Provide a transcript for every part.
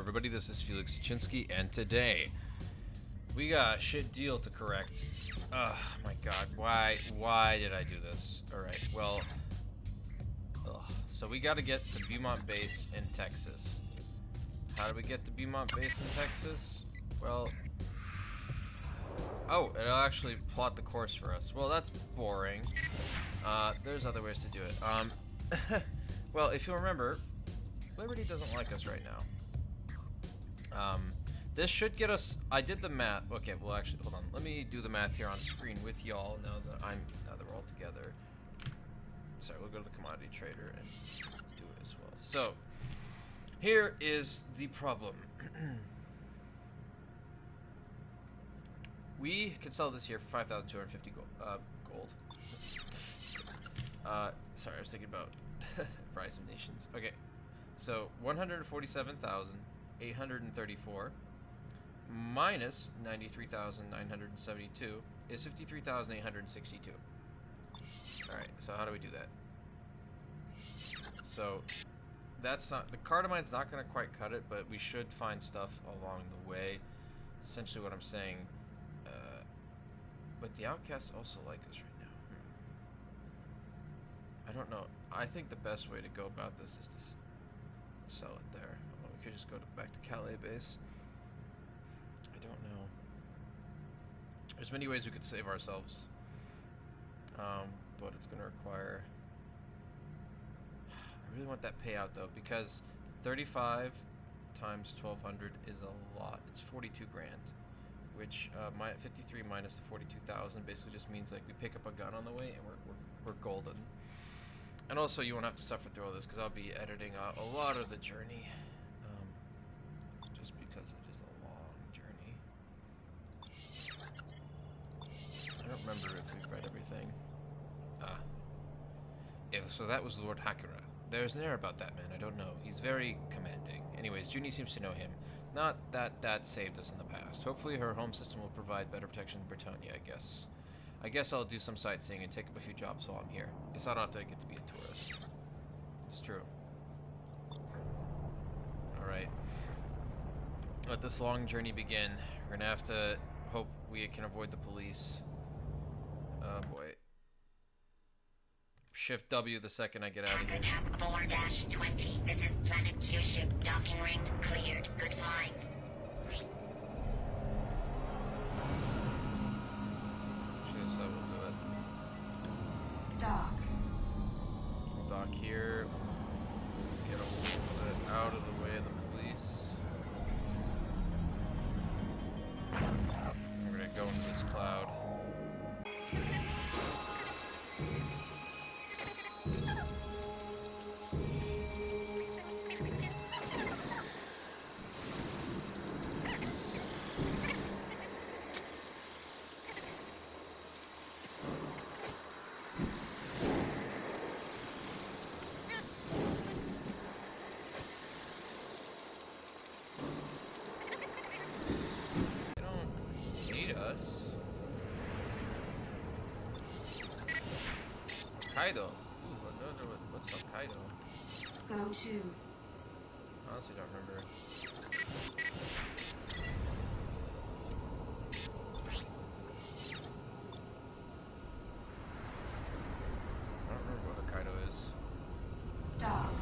everybody, this is Felix Chinsky, and today we got a shit deal to correct. Oh my god, why did I do this? Alright, well, so we gotta get to Beaumont Base in Texas. How do we get to Beaumont Base in Texas? Well, oh, it'll actually plot the course for us. Well, that's boring. There's other ways to do it. Well, if you'll remember, Liberty doesn't like us right now. This should get us. I did the math. Okay, well, actually, hold on. Let me do the math here on screen with y'all now that we're all together. Sorry, we'll go to the commodity trader and do it as well. So, here is the problem. We can sell this here for 5,250 gold. Sorry, I was thinking about Ryzen nations. Okay, so 147,834 minus 93,972 is 53,862. Alright, so how do we do that? So that's not, the card of mine's not going to quite cut it, but we should find stuff along the way. Essentially what I'm saying. But the outcasts also like us right now. I don't know. I think the best way to go about this is to sell it there. Well, we could just go back to Calais base. I don't know. There's many ways we could save ourselves. But it's going to require... I really want that payout though, because 35 times 1,200 is a lot. It's 42 grand. Which 53 minus the 42,000 basically just means like we pick up a gun on the way and we're golden. And also you won't have to suffer through all this because I'll be editing a lot of the journey, just because it is a long journey. I don't remember if we've read everything. Yeah, so that was Lord Hakura. There's an air about that man. I don't know. He's very commanding. Anyways, Junie seems to know him. Not that that saved us in the past. Hopefully her home system will provide better protection than Britannia, I guess. I guess I'll do some sightseeing and take up a few jobs while I'm here. It's not often I get to be a tourist. It's true. Alright. Let this long journey begin. We're gonna have to hope we can avoid the police. Oh boy. Shift W the second I get out of here. 4-20. This is Planet Q ship docking ring cleared. Good flying. Actually, so we'll do it. Dock. We'll dock here. Get a little bit out of the way of the police. We're gonna go into this cloud. Kaido. Ooh, what's Hokkaido? Go to. Honestly, don't remember. I don't remember what Hokkaido is. Dock.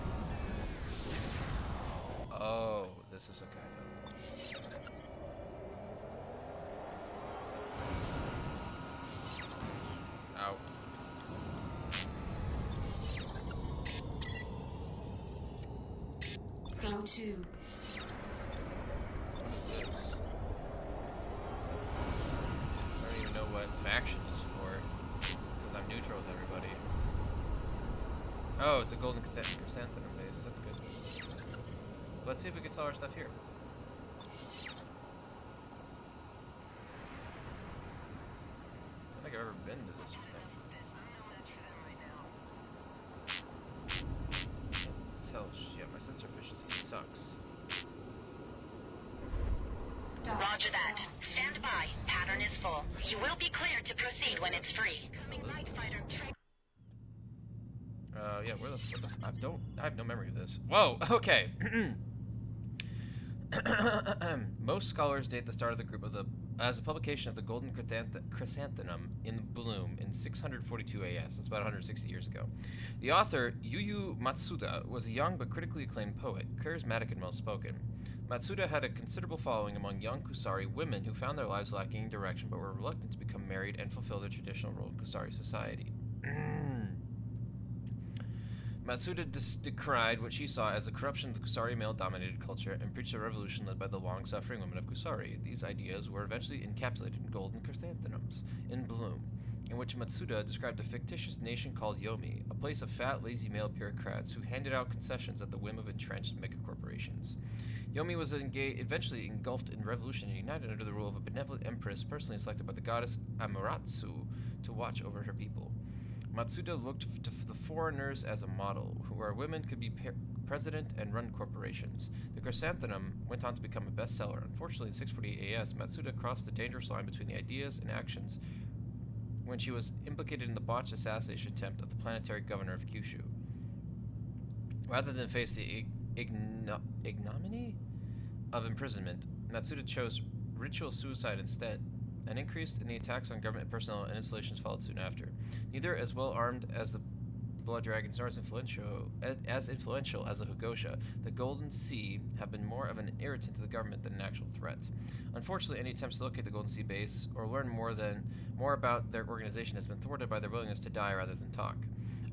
Oh, this is Hokkaido. Ow. Go to. What is this? I don't even know what faction is for, because I'm neutral with everybody. Oh, it's a golden chrysanthemum base. That's good. Let's see if we can sell our stuff here. I don't think I've ever been to this thing. Yeah, my sensor efficiency sucks. Roger that. Stand by. Pattern is full. You will be cleared to proceed when it's free. Yeah, where the I have no memory of this. Whoa, okay. Most scholars date the start of the group as the publication of the Golden Chrysanthemum in bloom in 642 AS. That's about 160 years ago. The author, Yu Matsuda, was a young but critically acclaimed poet, charismatic and well-spoken. Matsuda had a considerable following among young Kusari women who found their lives lacking in direction but were reluctant to become married and fulfill their traditional role in Kusari society. Matsuda decried what she saw as the corruption of the Kusari male-dominated culture and preached a revolution led by the long-suffering women of Kusari. These ideas were eventually encapsulated in Golden Chrysanthemums in bloom, in which Matsuda described a fictitious nation called Yomi, a place of fat, lazy male bureaucrats who handed out concessions at the whim of entrenched megacorporations. Yomi was eventually engulfed in revolution and united under the rule of a benevolent empress personally selected by the goddess Amaterasu to watch over her people. Matsuda looked to the foreigners as a model, where women could be president and run corporations. The Chrysanthemum went on to become a bestseller. Unfortunately, in 648 AS, Matsuda crossed the dangerous line between the ideas and actions when she was implicated in the botched assassination attempt of the planetary governor of Kyushu. Rather than face the ignominy of imprisonment, Matsuda chose ritual suicide instead. An increase in the attacks on government personnel and installations followed soon after. Neither as well armed as the Blood Dragons nor as influential as the Hugosha, the Golden Sea have been more of an irritant to the government than an actual threat. Unfortunately, any attempts to locate the Golden Sea base or learn more about their organization has been thwarted by their willingness to die rather than talk.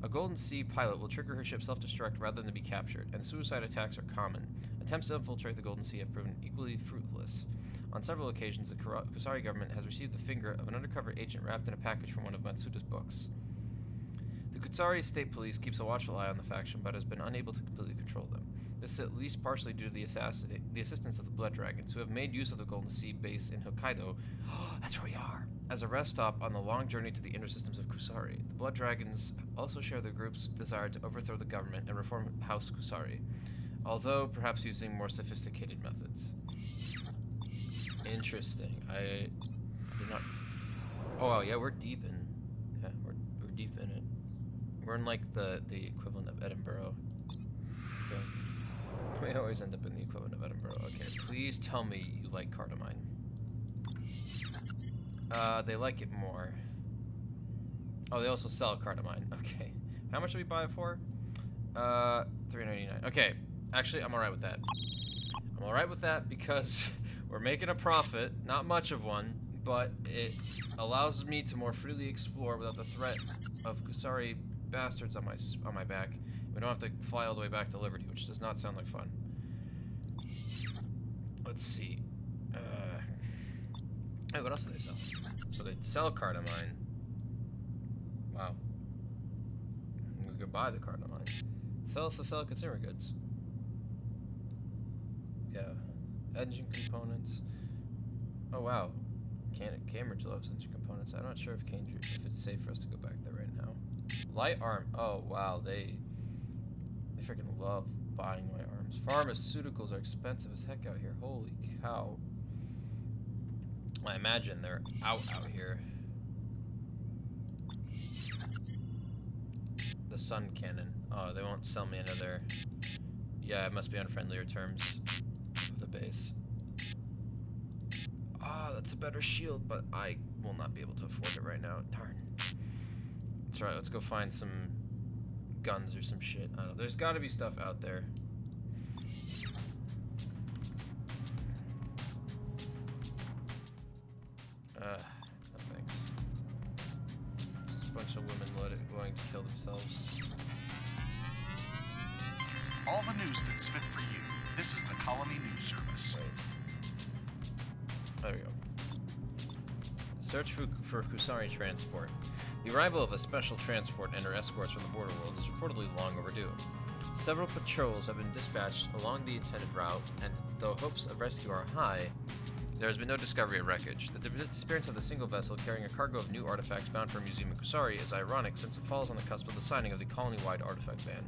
A Golden Sea pilot will trigger her ship self-destruct rather than be captured, and suicide attacks are common. Attempts to infiltrate the Golden Sea have proven equally fruitless. On several occasions, the Kusari government has received the finger of an undercover agent wrapped in a package from one of Matsuda's books. The Kusari state police keeps a watchful eye on the faction, but has been unable to completely control them. This is at least partially due to the assistance of the Blood Dragons, who have made use of the Golden Sea base in Hokkaido. That's where we are! As a rest stop on the long journey to the inner systems of Kusari. The Blood Dragons also share the group's desire to overthrow the government and reform House Kusari, although perhaps using more sophisticated methods. Interesting. I did not. Oh wow, yeah, we're deep in. Yeah, we're deep in it. We're in like the equivalent of Edinburgh. So we always end up in the equivalent of Edinburgh. Okay, please tell me you like cardamine. They like it more. Oh, they also sell cardamine. Okay, how much did we buy it for? $3.99. Okay, actually, I'm alright with that. I'm alright with that because we're making a profit, not much of one, but it allows me to more freely explore without the threat of Kusari bastards on my back. We don't have to fly all the way back to Liberty, which does not sound like fun. Let's see. Hey, what else do they sell? So they sell cardamine. Wow. We could buy the cardamine. Sell consumer goods. Yeah. Engine components. Oh wow. Cambridge loves engine components. I'm not sure if it's safe for us to go back there right now. Light arm. Oh wow, they freaking love buying light arms. Pharmaceuticals are expensive as heck out here. Holy cow. I imagine they're out here. The sun cannon. Oh, they won't sell me another. Yeah, it must be on friendlier terms with the base. Ah, that's a better shield, but I will not be able to afford it right now. Darn. That's right, let's go find some guns or some shit. I don't know. There's gotta be stuff out there. No thanks. Just a bunch of women willing to kill themselves. All the news that's fit for you. This is the Colony News Service. Wait. There we go. Search for Kusari transport. The arrival of a special transport and her escorts from the border world is reportedly long overdue. Several patrols have been dispatched along the intended route, and though hopes of rescue are high, there has been no discovery of wreckage. The disappearance of the single vessel carrying a cargo of new artifacts bound for a museum in Kusari is ironic since it falls on the cusp of the signing of the colony-wide artifact ban.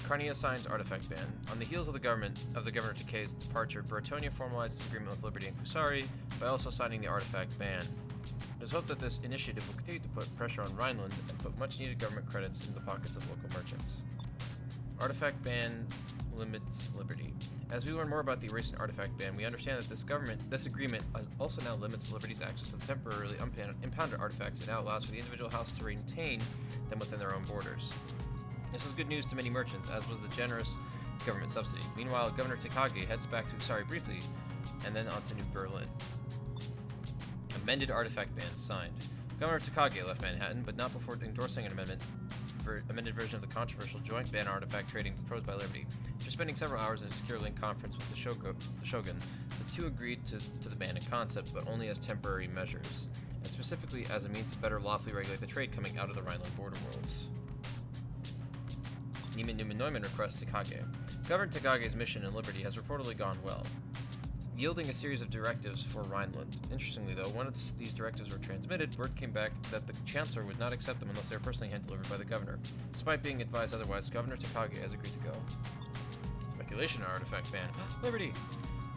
Carnia signs artifact ban. On the heels of Governor Takei's departure, Bretonia formalized its agreement with Liberty and Kusari by also signing the artifact ban. It is hoped that this initiative will continue to put pressure on Rhineland and put much-needed government credits into the pockets of local merchants. Artifact ban limits liberty. As we learn more about the recent artifact ban, we understand that this agreement also now limits Liberty's access to the temporarily impounded artifacts and now allows for the individual house to retain them within their own borders. This is good news to many merchants, as was the generous government subsidy. Meanwhile, Governor Takagi heads back to Kusari briefly, and then on to New Berlin. Amended artifact ban signed. Governor Takagi left Manhattan, but not before endorsing an amended version of the controversial joint ban artifact trading proposed by Liberty. After spending several hours in a secure link conference with the Shogun, the two agreed to the ban in concept, but only as temporary measures, and specifically as a means to better lawfully regulate the trade coming out of the Rhineland border worlds. Neumann requests Takagi. Governor Takagi's mission in Liberty has reportedly gone well, yielding a series of directives for Rhineland. Interestingly, though, once these directives were transmitted, word came back that the Chancellor would not accept them unless they were personally hand-delivered by the Governor. Despite being advised otherwise, Governor Takagi has agreed to go. Speculation on artifact ban. Liberty!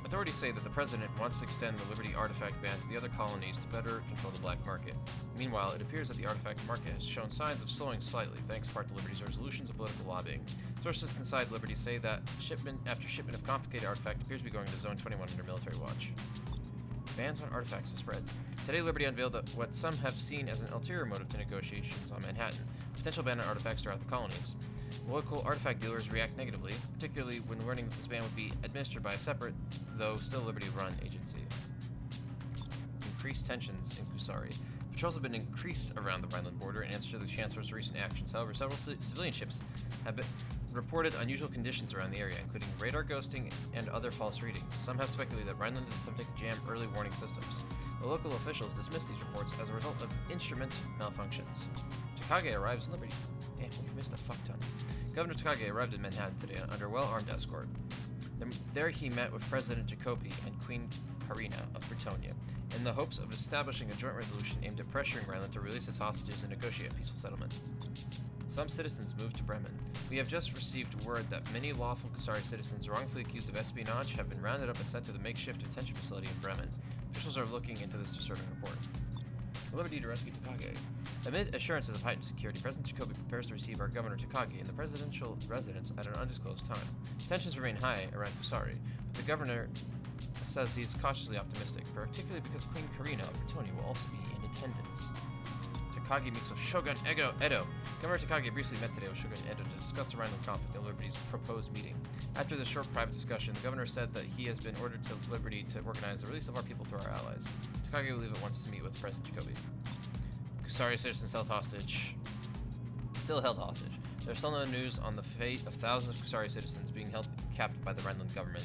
Authorities say that the President wants to extend the Liberty artifact ban to the other colonies to better control the black market. Meanwhile, it appears that the artifact market has shown signs of slowing slightly, thanks in part to Liberty's resolutions and political lobbying. Sources inside Liberty say that shipment after shipment of confiscated artifact appears to be going to Zone 21 under military watch. Bans on artifacts to spread. Today, Liberty unveiled what some have seen as an ulterior motive to negotiations on Manhattan: potential ban on artifacts throughout the colonies. Local artifact dealers react negatively, particularly when learning that this ban would be administered by a separate, though still Liberty-run agency. Increased tensions in Kusari. Patrols have been increased around the Rhineland border in answer to the Chancellor's recent actions. However, several civilian ships have been reported unusual conditions around the area, including radar ghosting and other false readings. Some have speculated that Rhineland is attempting to jam early warning systems. The local officials dismissed these reports as a result of instrument malfunctions. Takagi arrives in Liberty. Damn, we've missed a fuck ton. Governor Takagi arrived in Manhattan today under well-armed escort. There he met with President Jacobi and Queen Karina of Britonia, in the hopes of establishing a joint resolution aimed at pressuring Rhineland to release its hostages and negotiate a peaceful settlement. Some citizens moved to Bremen. We have just received word that many lawful Kusari citizens wrongfully accused of espionage have been rounded up and sent to the makeshift detention facility in Bremen. Officials are looking into this disturbing report. Liberty to rescue Takagi. Amid assurances of heightened security, President Jacobi prepares to receive our Governor Takagi in the presidential residence at an undisclosed time. Tensions remain high around Kusari, but the governor says he's cautiously optimistic, particularly because Queen Karina of Britonia will also be in attendance. Takagi meets with Shogun Edo. Governor Takagi briefly met today with Shogun Edo to discuss the Rhineland conflict and Liberty's proposed meeting. After the short private discussion, the governor said that he has been ordered to Liberty to organize the release of our people through our allies. Takagi will leave at once to meet with President Jacobi. Kusari citizens held hostage. Still held hostage. There's still no news on the fate of thousands of Kusari citizens being held captive by the Rhineland government.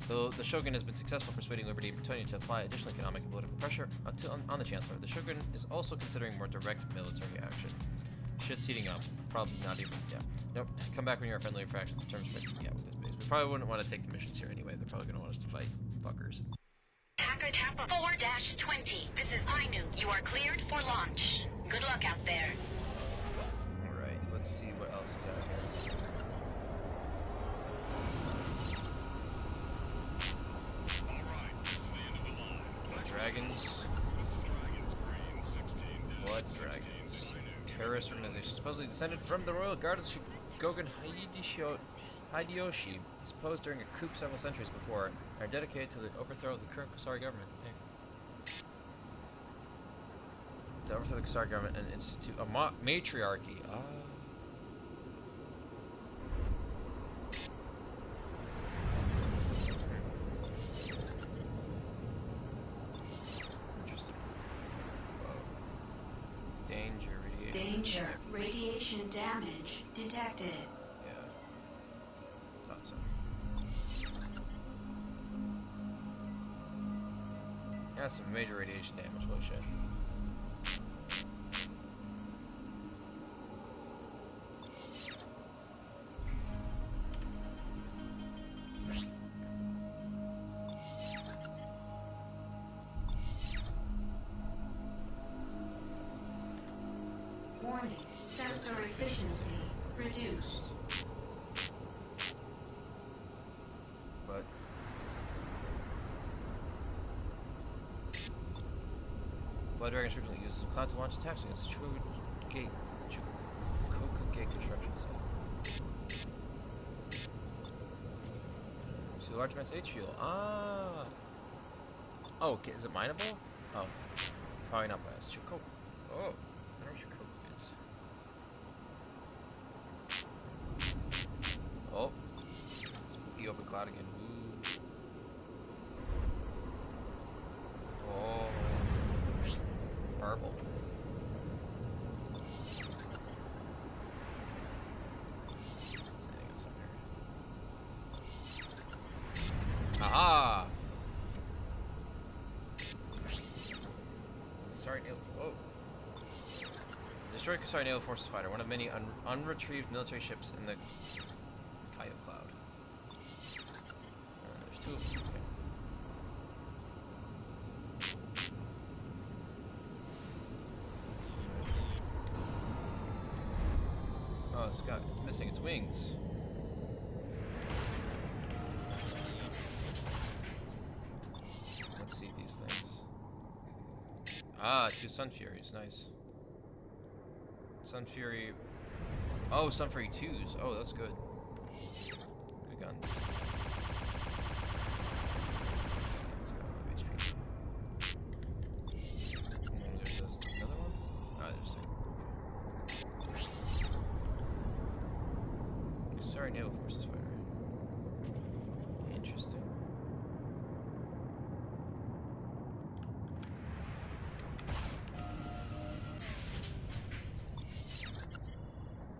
Though the Shogun has been successful persuading Liberty and Britonia to apply additional economic and political pressure on the Chancellor, the Shogun is also considering more direct military action. Shit's heating up. Probably not even. Yeah. Nope. Come back when you're a friendly fraction in terms of yeah, with this base. We probably wouldn't want to take the missions here anyway. They're probably going to want us to fight fuckers. Hacker Kappa 4-20. This is Ainu. You are cleared for launch. Good luck out there. Alright, let's see what else is out here. Dragons. Blood dragons. Terrorist organization supposedly descended from the royal guard of Shogun Hideyoshi, disposed during a coup several centuries before, and are dedicated to the overthrow of the current Kusari government. To overthrow the Kusari government and institute a matriarchy. Interesting. Whoa. Danger, radiation. Danger, radiation damage detected. Thought so. That's some major radiation damage, holy shit. Warning, sensor efficiency reduced. But Blood Dragons frequently uses the cloud to launch attacks against Chukoku Gate construction site. See large amounts of H fuel. Ah. Oh, okay. Is it mineable? Oh, probably not by us. Shikoku. Oh, I don't know what Shikoku is. Oh, spooky open cloud again. Ooh. Oh, purple. Aha! Kusari Naval. Whoa. Destroy Kusari Naval Forces fighter, one of many unretrieved military ships in the Kaio Cloud. There's two of them. Okay. Oh, it's missing its wings. Let's see these things. Ah, 2 Sun Furies, nice. Sun Fury. Oh, Sun Fury 2s. Oh, that's good. Good guns. Let's go HP. And there's another one? Ah, there's Sorry, Naval Forces fighter. Interesting.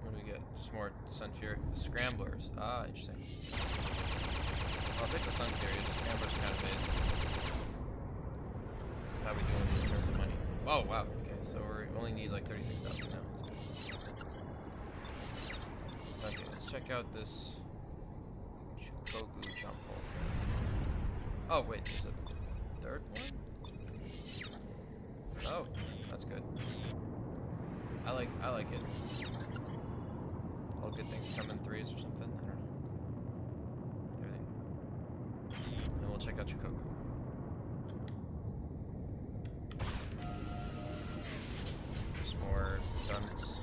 What do we get? Just more Sun Fury Scramblers. Ah, interesting. I'll take the Sun Furies. Scramblers kind of mid. How we doing in terms of money? Oh wow. Okay, so we only need like 36,000 now. That's good. Okay, let's check out this Shikoku jump hole. Oh wait, there's a third one? Oh, that's good. I like it. All good things come in threes or something. I don't know. Everything. And we'll check out Shikoku. There's more guns.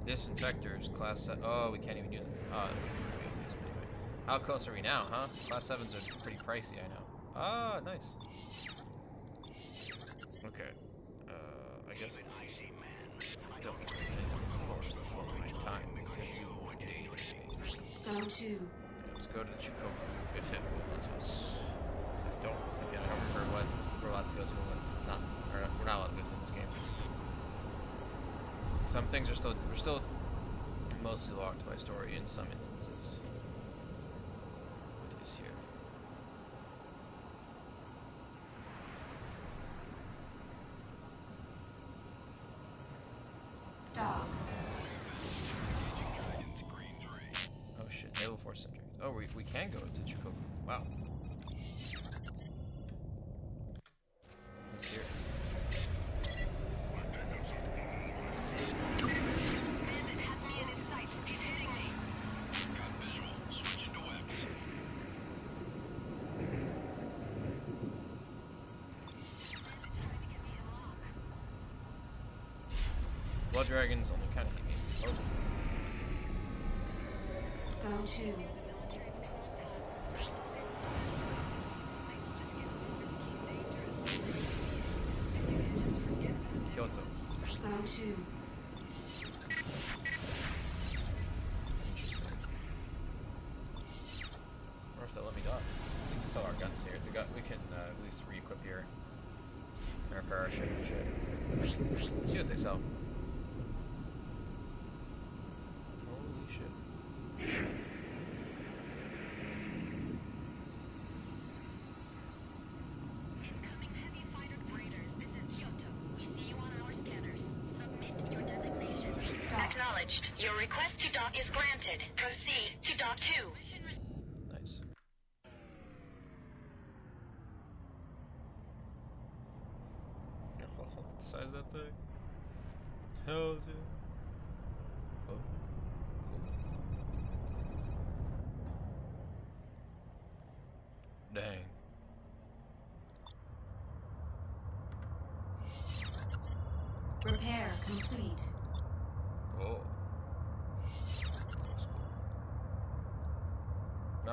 Disinfectors, class 7. Oh, we can't even use it. Oh, we'll use them anyway. How close are we now, huh? Class 7s are pretty pricey, I know. Ah, nice. Okay. I guess I don't need to before my time because you won't daydream me. Go to. Let's go to the Shikoku if it will let us. So I don't remember what we're allowed to go to and what not. Or we're not allowed to go to in this game. Some things we're still mostly locked by story in some instances. What is here? Dog. Oh shit, Naval Force Centuries. Oh, we can go to Shikoku. Wow. Let's hear it. Blood Dragons only kind of hit me. Oh. Go to. Kyoto. Go to. Interesting. Or if they'll let me dock. We can sell our guns here. We can at least re-equip here. And repair our ship and shit. Let's see what they sell. Holy shit. Incoming heavy fighter freighters. This is Kyoto. We see you on our scanners. Submit your designation. Acknowledged. Your request to dock is granted. Proceed to dock 2. Nice. What size is that thing? Hells yeah. Oh, cool. Dang. Repair complete. Oh.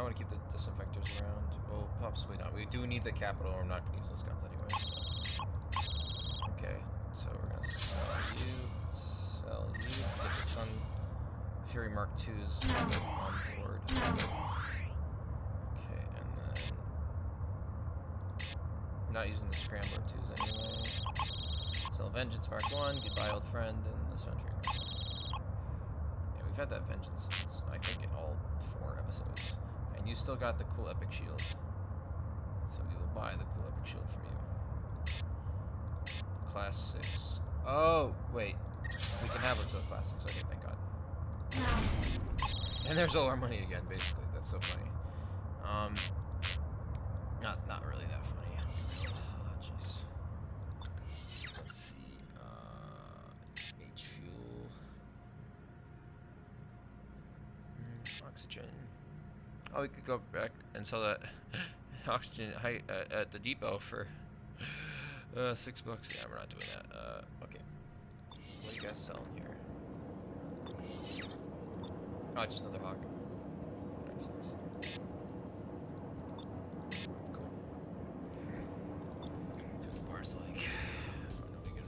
want to keep the disinfectors around. Well, possibly not. We do need the capital, or we're not going to use those guns anyway. So. Okay, so we're going to sell you. Get the Sun Fury Mark IIs on board. Okay, and then not using the Scrambler 2s anyway. Sell Vengeance Mark 1, goodbye old friend, and the Sun Fury Mark 2. Yeah, we've had that Vengeance since, I think, in all 4 episodes. And you still got the cool Epic Shield. So we will buy the cool Epic Shield from you. Class 6. Oh, wait. We can have it to a Class 6. Okay, thank God. And there's all our money again, basically. That's so funny. Not really that funny. Oh, jeez. Let's see. H fuel. Oxygen. Oh, we could go back and sell that oxygen at the depot for $6. Yeah, we're not doing that. Okay. What are you guys selling here? Oh, just another hawk. Nice. Cool. See what the bar's like. Oh, nobody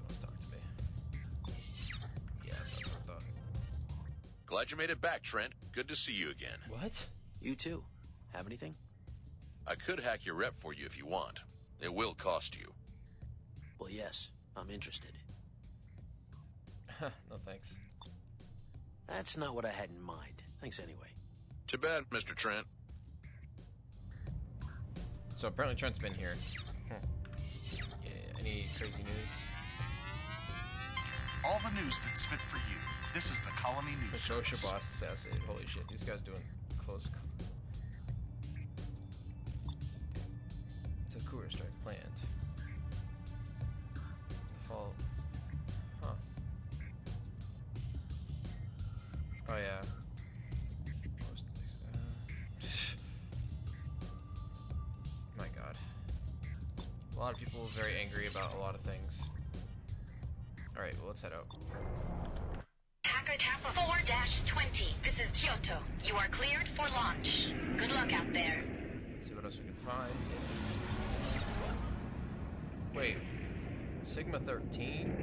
wants to talk to me. Yeah, that's what I thought. Glad you made it back, Trent. Good to see you again. What? You too. Have anything? I could hack your rep for you if you want. It will cost you. Well, yes. I'm interested. No thanks. That's not what I had in mind. Thanks anyway. Too bad, Mr. Trent. So apparently Trent's been here. Yeah, any crazy news? All the news that's fit for you. This is the Colony News The Service. Shosha boss assassinated. Holy shit, these guys doing close. It's a Kura strike planned. Default. Huh. Oh yeah. My god. A lot of people are very angry about a lot of things. Alright, well, let's head out. Hacker Kappa 4-20. This is Kyoto. You are cleared for launch. Good luck out there. Let's see what else we can find. Wait. Sigma 13?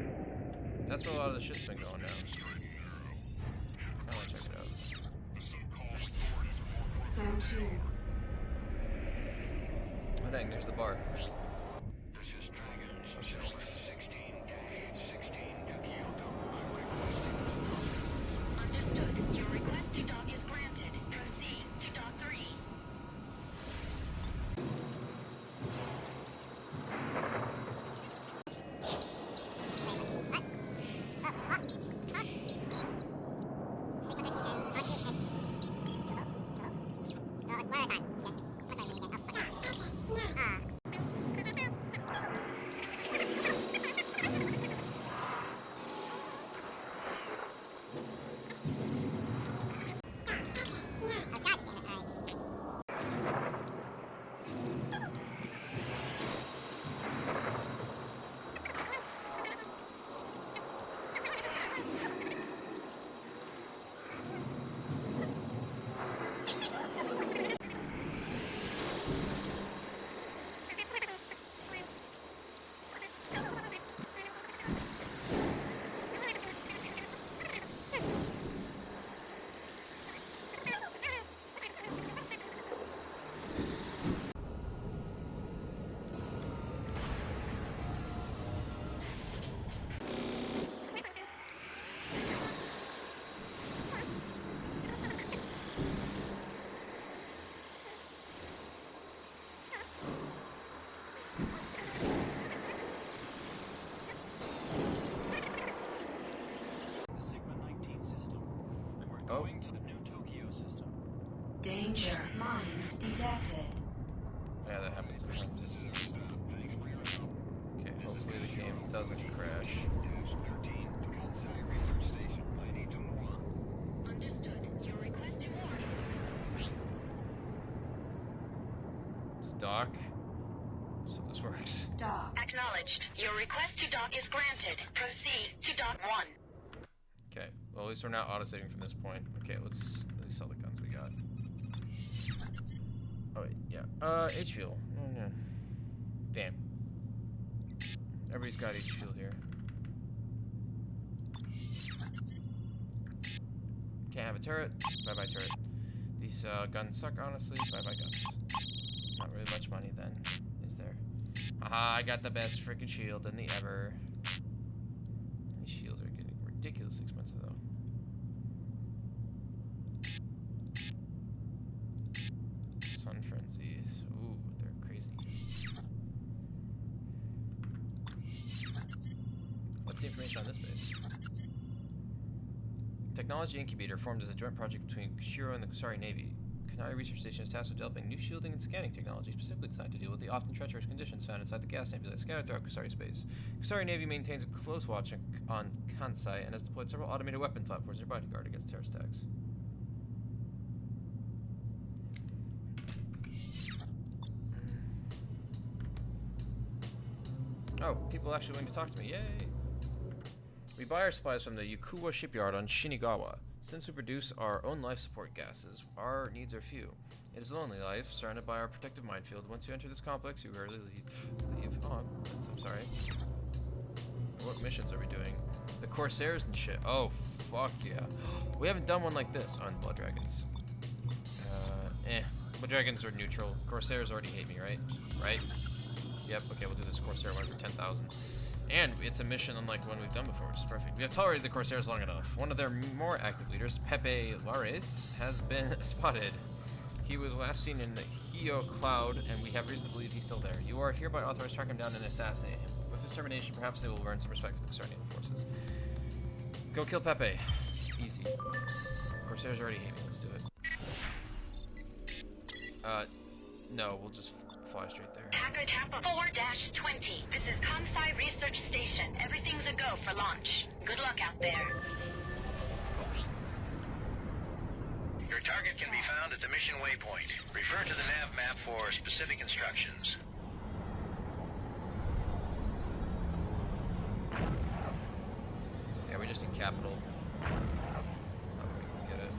That's where a lot of the shit's been going down. I wanna check it out. Zone 2. Oh dang, there's the bar. Understood. Your request to dock is granted. Proceed to dock 3. Going to the new Tokyo system. Danger. Mines detected. Yeah, that happens sometimes. Okay, hopefully the game doesn't crash. Understood. Your request to board. It's dock. So this works. Dock. Acknowledged. Your request to dock is granted. Proceed to dock 1. Okay, well at least we're not auto-saving from this point. Okay, let's sell the guns we got. Oh wait, yeah. H fuel. Oh no. Damn. Everybody's got H fuel here. Can't have a turret. Bye bye turret. These guns suck, honestly. Bye bye guns. Not really much money then, is there? Haha, I got the best freaking shield in the ever. These shields are getting ridiculously expensive though. Sun frenzies. Ooh, they're crazy. What's the information on this base? Technology Incubator formed as a joint project between Kusari and the Kusari Navy. Kusari Research Station is tasked with developing new shielding and scanning technology specifically designed to deal with the often treacherous conditions found inside the gas nebulae scattered throughout Kusari space. Kusari Navy maintains a close watch on Kansai and has deployed several automated weapon platforms nearby to guard against terrorist attacks. Oh, people actually willing to talk to me. Yay! We buy our supplies from the Yukuwa shipyard on Shinagawa. Since we produce our own life support gases, our needs are few. It is a lonely life, surrounded by our protective minefield. Once you enter this complex, you rarely leave. Oh, I'm sorry. What missions are we doing? The Corsairs and shit. Oh, fuck yeah. We haven't done one like this on Blood Dragons. Blood Dragons are neutral. Corsairs already hate me, right? Right? Yep, okay, we'll do this Corsair one for 10,000. And it's a mission unlike one we've done before, which is perfect. We have tolerated the Corsairs long enough. One of their more active leaders, Pepe Lares, has been spotted. He was last seen in the Hio Cloud, and we have reason to believe he's still there. You are hereby authorized to track him down and assassinate him. With his termination, perhaps they will earn some respect for the Kusari Naval Forces. Go kill Pepe. Easy. Corsairs already hate me. Let's do it. No, we'll just fly straight there. Hacker Kappa 4-20. This is Kansai Research Station. Everything's a go for launch. Good luck out there. Your target can be found at the mission waypoint. Refer to the nav map for specific instructions. Yeah, we just need capital. We can get it.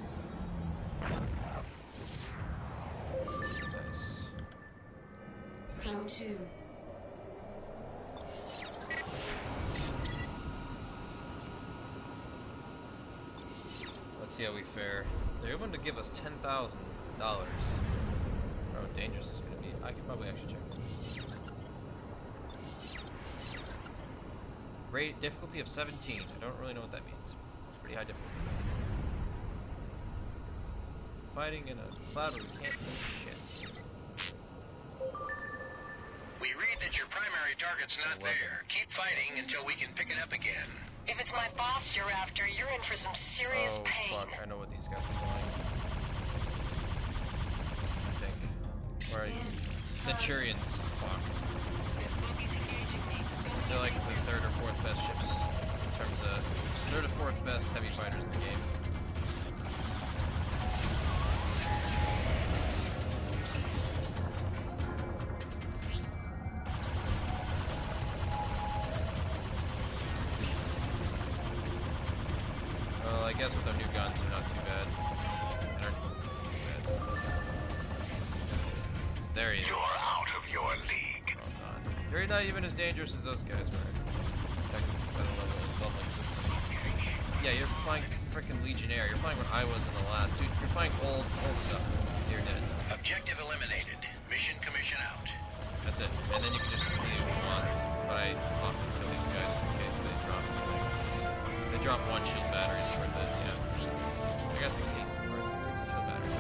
Nice. Pro 2. Let's see how we fare. They're going to give us $10,000. How dangerous is going to be. I could probably actually check it. Rate difficulty of 17. I don't really know what that means. It's pretty high difficulty. Fighting in a cloud where we can't see shit. We read that your primary target's not 11. there. Keep fighting until we can pick it up again. If it's my boss you're after, you're in for some serious Oh pain. fuck, I know what these guys are flying. I think. Or Centurions. Fuck. They're like the third or fourth best ships in terms of third or fourth best heavy fighters in the game. Well, I guess with our new guns, they're not too bad. They're not too bad. There he is. You're out of your league. Oh, God. They're not even as dangerous as those guys were. Protected by the leveling system. Yeah, you're flying freaking Legionnaire. You're flying what I was in the last. Dude, you're flying old stuff. You're dead. Objective eliminated. Mission commission out. That's it. And then you can just leave if you want. But I often kill these guys just in case they drop anything. They drop one shield battery, it's worth it, yeah. I got 16. 16 shield batteries.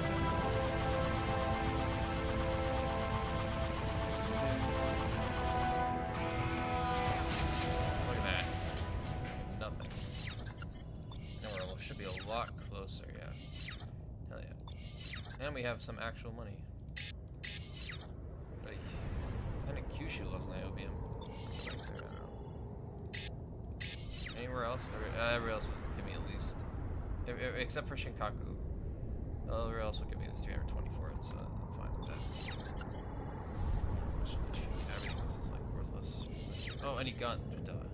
Look at that. Nothing. Now we should be a lot closer, yeah. Hell yeah. And we have some actual money. Like, kind of Kyushu loves niobium. Anywhere else? Everywhere else will give me at least, except for Shinkaku. Everywhere else will give me at least 320 for it, so I'm fine with that. Everything else is like worthless. Oh, any gun? Duh.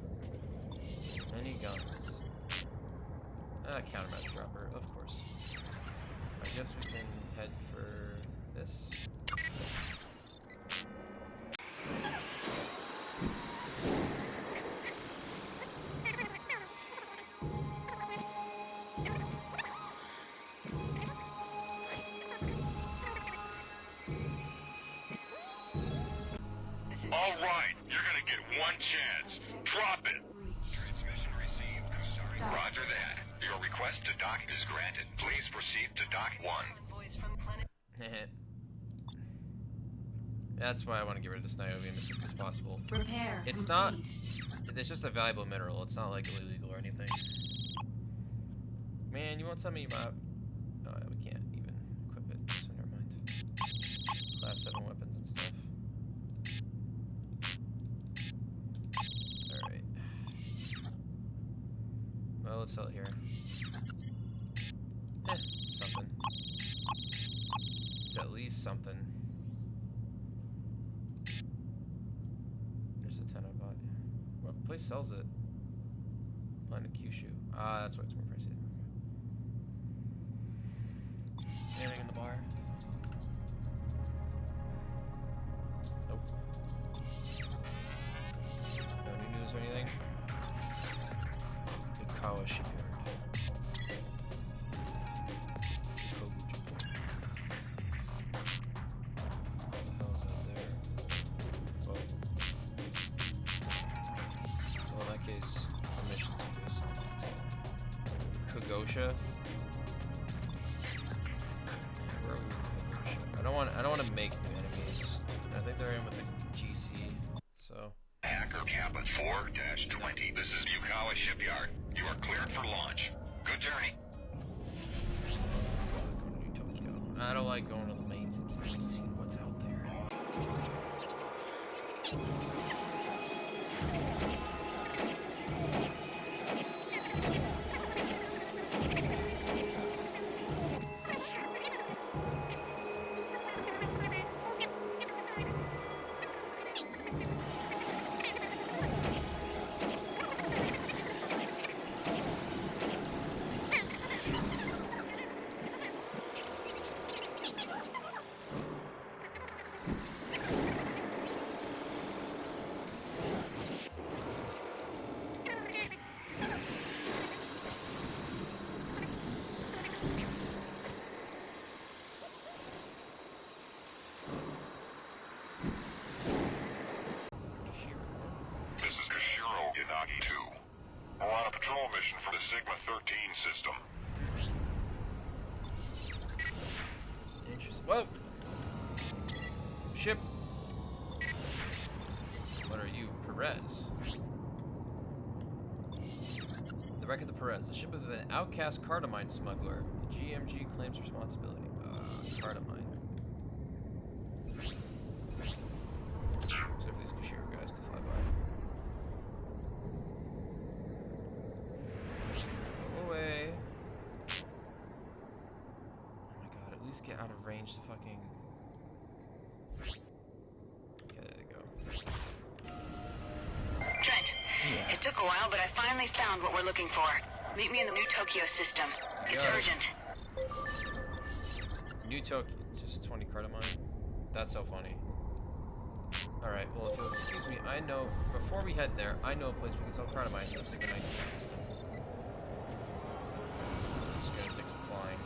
Any guns? Countermeasure dropper, of course. I guess we can head for this. All right, you're gonna get one chance. Drop it. Transmission received, Kusari. Roger that. Your request to dock is granted. Please proceed to dock 1. That's why I want to get rid of this niobium as quickly as possible. Repair It's complete. It's just a valuable mineral. It's not like illegal or anything. Man, you won't tell me about... Oh, yeah, we can't even equip it, so never mind. Class 7 weapons and stuff. Alright. Well, let's sell it here. Something. It's at least something. There's a 10 I bought. What place sells it? Planet Kyushu. Ah, that's why it's more pricey. Okay. Anything in the bar? Nope. No new news or anything? Ikawa Shipyard. Gosha. Yeah, where are we with Gosha? I don't want to make new enemies. I think they're in with the GC. So. Hacker Kappa 4-20. This is Yukawa Shipyard. You are cleared for launch. Good journey. Going to New Tokyo. I don't like going to the main cities. I haven't seen what's out there. We're on a patrol mission for the Sigma 13 system. Interesting. Whoa! Ship! What are you, Perez? The wreck of the Perez. The ship is an outcast cardamine smuggler. The GMG claims responsibility. Cardamine. Except for these Kushiro guys to fly by. Away. Oh my god, at least get out of range to fucking... Okay, there they go. Trent, Yeah. it took a while, but I finally found what we're looking for. Meet me in the New Tokyo system. It's Got it. urgent. New Tokyo, just 20 cardamine. That's so funny. Alright, well if you'll excuse me, I know, before we head there, I know a place we can sell cardamine in the Sigma 19 system. This is gonna take some flying.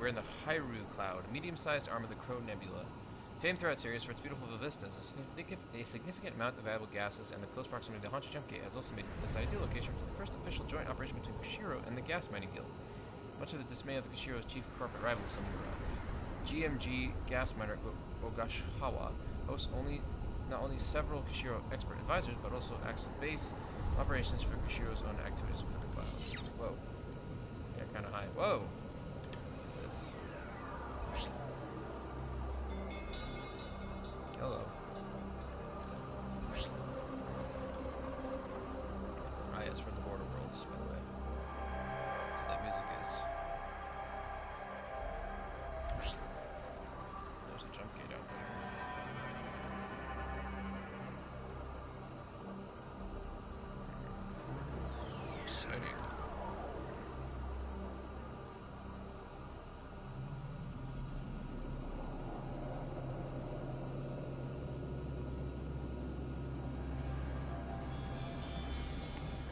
We're in the Hyrule Cloud, a medium-sized arm of the Crow Nebula. Famed throughout series for its beautiful vistas, a significant amount of valuable gases, and the close proximity to the Haunch Jump Gate has also made this ideal location for the first official joint operation between Kushiro and the Gas Mining Guild. Much to the dismay of the Kushiro's chief corporate rival, Samura, GMG gas miner Ogashawa hosts not only several Kushiro expert advisors, but also acts as base operations for Kushiro's own activities for the cloud. Whoa. Yeah, kind of high. Whoa! What's this? Hello. Ah, yes, we're in the Border Worlds, by the way. That's what that music is. Exciting.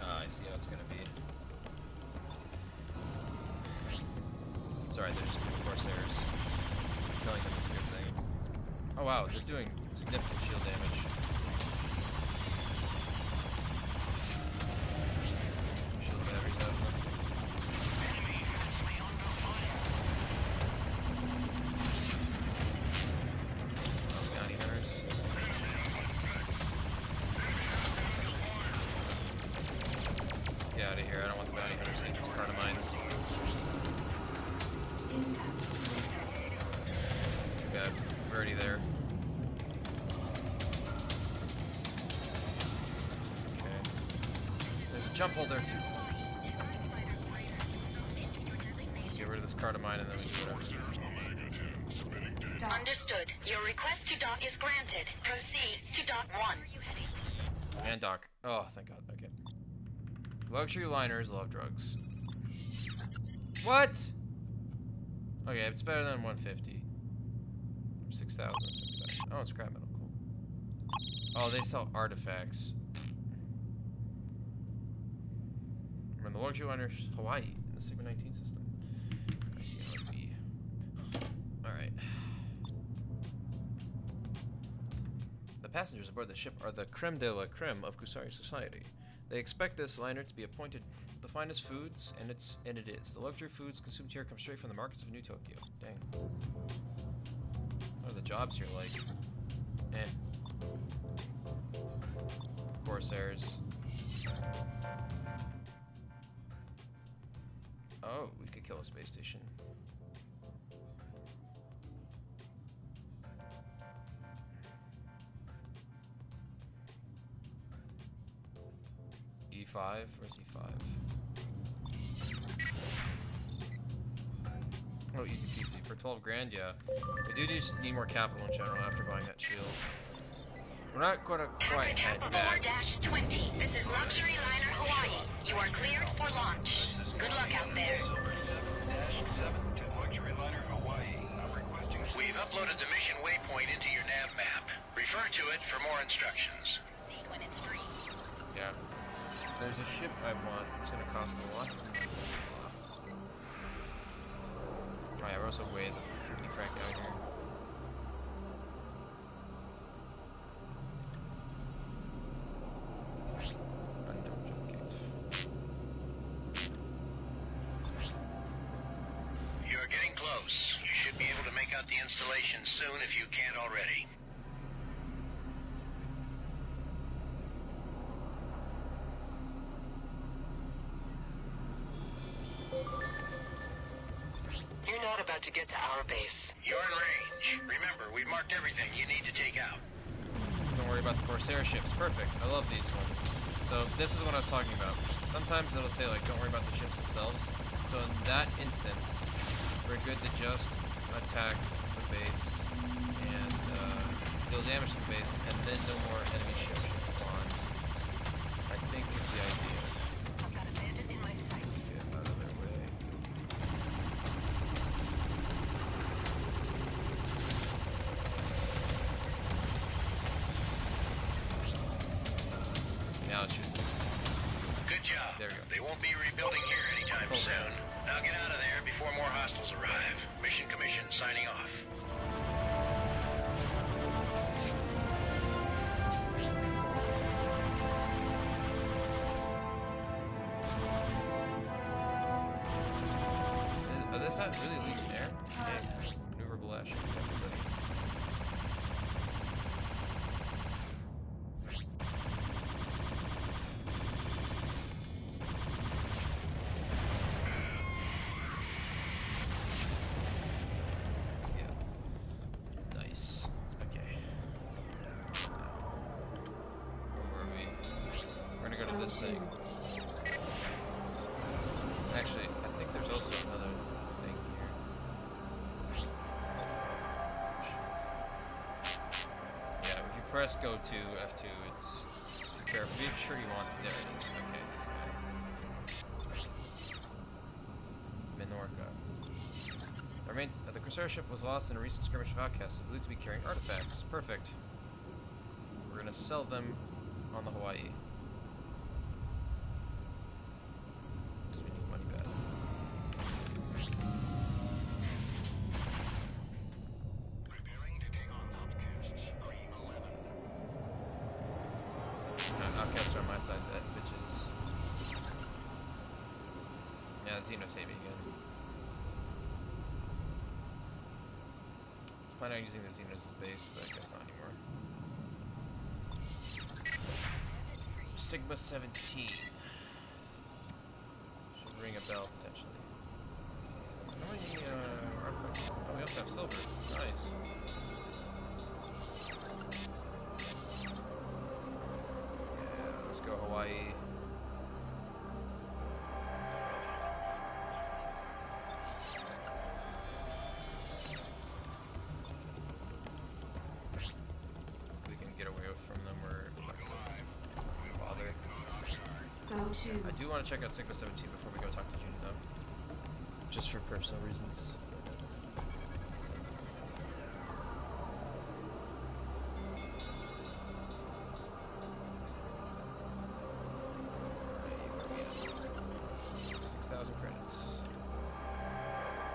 I see how it's gonna be. Sorry, they're just Corsairs. Killing them is a good thing. Oh wow, they're doing significant shield damage. Some shield batteries out of them. Oh, bounty hunters. Let's get out of here. I don't want the bounty hunters getting this card of mine. Too bad. We're already there. Okay. There's a jump hole there too. Get rid of this card of mine and then we do whatever. Understood. Your request to dock is granted. Proceed to dock 1. And dock. Oh, thank God. Okay. Luxury liners love drugs. What? Okay, it's better than 150. 6,000, 6,000. Oh, it's scrap metal. Cool. Oh, they sell artifacts. Remember the luxury liners, Hawaii, in the Sigma 19 system. I see how it be. Alright. The passengers aboard the ship are the creme de la creme of Kusari society. They expect this liner to be appointed the finest foods, and it is. The luxury foods consumed here come straight from the markets of New Tokyo. Dang. What are the jobs here like? Eh. Corsairs. Oh, we could kill a space station. E5? Where's E5? Oh, easy peasy. For 12 grand, yeah. We do just need more capital in general after buying that shield. We're not going to quite head back. -20. This is Luxury Liner Hawaii. You are cleared for launch. Good luck out there. We've uploaded the mission waypoint into your nav map. Refer to it for more instructions. When it's free. Yeah. There's a ship I want. It's going to cost a lot. Alright, we're also way the freaky frack out here. Unknown jump gate. You're getting close. You should be able to make out the installation soon if you can't already. You're not about to get to our base. You're in range. Remember, we've marked everything you need to take out. Don't worry about the Corsair ships. Perfect. I love these ones. So this is what I was talking about. Sometimes it'll say like, don't worry about the ships themselves. So in that instance, we're good to just attack the base and deal damage to the base, and then no more enemy ships should spawn. I think is the idea. I've got a bandit in my sight. Let's get out of their way. Now it should. Good job. There we go. They won't be rebuilding here anytime soon. Now get out of there before more hostiles arrive. Mission Commission signing off. Is that really Legionnaire? Dang. Maneuverable ash. Yeah. Nice. Okay. Where were we? We're gonna go to this thing. Actually, I think there's also another thing here. Yeah, if you press go to F2, it's just be careful. Be sure you want to. There it is. Okay, this guy. Minorca. The Kusari ship was lost in a recent skirmish of outcasts, believed to be carrying artifacts. Perfect. We're gonna sell them on the Hawaii. Because we need money bad. Preparing to take on outcasts. Pre-11. Outcasts are on my side, that bitches. Yeah, Xeno saved me again. I was planning on using the Xenos as base, but I guess not anymore. Sigma 17. Should ring a bell, potentially. How many, artifacts? Oh, we also have silver. Nice. Yeah, let's go Hawaii. We can get away from them or bother. Round 2. I do want to check out Sigma 17 before we go talk to June, though. Just for personal reasons.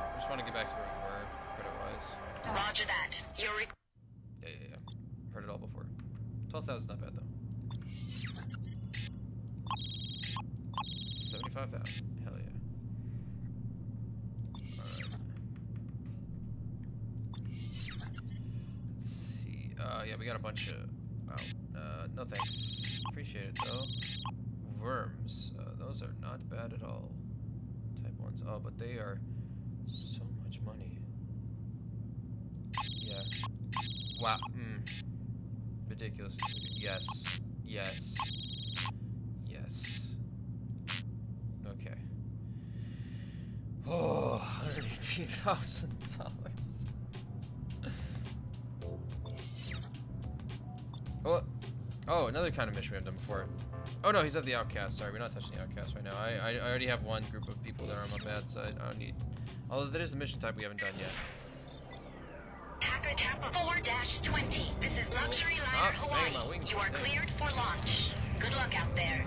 I just want to get back to where we were, credit-wise. Roger that. Yeah. Heard it all before. 12,000's not bad, though. 75,000. Hell yeah. Alright. Let's see. Yeah, we got a bunch of... Wow. No thanks. Appreciate it, though. Worms. Those are not bad at all. Type 1s. Oh, but they are so much money. Yeah. Wow. Ridiculous. Yes. Yes. Yes. Okay. Oh, $118,000. Oh, another kind of mission we have done before. Oh no, he's at the outcast. Sorry, we're not touching the outcast right now. I already have one group of people that are on my bad side. I don't need. Although that is the mission type we haven't done yet. Packet Kappa 4-20. This is Luxury Liner Hawaii. You are cleared for launch. Good luck out there.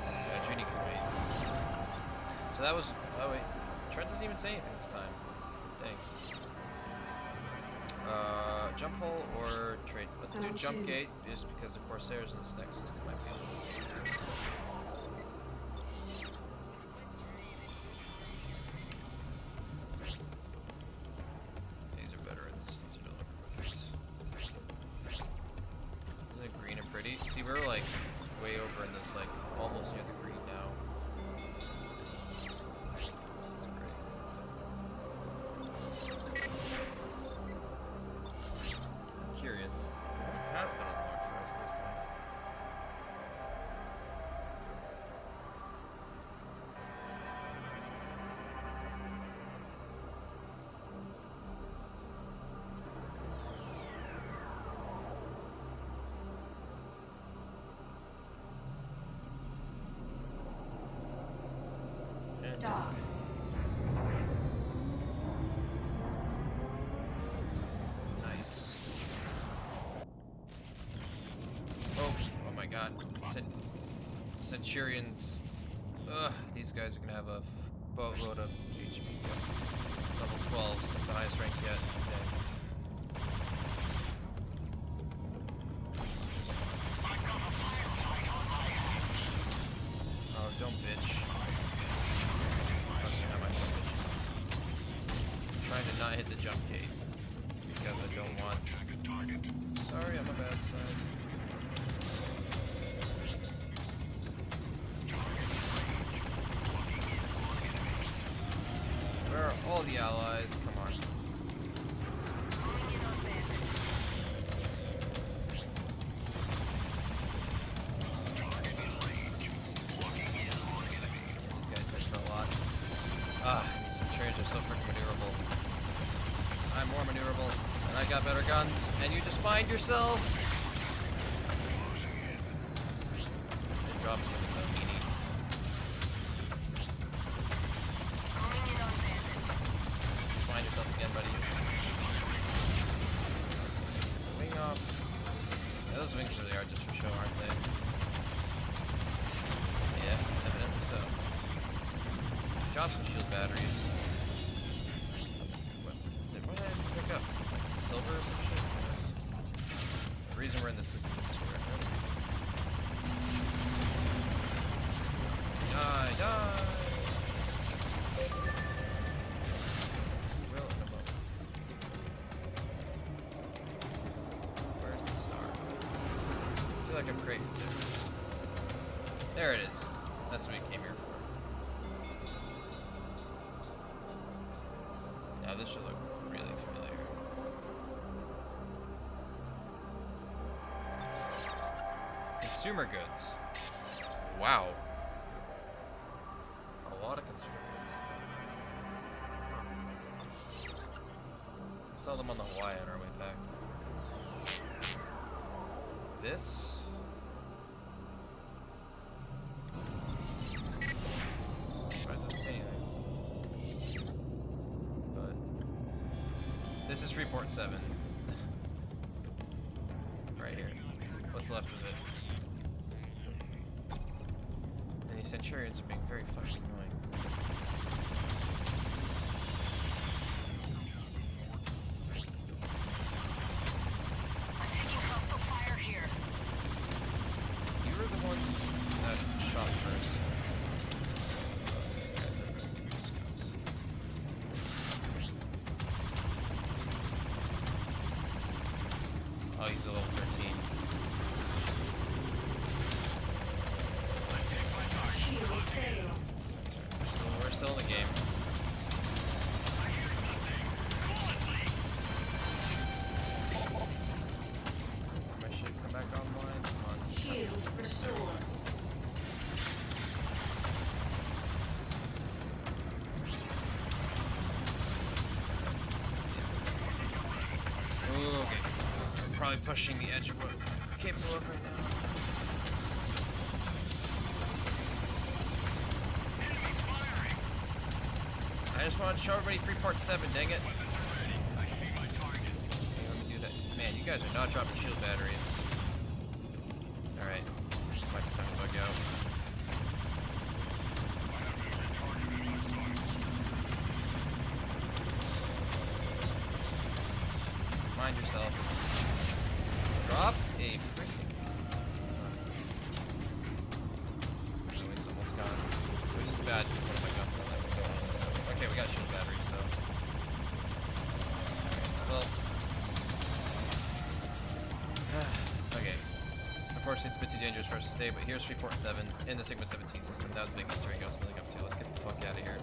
Yeah, Junie can wait. So that was. Oh wait, Trent doesn't even say anything this time. Dang. Jump hole or trade? Let's do jump gate, just because the Corsairs in this next system might be a little dangerous. These are better. These are building quickers. Isn't it green and pretty? See, we're like way over in this, like almost near the green now. That's great. Curious. What has been unlocked for us at this point? And Dock. nice. Oh my god. Centurions. Ugh, these guys are gonna have a boatload of HP. Level 12, that's the highest rank yet. Oh, don't bitch. Okay, I might start bitching. I'm trying to not hit the jump gate because I don't want. Sorry, I'm a bad side. Where are all the allies? Come on. These guys hit a lot. These Centurions are so freaking maneuverable. I'm more maneuverable, and I got better guns, and you just mind yourself! They dropped me with a meanie. Those wings really are just for show, aren't they? Yeah, evidently so. Drop some shield batteries. What did I pick up? Silver or some shit? Yes. The reason we're in the system is for Die! Yes. Will in a moment. Where's the star? I feel like I'm creating difference. There it is. That's what we came here for. Now this should look really familiar. Consumer goods. Wow. A lot of consumer goods. Saw them on the Hawaii on our way back. This. Right, doesn't say anything. But this is Freeport 7. Right here. What's left of it. And these Centurions are being very fucking annoying. I'm taking hostile fire here. You were the one that shot first. These guys are really good. These guys. Oh, he's a level 13. Shield fail. That's right. We're still in the game. My ship come back online. Come on. Shield restored. Ooh, okay. We're probably pushing the edge of what we're capable of right now. I just wanted to show everybody Freeport 7, dang it. Okay, let me do that. Man, you guys are not dropping shield batteries. Alright. Might be time to bug out. Mind yourself. Drop a freaking. My wing's almost gone. Which is bad because one of my guns on that window. Okay, we got shield batteries though. Alright, well. Okay. Unfortunately, it's a bit too dangerous for us to stay, but here's Freeport 7 in the Sigma 17 system. That was the big Easter egg I was building up to. Let's get the fuck out of here.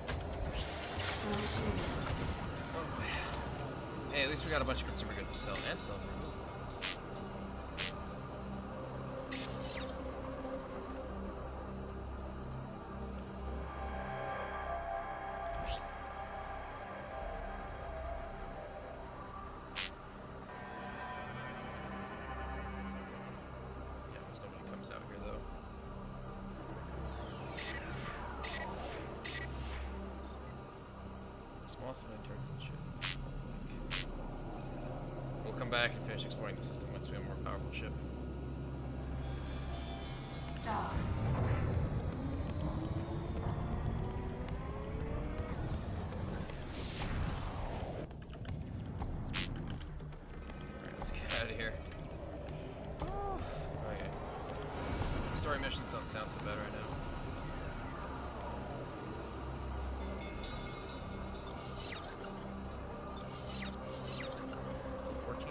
Oh boy. Hey, at least we got a bunch of consumer goods to sell and silver. Yeah, almost nobody comes out here though. Small civilian turrets and shit. We'll come back and finish exploring the system once we have a more powerful ship. Dock. Alright, let's get out of here. Okay. Story missions don't sound so bad right now.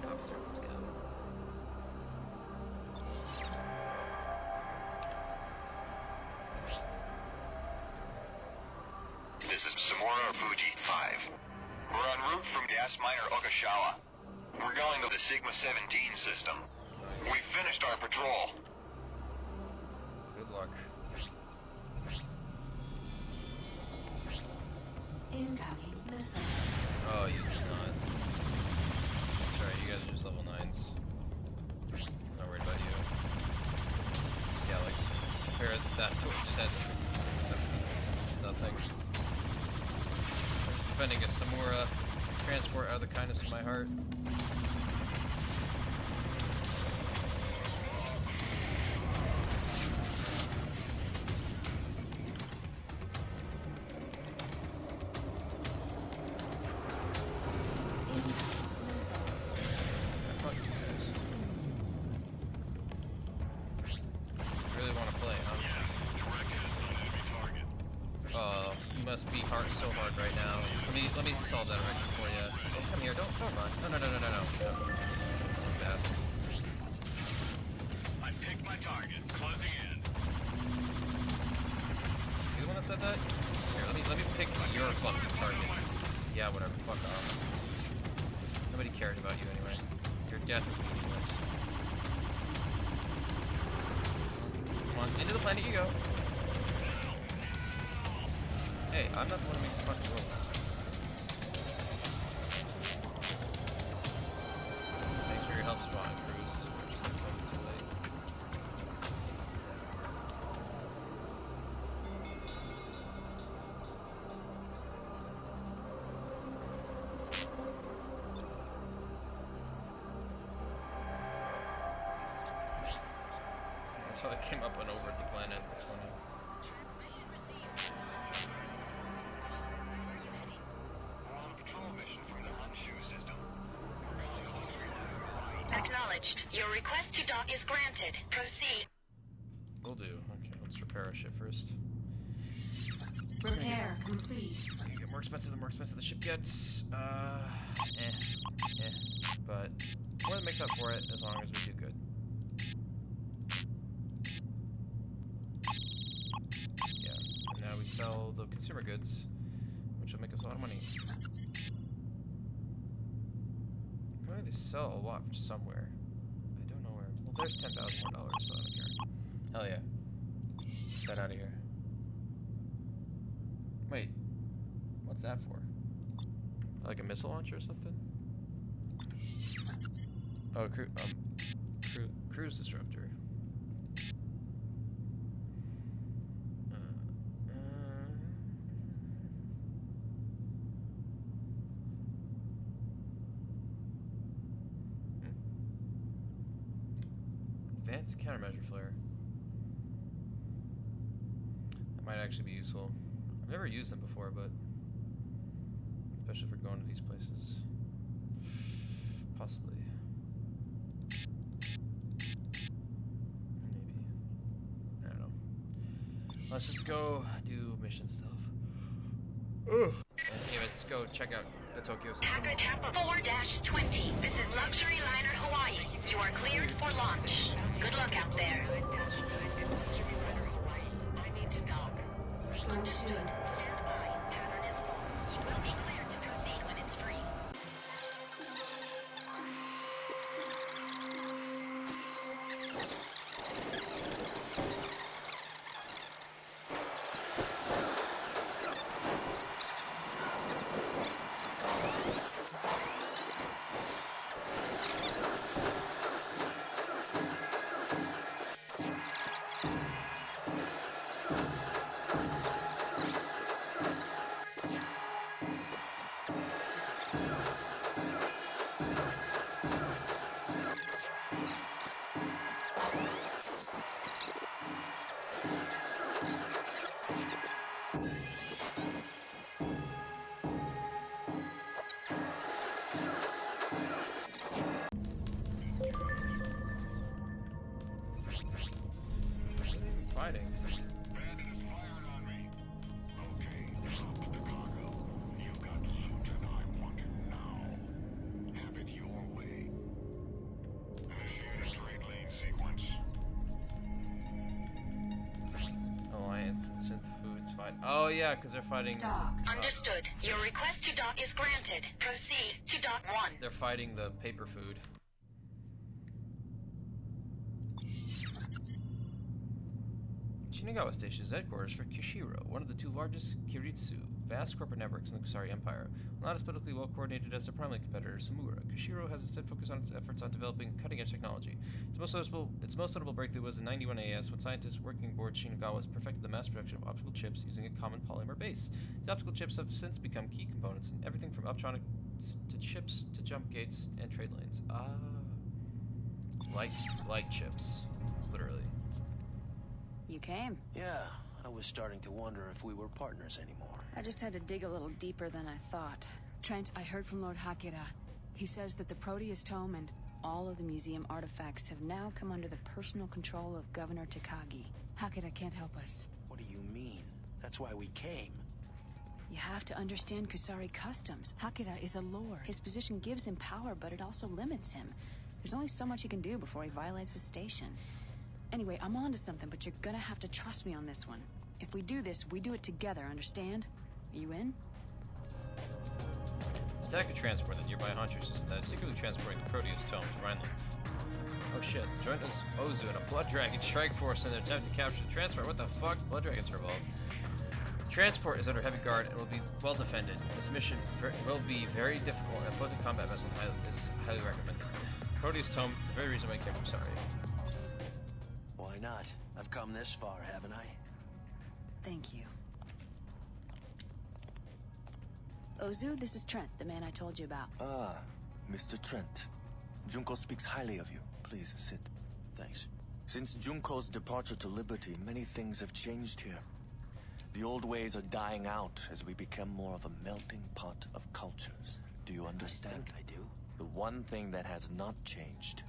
Officer, let's go. This is Samura Fuji 5. We're en route from gas miner Okashawa. We're going to the Sigma 17 system. Nice. We finished our patrol. Good luck. Incoming missile. Oh, you did not. That's right, you guys are just level 9s. Not worried about you. Yeah, like, compare that to what we just had the Sigma 17 systems. Nothing. Defending a Samura transport out of the kindness of my heart. must be so hard right now. Let me solve that right for you. Oh, come here, don't run. No. Too fast. I picked my target. Closing in. You the one that said that? Here, let me pick your fucking target. Yeah, whatever. Fuck off. Nobody cares about you anyway. Your death is meaningless. Come on, into the planet you go. Hey, I'm not the one who makes the fucking rules. Thanks for your help, Spawn Cruz. We're just like too late. Until I came up and over the planet. That's funny. Acknowledged. Your request to dock is granted. Proceed. Will do. Okay, let's repair our ship first. Repair complete. It's gonna get more expensive the more expensive the ship gets. But more than makes up for it as long as we do good. Yeah, and now we sell the consumer goods, which will make us a lot of money. Probably they sell a lot for somewhere. I don't know where. Well, there's $10,000 more, so I don't care. Hell yeah. Let's head out of here. Wait, what's that for? Like a missile launcher or something? Oh, cruise disruptor. Advanced countermeasure flare. That might actually be useful. I've never used them before, but especially if we're going to these places. Possibly. Maybe. I don't know. Let's just go do mission stuff. Ugh. Anyways, let's go check out the Tokyo system. Hacker Kappa 4-20. This is Luxury Liner Hawaii. You are cleared for launch. Good luck out there. I need to dock. Understood. Stand by. Pattern is full. You will be cleared to proceed when it's free. Fighting. Bandit is firing on me. Okay, drop the cargo. You got loot and I want it now. Have it your way. Initiate straight lane sequence. Alliance and synth foods fight. Oh yeah, because they're fighting. Understood. Your request to dock is granted. Proceed to dock 1. They're fighting the paper food. Shinagawa Station is headquarters for Kushiro, one of the 2 largest Kiritsu, vast corporate networks in the Kusari Empire. Not as politically well coordinated as their primary competitor, Samura, Kushiro has instead focused on its efforts on developing cutting-edge technology. Its most notable breakthrough was in 91 AS when scientists working aboard Shinagawa perfected the mass production of optical chips using a common polymer base. These optical chips have since become key components in everything from optronics to chips to jump gates and trade lanes. Like chips, literally. You came. Yeah, I was starting to wonder if we were partners anymore. I just had to dig a little deeper than I thought. Trent, I heard from Lord Hakira. He says that the Proteus Tome and all of the museum artifacts have now come under the personal control of Governor Takagi. Hakira can't help us. What do you mean? That's why we came. You have to understand Kusari customs. Hakeda is a lord. His position gives him power, but it also limits him. There's only so much he can do before he violates the station. Anyway, I'm onto something, but you're gonna have to trust me on this one. If we do this, we do it together, understand? Are you in? Attack a transport in the nearby Hanchu system that is secretly transporting the Proteus tome to Rhineland. Oh shit, join us Ozu and a Blood Dragon strike force in their attempt to capture the transport. What the fuck? Blood Dragons are involved. Transport is under heavy guard and will be well defended. This mission will be very difficult, and a potent combat vessel is highly recommended. Proteus tome, the very reason why I came from Kusari. Why not? I've come this far, haven't I? Thank you. Ozu, this is Trent, the man I told you about. Ah, Mr. Trent. Junko speaks highly of you. Please, sit. Thanks. Since Junko's departure to Liberty, many things have changed here. The old ways are dying out as we become more of a melting pot of cultures. Do you understand? I think I do. The one thing that has not changed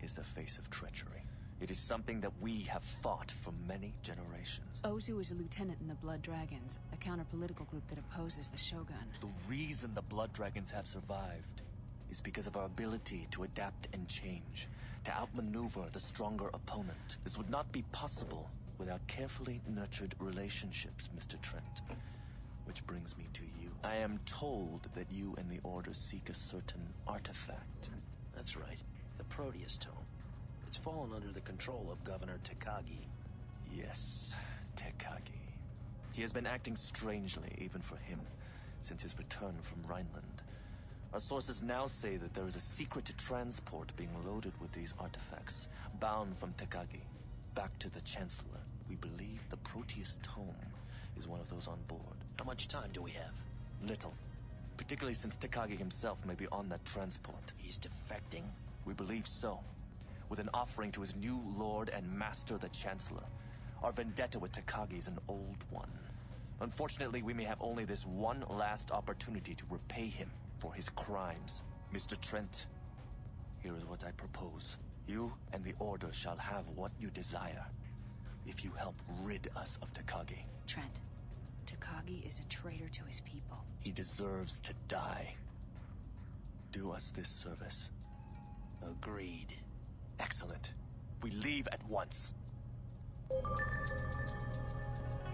is the face of treachery. It is something that we have fought for many generations. Ozu is a lieutenant in the Blood Dragons, a counter-political group that opposes the Shogun. The reason the Blood Dragons have survived is because of our ability to adapt and change, to outmaneuver the stronger opponent. This would not be possible without carefully nurtured relationships, Mr. Trent. Which brings me to you. I am told that you and the Order seek a certain artifact. That's right. The Proteus tome. It's fallen under the control of Governor Takagi. Yes, Takagi. He has been acting strangely, even for him, since his return from Rhineland. Our sources now say that there is a secret transport being loaded with these artifacts, bound from Takagi, back to the Chancellor. We believe the Proteus tome is one of those on board. How much time do we have? Little. Particularly since Takagi himself may be on that transport. He's defecting? We believe so. With an offering to his new lord and master, the Chancellor. Our vendetta with Takagi is an old one. Unfortunately, we may have only this one last opportunity to repay him for his crimes. Mr. Trent, here is what I propose. You and the Order shall have what you desire, if you help rid us of Takagi. Trent, Takagi is a traitor to his people. He deserves to die. Do us this service. Agreed. Excellent. We leave at once.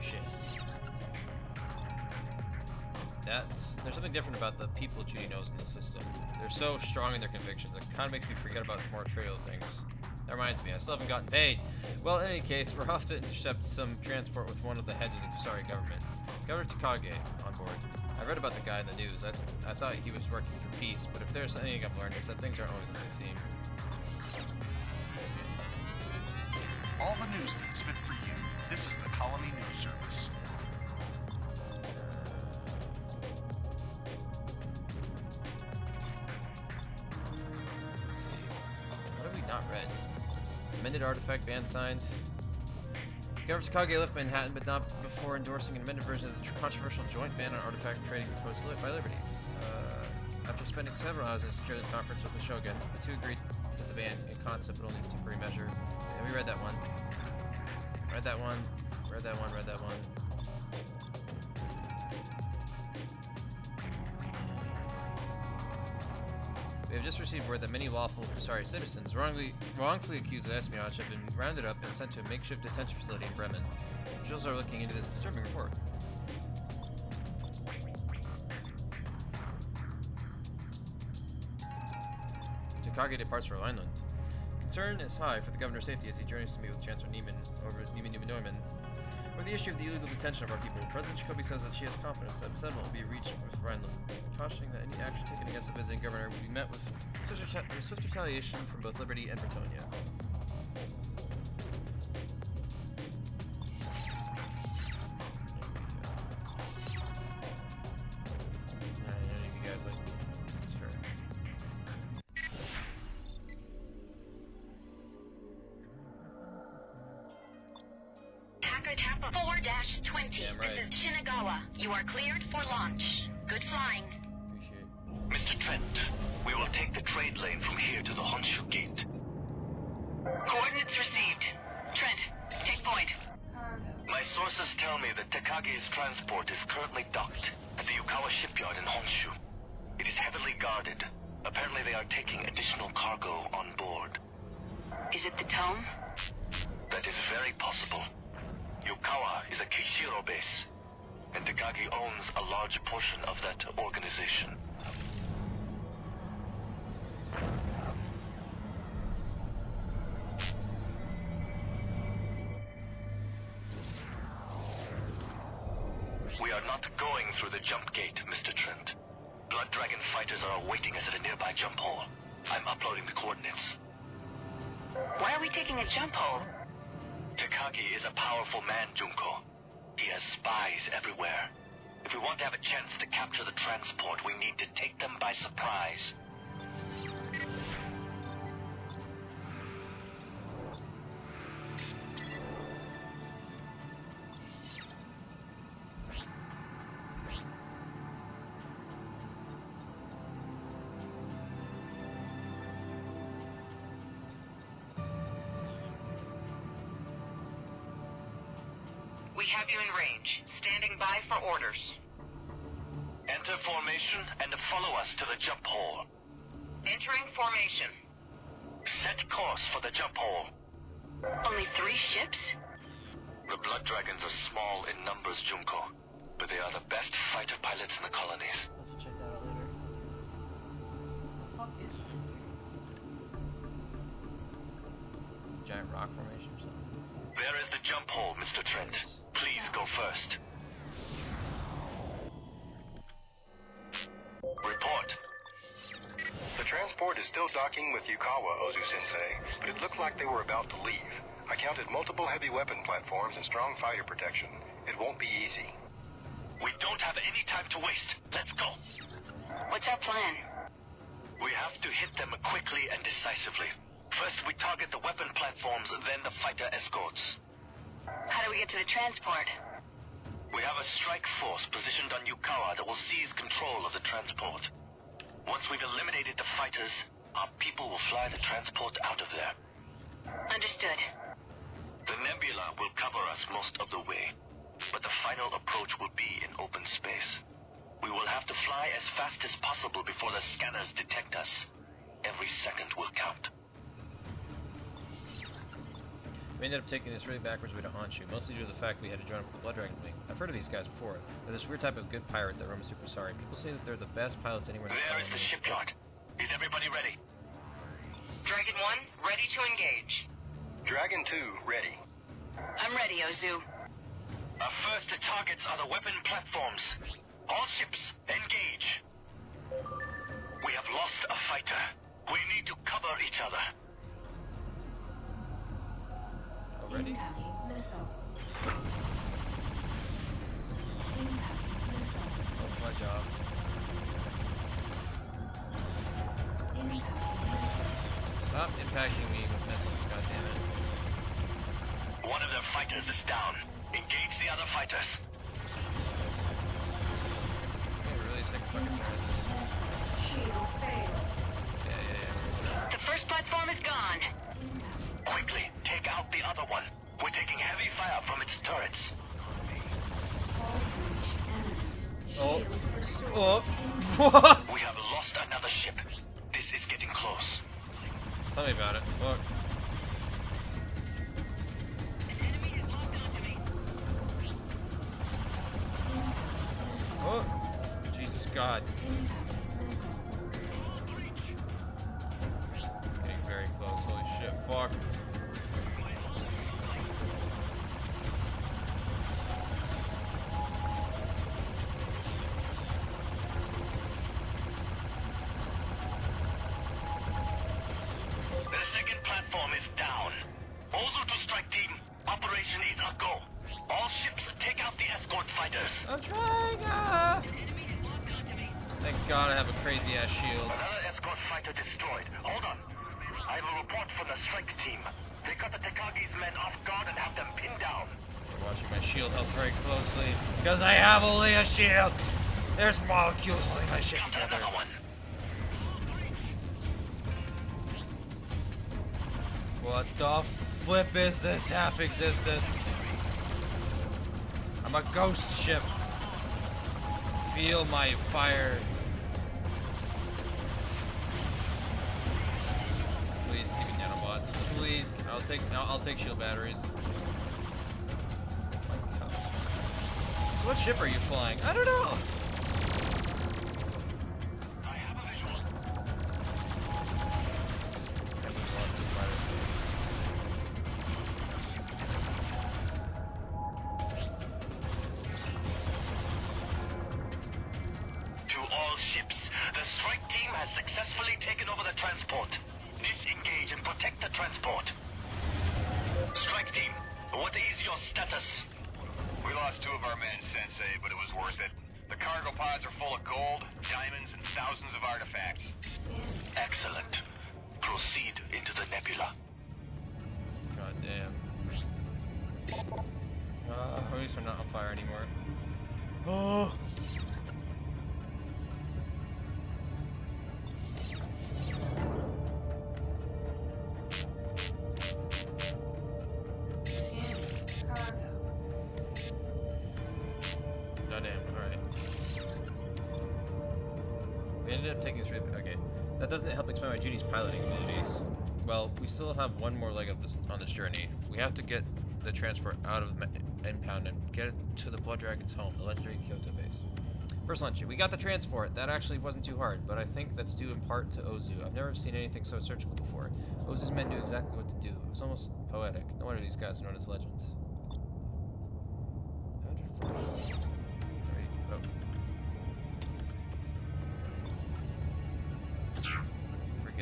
Shit. There's something different about the people Judy knows in the system. They're so strong in their convictions, it kind of makes me forget about more trivial things. That reminds me, I still haven't gotten paid. Well, in any case, we're off to intercept some transport with one of the heads of the Kusari government. Governor Takagi on board. I read about the guy in the news. I thought he was working for peace, but if there's anything I've learned, it's that things aren't always as they seem. All the news that's fit for you. This is the Colony News Service. Let's see. What have we not read? Amended artifact ban signed. Governor Takagi left Manhattan, but not before endorsing an amended version of the controversial joint ban on artifact trading proposed by Liberty. After spending several hours in a security conference with the Shogun, the two agreed to the ban in concept, but only in temporary measure. And we read that one. Read that one. Read that one. Read that one. We have just received word that many lawful Kusari citizens, wrongfully accused of espionage, have been rounded up and sent to a makeshift detention facility in Bremen. Officials are looking into this disturbing report. Takagi departs for Rhineland. Concern is high for the governor's safety as he journeys to meet with Chancellor Neumann over the issue of the illegal detention of our people. President Jacobi says that she has confidence that a settlement will be reached with Rhineland, cautioning that any action taken against the visiting governor will be met with swift retaliation from both Liberty and Bretonia. Any of you guys like it's fair. Hacker Kappa 4-20. Damn right. This is Shinagawa. You are cleared for launch. Good flying. Appreciate Mr. Trent, we will take the trade lane from here to the Honshu Gate. Coordinates received. Trent, take point. Cargo. My sources tell tell me that Takagi's transport is currently docked at the Yukawa shipyard in Honshu. It is heavily guarded. Apparently they are taking additional cargo on board. Is it the Tome? That is very possible. Yukawa is a Kishiro base, and Takagi owns a large portion of that organization. We are not going through the jump gate, Mr. Trent. Blood Dragon fighters are awaiting us at a nearby jump hole. I'm uploading the coordinates. Why are we taking a jump hole? Takagi is a powerful man, Junko. He has spies everywhere. If we want to have a chance to capture the transport, we need to take them by surprise. We have you in range. Standing by for orders. Enter formation and follow us to the jump hole. Entering formation. Set course for the jump hole. Only 3 ships? The Blood Dragons are small in numbers, Junko, but they are the best fighter pilots in the colonies. I'll have to check that out later. The fuck is it? Giant rock formation or something? There is the jump hole, Mr. Trent. Please go first. Report. The transport is still docking with Yukawa, Ozu-sensei, but it looked like they were about to leave. I counted multiple heavy weapon platforms and strong fighter protection. It won't be easy. We don't have any time to waste. Let's go. What's our plan? We have to hit them quickly and decisively. First, we target the weapon platforms, then the fighter escorts. How do we get to the transport? We have a strike force positioned on Yukawa that will seize control of the transport. Once we've eliminated the fighters, our people will fly the transport out of there. Understood. The nebula will cover us most of the way, but the final approach will be in open space. We will have to fly as fast as possible before the scanners detect us. Every second will count. We ended up taking this really backwards way to Honshu, mostly due to the fact we had to join up with the Blood Dragon wing. I've heard of these guys before. They're this weird type of good pirate that roams through Kusari. People say that they're the best pilots anywhere in the There is the shipyard. Is everybody ready? Dragon 1, ready to engage. Dragon 2, ready. I'm ready, Ozu. Our first targets are the weapon platforms. All ships, engage. We have lost a fighter. We need to cover each other. Ready? Incoming missile. Incoming missile. Oh, fudge off. Incoming missile. Stop impacting me with missiles, goddammit. One of their fighters is down. Engage the other fighters. I'm really sick of fucking turns. Missile. Shield failed. Yeah. The first platform is gone. Quickly, take out the other one. We're taking heavy fire from its turrets. Oh. Shield restored. Oh. What? We have lost another ship. This is getting close. Tell me about it. Fuck. Oh. Jesus God. It's getting very close. Holy shit. Fuck. The second platform is down. Ozu to strike team. Operation is a go. All ships take out the escort fighters. I'm trying. Thank God I have a crazy ass shield. Another escort fighter destroyed. Hold on. I have a report from the strike team. They cut the Takagi's men off guard and have them pinned down. I'm watching my shield health very closely because I have only a shield. There's molecules holding my shit Counter together. another one. What the flip is this half existence? I'm a ghost ship. Feel my fire. Please give me nanobots. Please, I'll take shield batteries. So what ship are you flying? I don't know. I have a visual. To all ships, the strike team has successfully taken over the transport. Disengage and protect the transport. Strike team, what is your status? We lost 2 of our men, Sensei, but it was worth it. The cargo pods are full of gold, diamonds, and thousands of artifacts. Excellent. Proceed into the nebula. God damn. At least we're not on fire anymore. Oh. Taking this. Okay, that doesn't help explain my duty's piloting abilities. Well, we still have one more leg of this on this journey. We have to get the transport out of the impound and get it to the Blood Dragon's home, the legendary Kyoto base. First lunch, we got the transport. That actually wasn't too hard, but I think that's due in part to Ozu. I've never seen anything so surgical before. Ozu's men knew exactly what to do. It was almost poetic. No wonder these guys are known as legends.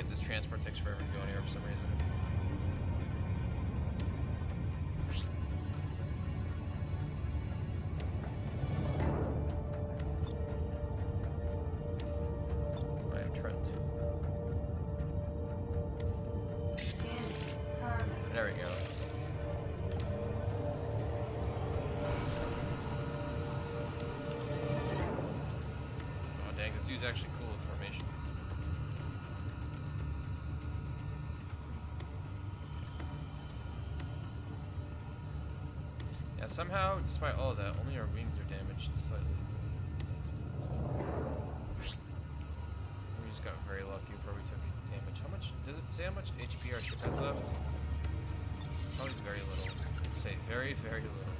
This transport takes forever to go anywhere for some reason. I am Trent. There we go. Oh dang, this view's actually cool with formation. Somehow, despite all of that, only our wings are damaged slightly. We just got very lucky before we took damage. How much, does it say how much HP our ship has left? Probably very little. It'd say very, very little.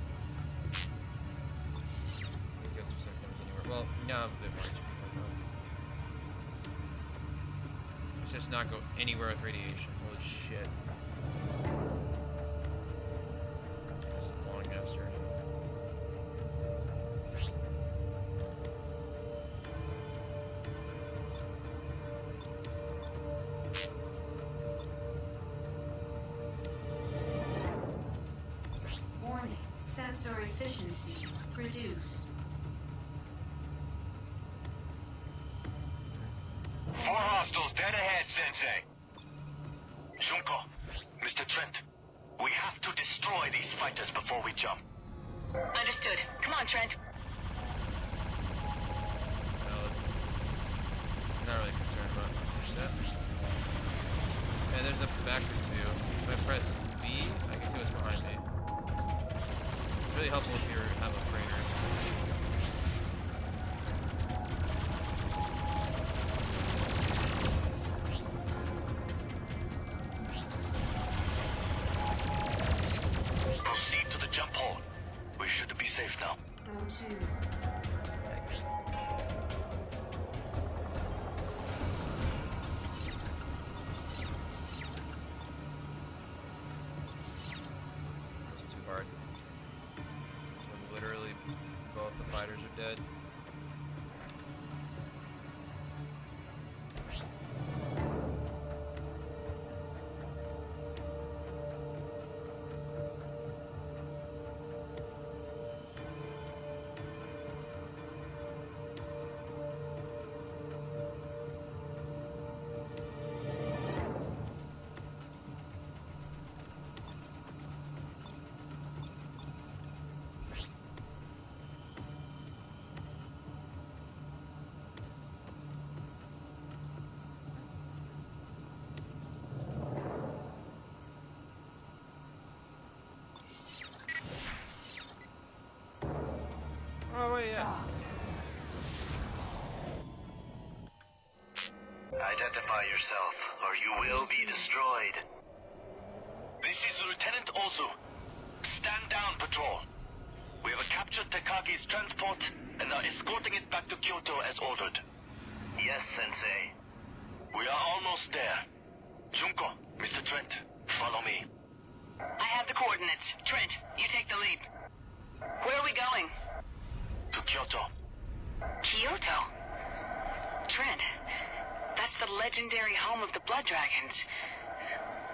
Can't get specific numbers anywhere. Well, we now have a bit more HP, thank God. Let's just not go anywhere with radiation. Holy shit. It's a long ass journey. Warning, sensor efficiency reduced. 4 hostiles dead ahead, Sensei. Junko, Mr. Trent, we have to destroy these fighters before we jump. Understood. Come on, Trent. Not really concerned about that. Okay, there's a backward view. If I press V, I can see what's behind me. It's really helpful if you have a freighter. Proceed to the jump hole. We should be safe now. Go to. It's too hard. When literally both the fighters are dead. away, yeah. Identify yourself, or you will be destroyed. This is Lieutenant Ozu. Stand down, patrol. We have captured Takagi's transport and are escorting it back to Kyoto as ordered. Yes, Sensei. We are almost there. Junko, Mr. Trent, follow me. I have the coordinates. Trent, you take the lead. Where are we going? To Kyoto. Kyoto? Trent, that's the legendary home of the Blood Dragons.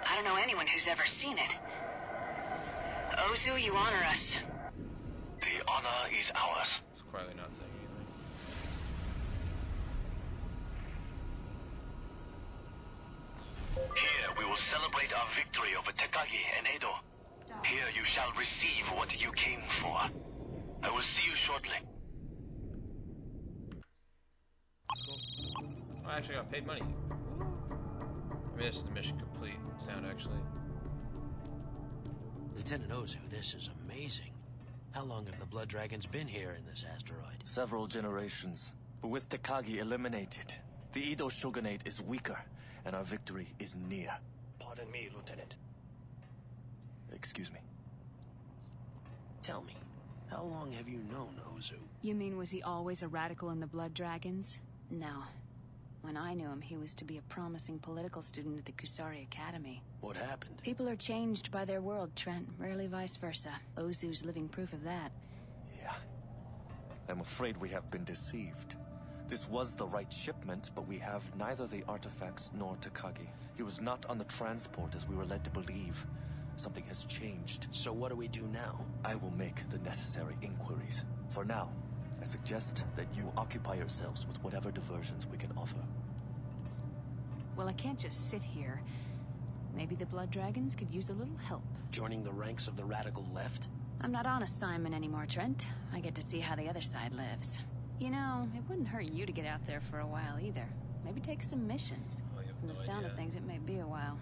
I don't know anyone who's ever seen it. Ozu, you honor us. The honor is ours. It's quietly not saying anything. Here we will celebrate our victory over Takagi and Edo. Here you shall receive what you came for. I will see you shortly. Oh, I actually got paid money. I mean, this is the mission complete sound, actually. Lieutenant Ozu, this is amazing. How long have the Blood Dragons been here in this asteroid? Several generations. But with Takagi eliminated, the Edo shogunate is weaker, and our victory is near. Pardon me, Lieutenant. Excuse me. Tell me, how long have you known Ozu? You mean, was he always a radical in the Blood Dragons? No. When I knew him, he was to be a promising political student at the Kusari Academy. What happened? People are changed by their world, Trent. Rarely vice versa. Ozu's living proof of that. Yeah. I'm afraid we have been deceived. This was the right shipment, but we have neither the artifacts nor Takagi. He was not on the transport as we were led to believe. Something has changed. So what do we do now? I will make the necessary inquiries. For now, I suggest that you occupy yourselves with whatever diversions we can offer. Well, I can't just sit here. Maybe the Blood Dragons could use a little help. Joining the ranks of the radical left? I'm not on assignment anymore, Trent. I get to see how the other side lives. You know, it wouldn't hurt you to get out there for a while either. Maybe take some missions. Oh, you have From no the sound idea. of things, it may be a while.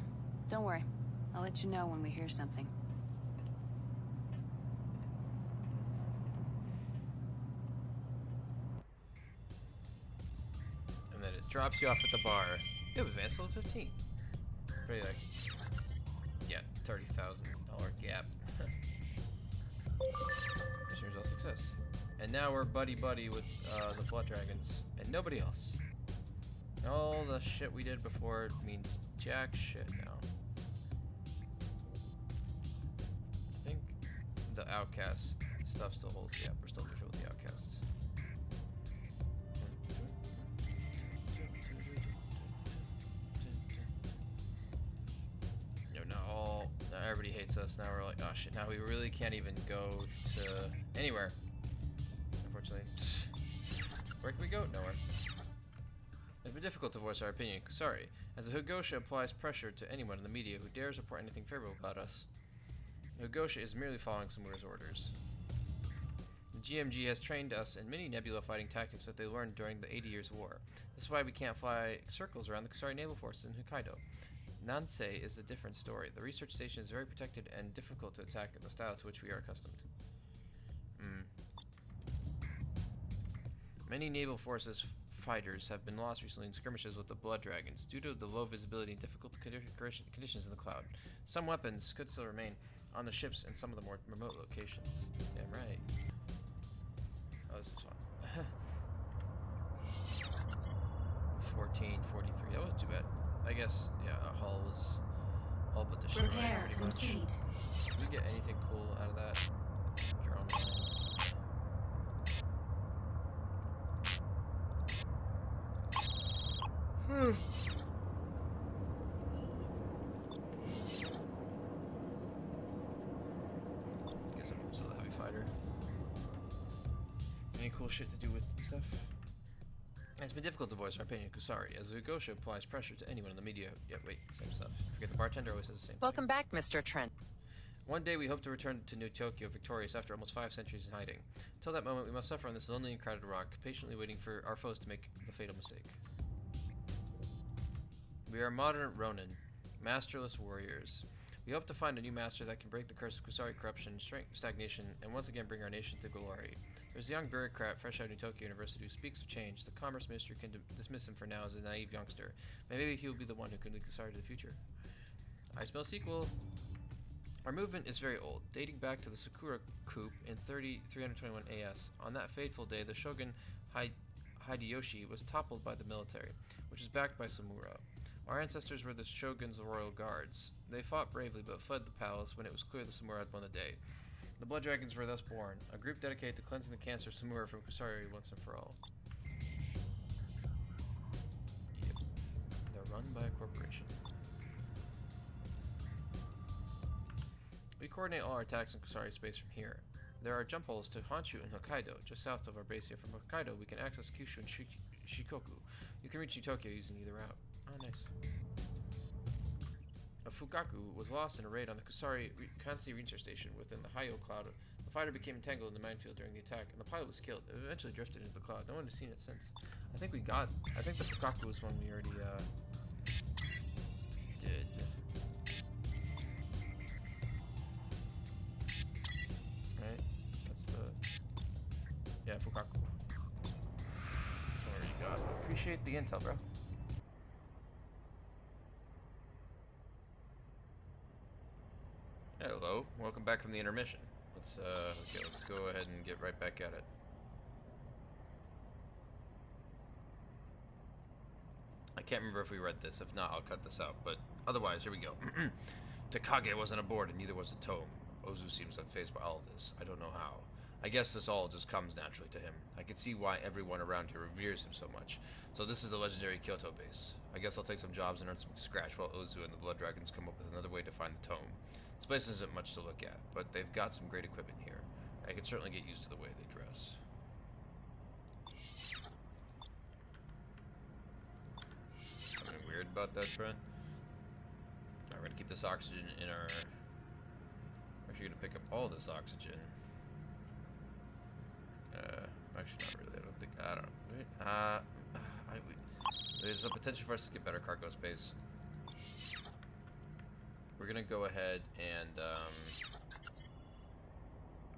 Don't worry. I'll let you know when we hear something. And then it drops you off at the bar. It was advanced level 15. Pretty like, yeah, $30,000 gap. Mission result success. And now we're buddy-buddy with the Blood Dragons and nobody else. All the shit we did before means jack shit now. I think the outcast stuff still holds. Yeah, we're still neutral with the outcasts. You know, now everybody hates us. Now we're like, oh shit, now we really can't even go to anywhere. Unfortunately. Where can we go? Nowhere. It's been difficult to voice our opinion. Sorry, as the Hugosha applies pressure to anyone in the media who dares report anything favorable about us. The Hugosha is merely following Samura's orders. The GMG has trained us in many nebula fighting tactics that they learned during the 80 Years' War. This is why we can't fly circles around the Kusari Naval Force in Hokkaido. Nansei is a different story. The research station is very protected and difficult to attack in the style to which we are accustomed. Many naval forces fighters have been lost recently in skirmishes with the Blood Dragons due to the low visibility and difficult conditions in the cloud. Some weapons could still remain on the ships in some of the more remote locations. Damn right. Oh, this is fun. 1443. That wasn't too bad. I guess, yeah, our hull was all but destroyed Repair pretty much. complete. Did we get anything cool out of that? Drone mines. Guess I'm still the heavy fighter. Any cool shit to do with stuff? It's been difficult to voice our opinion of Kusari, as Ugosha applies pressure to anyone in the media. Yeah, wait, same stuff. Forget the bartender always says the same Welcome back, Mr. Trent. One day we hope to return to New Tokyo victorious after almost 5 centuries in hiding. Until that moment, we must suffer on this lonely and crowded rock, patiently waiting for our foes to make the fatal mistake. We are modern Ronin, masterless warriors. We hope to find a new master that can break the curse of Kusari corruption, stagnation, and once again bring our nation to glory. There's a young bureaucrat fresh out of Tokyo University who speaks of change. The Commerce Ministry can dismiss him for now as a naive youngster. Maybe he'll be the one who can lead Kusari to the future. I smell sequel. Our movement is very old, dating back to the Sakura coup in 321 AS. On that fateful day, the shogun Hideyoshi was toppled by the military, which is backed by samurai. Our ancestors were the shogun's royal guards. They fought bravely but fled the palace when it was clear the samurai had won the day. The Blood Dragons were thus born, a group dedicated to cleansing the cancer samurai from Kusari once and for all. Yep. They're run by a corporation. We coordinate all our attacks in Kusari space from here. There are jump holes to Honshu and Hokkaido, just south of our base here. From Hokkaido, we can access Kyushu and Shikoku. You can reach Tokyo using either route. Oh, nice. A Fugaku was lost in a raid on the Kansai Research Station within the Hayo cloud. The fighter became entangled in the minefield during the attack, and the pilot was killed. It eventually drifted into the cloud. No one has seen it since. I think the Fugaku was one we already, did. Right? That's the... Yeah, Fugaku. That's one we already got. Appreciate the intel, bro. Hello, welcome back from the intermission. Let's go ahead and get right back at it. I can't remember if we read this. If not, I'll cut this out. But otherwise, here we go. Takage wasn't aboard, and neither was the tome. Ozu seems unfazed by all of this. I don't know how. I guess this all just comes naturally to him. I can see why everyone around here reveres him so much. So this is the legendary Kyoto base. I guess I'll take some jobs and earn some scratch while Ozu and the Blood Dragons come up with another way to find the tome. This place isn't much to look at, but they've got some great equipment here. I can certainly get used to the way they dress. Something weird about that, Trent? We're gonna keep this oxygen in our... We're actually gonna pick up all this oxygen. Actually not really, I don't think... I don't know. There's a potential for us to get better cargo space. We're gonna go ahead and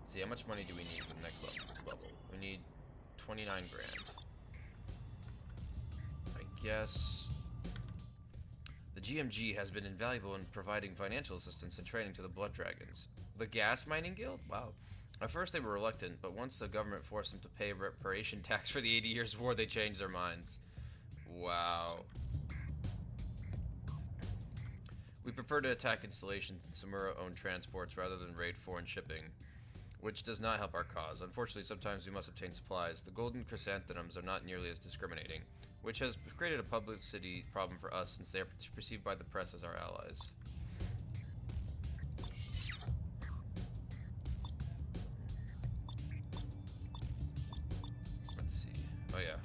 see how much money do we need for the next level. We need 29 grand. I guess the GMG has been invaluable in providing financial assistance and training to the Blood Dragons. The Gas Mining Guild? Wow. At first they were reluctant, but once the government forced them to pay reparation tax for the 80 Years' War, they changed their minds. Wow. We prefer to attack installations and Samura-owned transports rather than raid foreign shipping, which does not help our cause. Unfortunately, sometimes we must obtain supplies. The golden chrysanthemums are not nearly as discriminating, which has created a publicity problem for us since they are perceived by the press as our allies. Let's see. Oh yeah.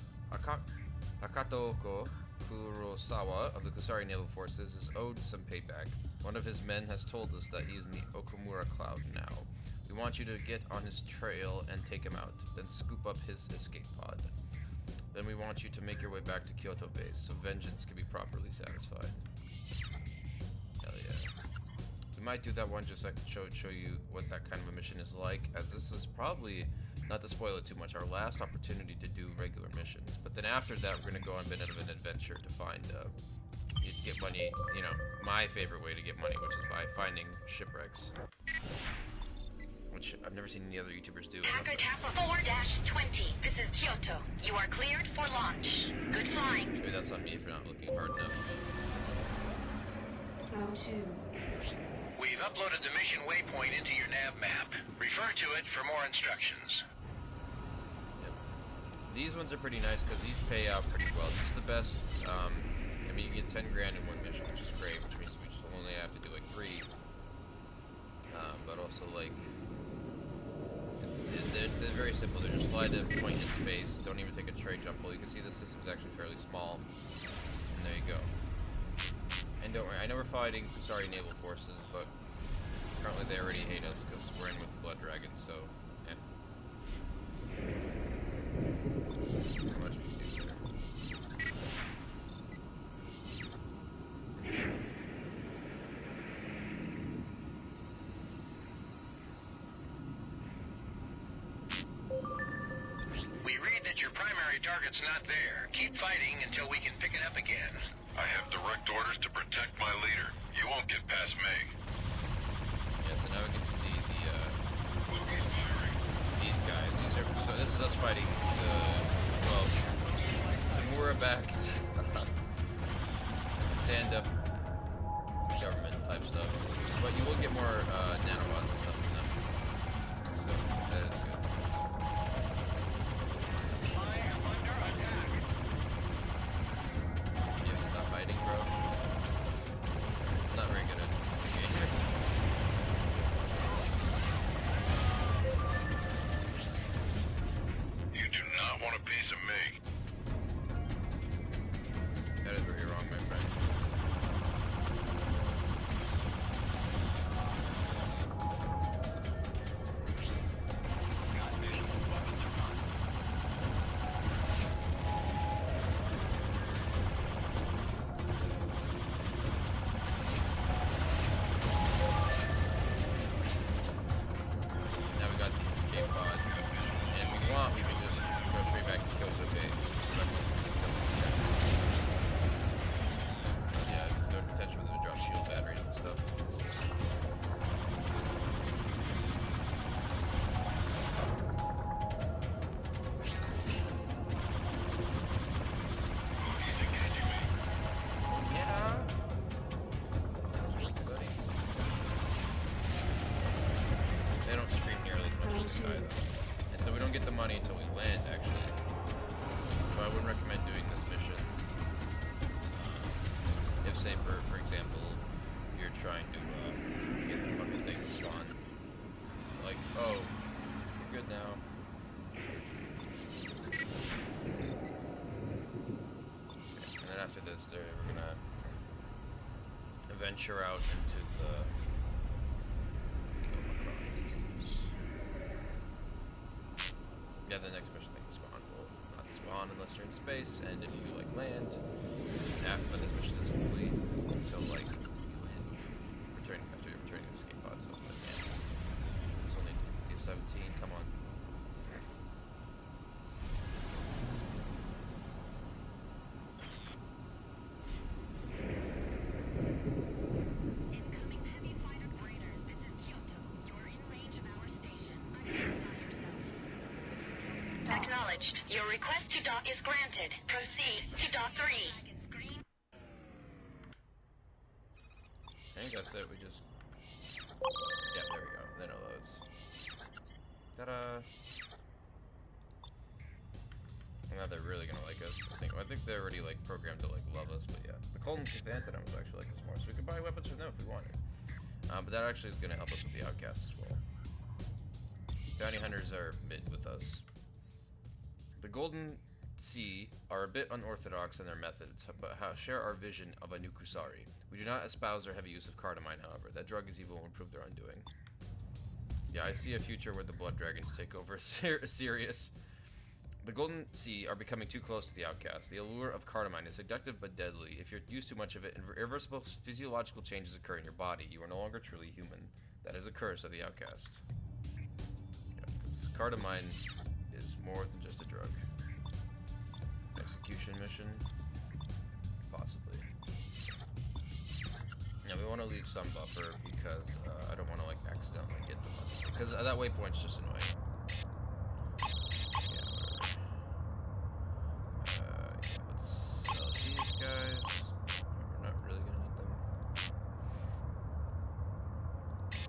Akatoko Kurosawa of the Kusari Naval Forces is owed some payback. One of his men has told us that he is in the Okumura Cloud now. We want you to get on his trail and take him out, then scoop up his escape pod. Then we want you to make your way back to Kyoto base so vengeance can be properly satisfied. Hell yeah. We might do that one just so I can show you what that kind of a mission is like, as this is probably, not to spoil it too much, our last opportunity to do regular missions. But then after that, we're going to go on a bit of an adventure to find, get money, you know, my favorite way to get money, which is by finding shipwrecks. Which I've never seen any other YouTubers do. Hacker Kappa 4-20. This is Kyoto. You are cleared for launch. Good flying. Maybe that's on me for not looking hard enough. O2. We've uploaded the mission waypoint into your nav map. Refer to it for more instructions. Yep. These ones are pretty nice because these pay out pretty well. These are the best. I mean, you get 10 grand in one mission, which is great, which means we just only have to do like 3. But also like, they're very simple. They just fly to a point in space. Don't even take a straight jump hole. You can see the system's actually fairly small. And there you go. And don't worry, I know we're fighting Kusari Naval Forces, but apparently they already hate us because we're in with the Blood Dragons, so, yeah. How much do we do there? target's not there. Keep fighting until we can pick it up again. I have direct orders to protect my leader. You won't get past me. Yeah, so now we get to see these guys. So this is us fighting the, well, Samura-backed stand-up government type stuff. But you will get more nanobots and stuff from them. So that is good. I am under attack. You have to stop fighting, bro. I'm not very good at the game here. You do not want a piece of me. That is where you're wrong, my friend. Now we got the escape pod, and if we want, we can just go straight back to Kyoto base. So that was yeah, the potential for them to drop shield batteries and stuff. Yeah. They don't scream nearly as much as the sky though. And so we don't get the money until we land actually. So I wouldn't recommend doing this mission. If say for example, you're trying to get the fucking thing to spawn. Like, oh, we're good now. And then after this we're gonna venture out into the Omicron systems. Yeah, the next mission thing to spawn will not spawn unless you're in space, and if you like land, but this mission isn't complete until like you land after you're returning to the escape pod. So it's like, man, it's only difficulty of 17. Come on. Incoming heavy fighter graders. This is Kyoto. You are in range of our station. Identify yourself. Acknowledged. Your request to dock is granted. Proceed to dock 3. I think that's it. We just, yeah, there we go. Then it loads. Ta-da! Now they're really gonna like us. I think they're already like programmed to like love us, but yeah. The Colton Chrysanthemum was actually like us more, so we could buy weapons from them if we wanted. But that actually is gonna help us with the outcasts as well. Bounty hunters are mid with us. The Golden Sea are a bit unorthodox in their methods, but share our vision of a new Kusari. We do not espouse their heavy use of cardamine, however. That drug is evil and will prove their undoing. Yeah, I see a future where the blood dragons take over Sirius. The Golden Sea are becoming too close to the outcast. The allure of cardamine is seductive but deadly. If you're used too much of it, irreversible physiological changes occur in your body. You are no longer truly human. That is a curse of the outcast. Yeah, because cardamine is more than just a drug. Execution mission? Possibly. Yeah, we want to leave some buffer because I don't want to like accidentally get the fucking, because that waypoint's just annoying. Yeah, let's sell these guys. We're not really gonna need them.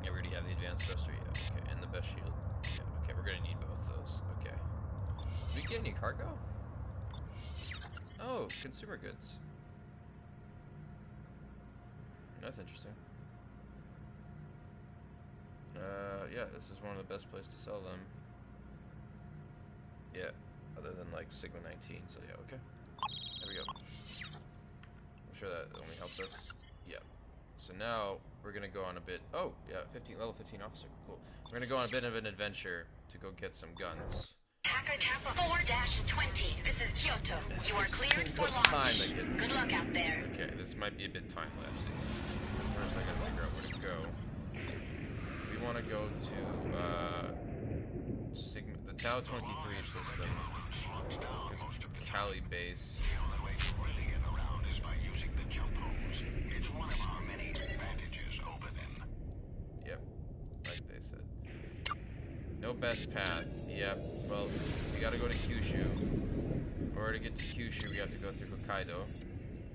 Yeah, we already have the advanced thruster. Yeah, okay, and the best shield. Yeah, okay, we're gonna need both those. Okay. Did we get any cargo? Oh, consumer goods. That's interesting. Yeah, this is one of the best places to sell them. Yeah, other than like Sigma 19, so yeah, okay. There we go. I'm sure that only helped us. Yeah. So now we're gonna go on a bit. Oh, yeah, level 15 officer. Cool. We're gonna go on a bit of an adventure to go get some guns. Hacker Kappa 4-20. This is Kyoto. You are cleared for launch. Good luck out there. Okay, this might be a bit time-lapsey. First, I gotta figure out where to go. We want to go to the Tau 23 system is Cali base. The only way to really get around is by using the jump holes. It's one of our many advantages over them. Yep, like they said. No best path. Yep. Well, we gotta go to Kyushu. In order to get to Kyushu, we have to go through Hokkaido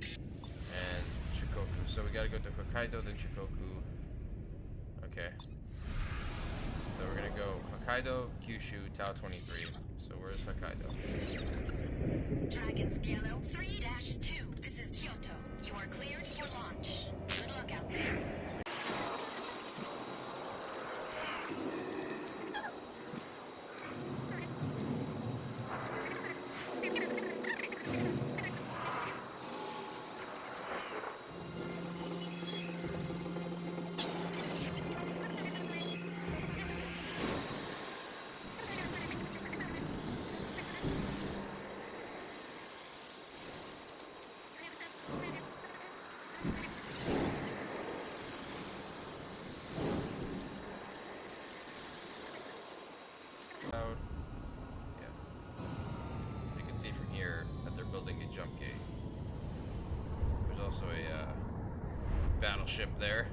and Shikoku. So we gotta go to Hokkaido, then Shikoku. Okay. So we're gonna go Hokkaido, Kyushu, Tau 23. So where's Hokkaido? Dragons Yellow 3-2. This is Kyoto. You are cleared for launch. Good luck out there. Yeah. You can see from here that they're building a jump gate. There's also a battleship there.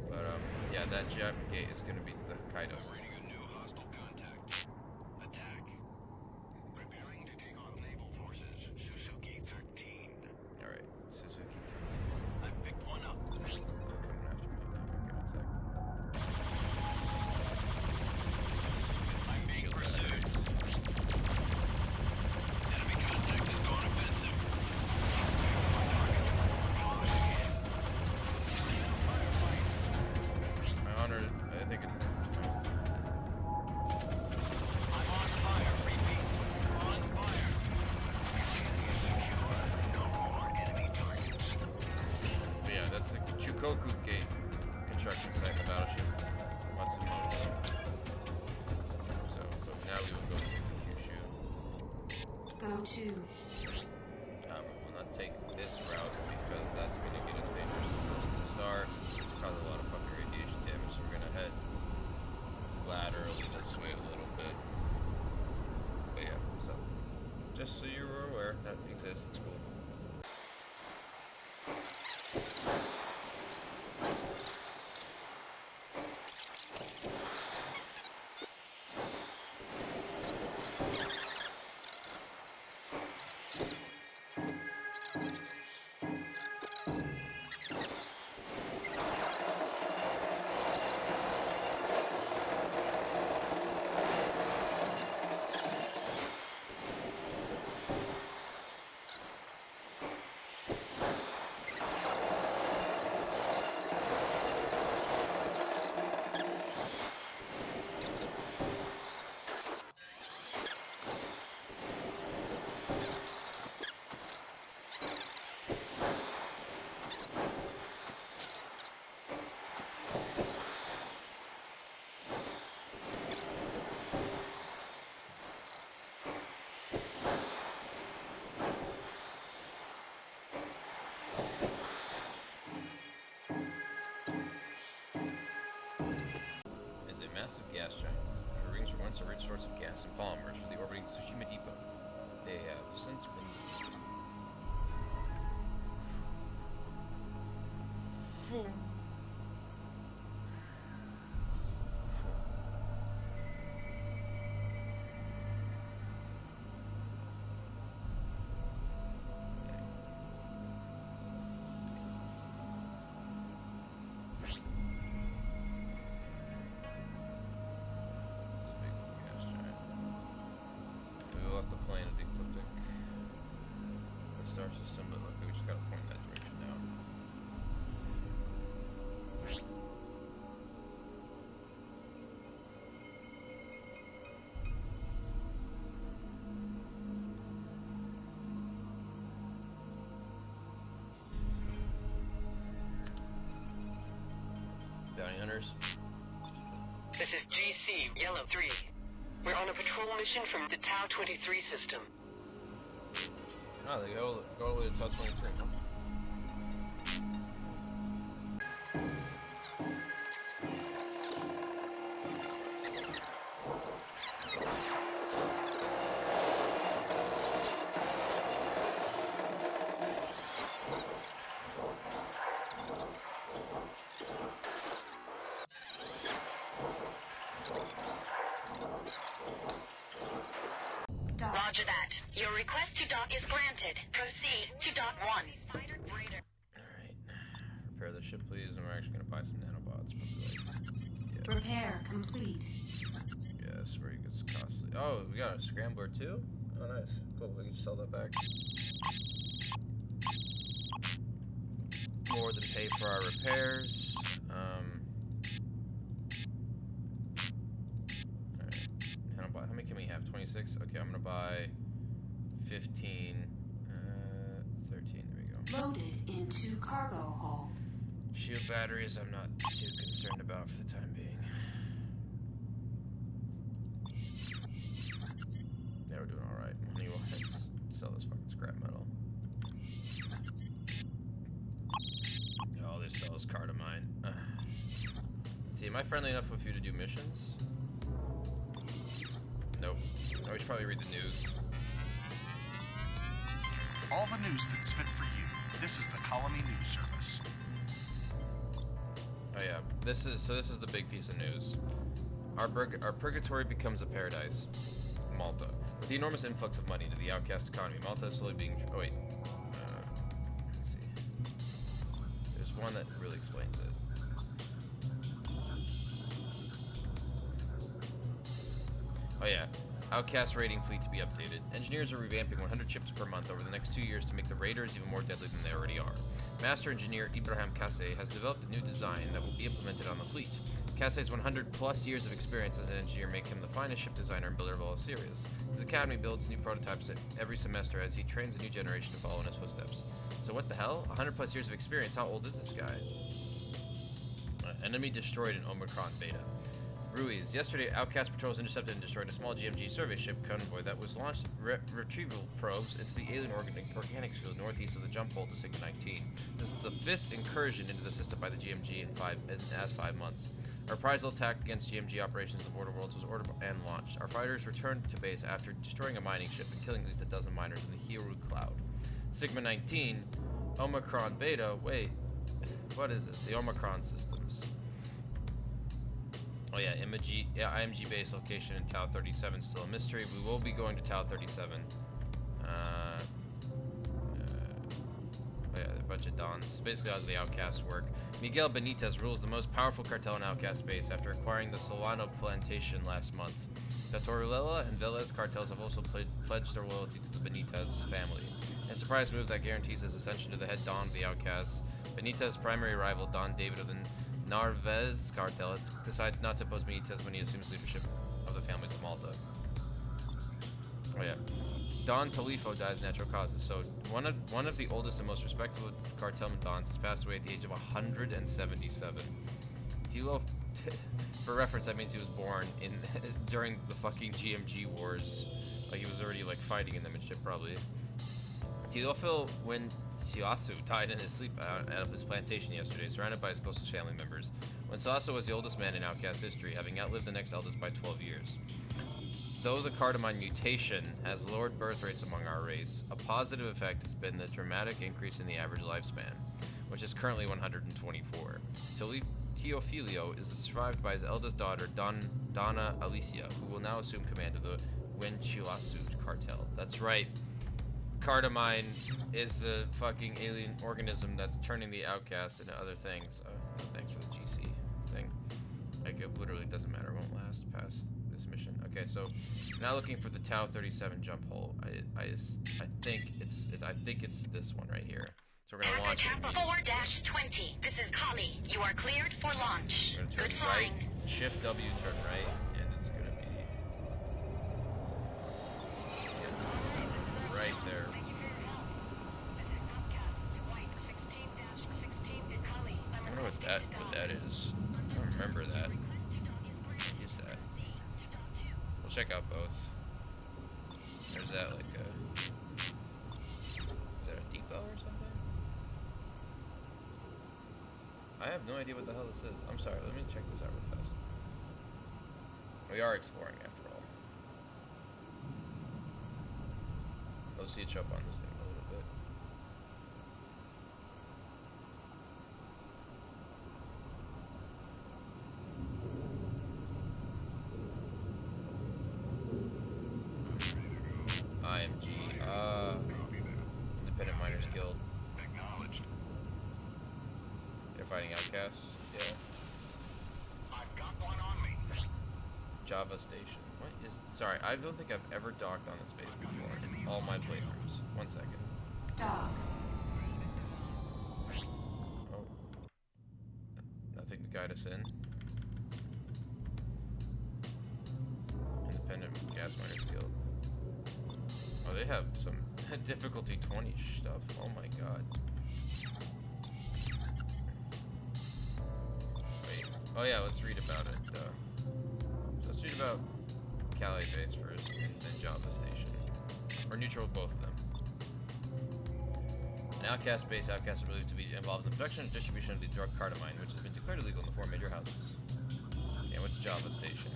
But yeah, that jump gate is going to be the Hokkaido system. A new hostile contact. Attack. Preparing to take on naval forces. Suzuki 13. Alright, Suzuki 13. I picked one up. They're coming after me. Okay, one sec. I'm being pursued. Enemy contact is going offensive. My honor, I think it. I'm on fire, repeat. On fire. No more enemy targets. But yeah, that's the Chukoku Gate construction site, the battleship. Matsumoto. So, but now we will go to Kyushu. Go to. We will not take this route because that's going to get us dangerously close to the star, cause a lot of fucking radiation damage. So we're going to head laterally this way a little bit. But yeah, so just so you were aware that exists, it's cool. Massive gas giant. Her rings were once a rich source of gas and polymers for the orbiting Tsushima depot. They have since been star system, but look, we just gotta point in that direction now. Bounty hunters. This is GC Yellow 3. We're on a patrol mission from the Tau 23 system. Oh, they go all the way to Tau 23. Dock. Roger that. Your request to dock is granted. Proceed to dock 1. Alright. Repair the ship, please, and we're actually gonna buy some nanobots. Yeah. Repair complete. Yeah, this is where it gets costly. Oh, we got a scrambler too? Oh, nice. Cool, we can just sell that back. More than pay for our repairs. Alright. Nanobot, how many can we have? 26? Okay, I'm gonna buy 15. 13, there we go. Loaded into cargo hold. Shield batteries, I'm not too concerned about for the time being. Yeah, we're doing alright. Anyway, let's sell this fucking scrap metal. Oh, they sell this card of mine. See, am I friendly enough with you to do missions? Nope. Oh, we should probably read the news. All the news that's fit for you. This is the Colony News Service. Oh yeah, this is the big piece of news. Our purgatory becomes a paradise. Malta. With the enormous influx of money into the outcast economy, Malta is slowly being... Oh wait. Let's see. There's one that really explains it. Oh yeah. Outcast raiding fleet to be updated. Engineers are revamping 100 ships per month over the next 2 years to make the raiders even more deadly than they already are. Master engineer Ibrahim Kassé has developed a new design that will be implemented on the fleet. Kassé's 100+ years of experience as an engineer make him the finest ship designer and builder of all series. His academy builds new prototypes every semester as he trains a new generation to follow in his footsteps. So what the hell? 100+ years of experience? How old is this guy? Enemy destroyed in Omicron beta. Ruiz. Yesterday, Outcast patrols intercepted and destroyed a small GMG survey ship convoy that was launched retrieval probes into the alien organics field northeast of the jump hole to Sigma 19. This is the 5th incursion into the system by the GMG in 5 months. A reprisal attack against GMG operations in the border worlds was ordered and launched. Our fighters returned to base after destroying a mining ship and killing at least a dozen miners in the Hiru cloud. Sigma 19, Omicron beta. Wait, what is this? The Omicron systems. Oh yeah, IMG base location in Tau 37 still a mystery. We will be going to Tau 37. Oh yeah, a bunch of Dons. Basically how the Outcasts work. Miguel Benitez rules the most powerful cartel in Outcast space after acquiring the Solano plantation last month. The Torulella and Velez cartels have also pledged their loyalty to the Benitez family. In a surprise move that guarantees his ascension to the head Don of the Outcasts, Benitez's primary rival, Don David of the Narvez cartel, has decided not to oppose Benitez when he assumes leadership of the families of Malta. Oh yeah. Don Tolifo died of natural causes. So one of the oldest and most respectable cartelman Dons has passed away at the age of 177. Tilo, for reference, that means he was born in during the fucking GMG wars. Like he was already like fighting in them and shit probably. Teofil Siasu died in his sleep out of his plantation yesterday, surrounded by his closest family members. Siasu was the oldest man in Outcast history, having outlived the next eldest by 12 years. Though the cardamine mutation has lowered birth rates among our race, a positive effect has been the dramatic increase in the average lifespan, which is currently 124. Teofilio is survived by his eldest daughter, Donna Alicia, who will now assume command of the Wenchilasu cartel. That's right. Cardamine is the fucking alien organism that's turning the Outcasts into other things. Thanks for the GC thing. Like it literally doesn't matter. It won't last past this mission. Okay, so now looking for the Tau 37 jump hole. I think it's this one right here. So we're gonna launch it. 4-20. This is Kali. You are cleared for launch. We're gonna turn Good right. flying. Shift W, turn right, and it's gonna be right there. I don't know what that is. I don't remember that. What is that? We'll check out both. Or is that like a... Is that a depot or something? I have no idea what the hell this is. I'm sorry, let me check this out real fast. We are exploring after all. Let's see it show up on this thing a little bit. outcasts. Yeah. I've got one on me. Java Station. What is... Sorry, I don't think I've ever docked on this base before in all my playthroughs. 1 second. Dock. Oh. Nothing to guide us in. Independent Gas Miners Guild. Oh, they have some difficulty 20 stuff. Oh my god. Wait. Oh yeah, let's read about it. Let's read about Cali base first, and then Java Station. Or neutral both of them. An outcast base, outcasts are believed to be involved in the production and distribution of the drug cardamine, which has been declared illegal in the 4 major houses. Okay, what's Java Station?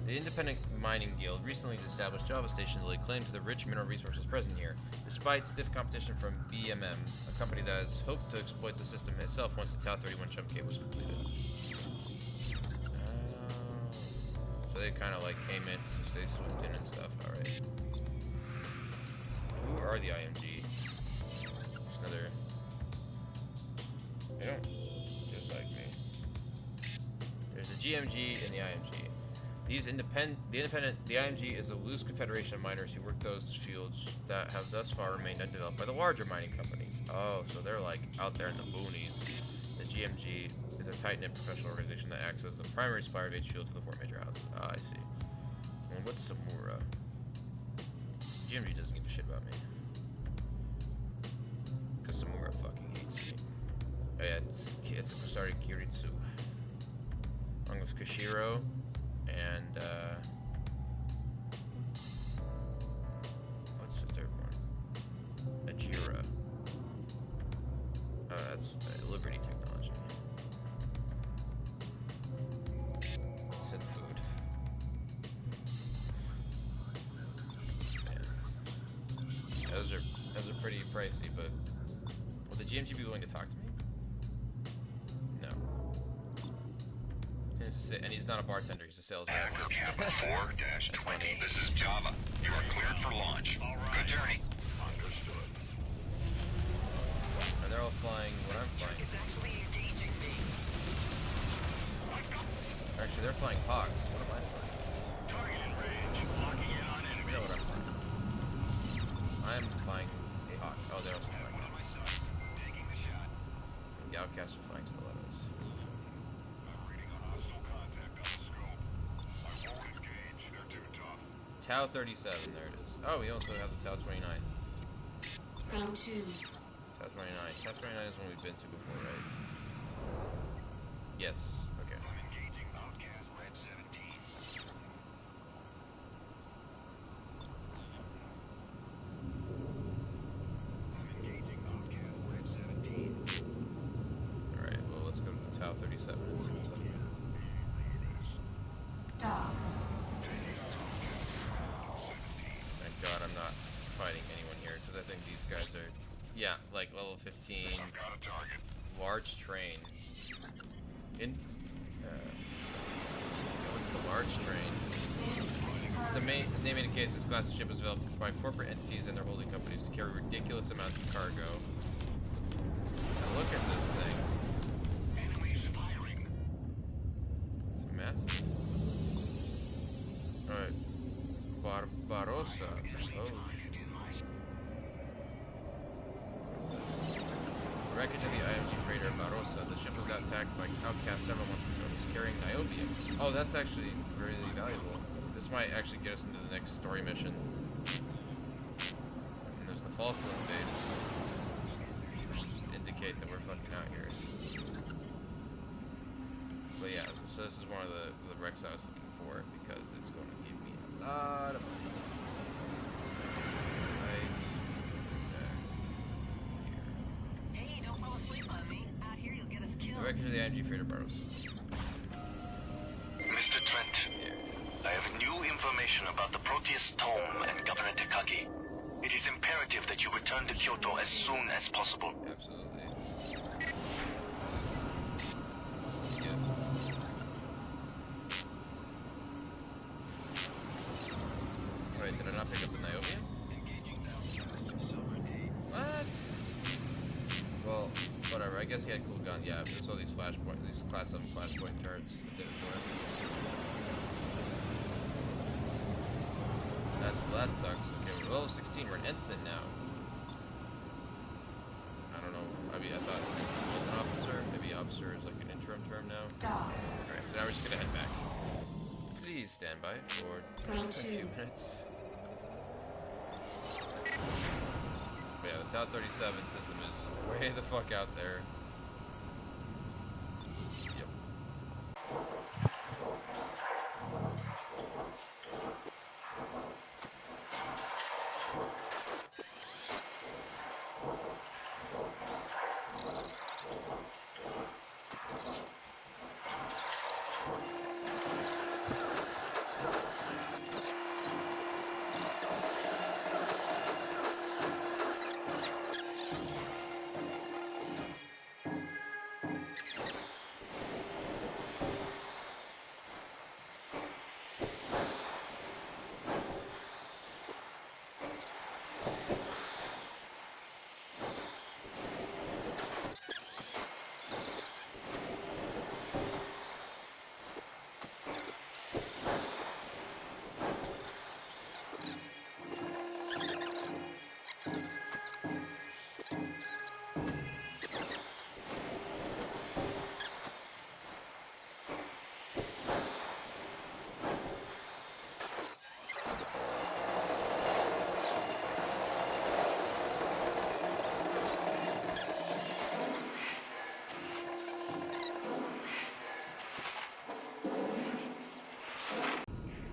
The Independent Mining Guild recently established Java Station to lay claim to the rich mineral resources present here, despite stiff competition from BMM, a company that has hoped to exploit the system itself once the Tau 31 chump cave was completed. So they kind of like came in, so they swooped in and stuff. Alright. Who are the IMG? Just another... They don't just like me. There's the GMG and the IMG. The IMG is a loose confederation of miners who work those fields that have thus far remained undeveloped by the larger mining companies. Oh, so they're like out there in the boonies. The GMG is a tight-knit professional organization that acts as the primary supplier of H-Fuel to the 4 major houses. Ah, I see. And what's Samura? GMG doesn't give a shit about me. Because Samura fucking hates me. Oh yeah, it's a Kusari Kiritsu. Along with Kashiro. And, what's the third one? Ajira. Oh, that's Liberty Technology. Said food. Man. Those are pretty pricey, but will the GMG be willing to talk to me? And he's not a bartender, he's a salesman. Hacker Kappa 4-20, this is Java. You are cleared for launch. Good journey. Understood. And they're all flying what I'm flying. Actually, they're flying Hogs. What am I flying? Targeted range. Locking in on enemy. You know what I'm flying. I'm flying a Hawk. Oh, they're also flying Hogs. Taking the shot. The Outcasts are flying Stilettos. Tau 37, there it is. Oh, we also have the Tau 29. Pro 2. Tau 29. Tau 29 is one we've been to before, right? Yes. Okay. I'm engaging Outcast Red 17. I'm engaging Outcast Red 17. Alright, well, let's go to the Tau 37 and see what's up. Dock. God, I'm not fighting anyone here because I think these guys are, yeah, like level 15. I've got a target. Large train. What's the large train? The name indicates this class of ship is developed by corporate entities and their holding companies to carry ridiculous amounts of cargo. Now look at this thing. Enemies firing. It's massive. Alright. Barbarossa. Oh. What's this? The wreckage of the IMG freighter Barossa. The ship was attacked by outcasts several months ago. It was carrying niobium. Oh, that's actually really valuable. This might actually get us into the next story mission. And there's the Falkland base. Just to indicate that we're fucking out here. But yeah, so this is one of the wrecks I was looking for because it's going to give me a lot of money. Hey, don't fall asleep on me. Out here you'll get us killed. The wreckage of the IMG freighter Barrows. Mr. Trent, I have new information about the Proteus Tome and Governor Takagi. It is imperative that you return to Kyoto as soon as possible. Absolutely. Wait, did I not pick up the niobium? What? Well, whatever. I guess he had cool gun. Yeah, this flashpoint, these class 7 flashpoint turrets that did it for us. That sucks. Okay, we're level 16. We're an ensign now. I don't know. I mean, I thought ensign was an officer. Maybe officer is like an interim term now. Alright, so now we're just gonna head back. Please stand by for just a few minutes. But yeah, the Tau 37 system is way the fuck out there. Yep.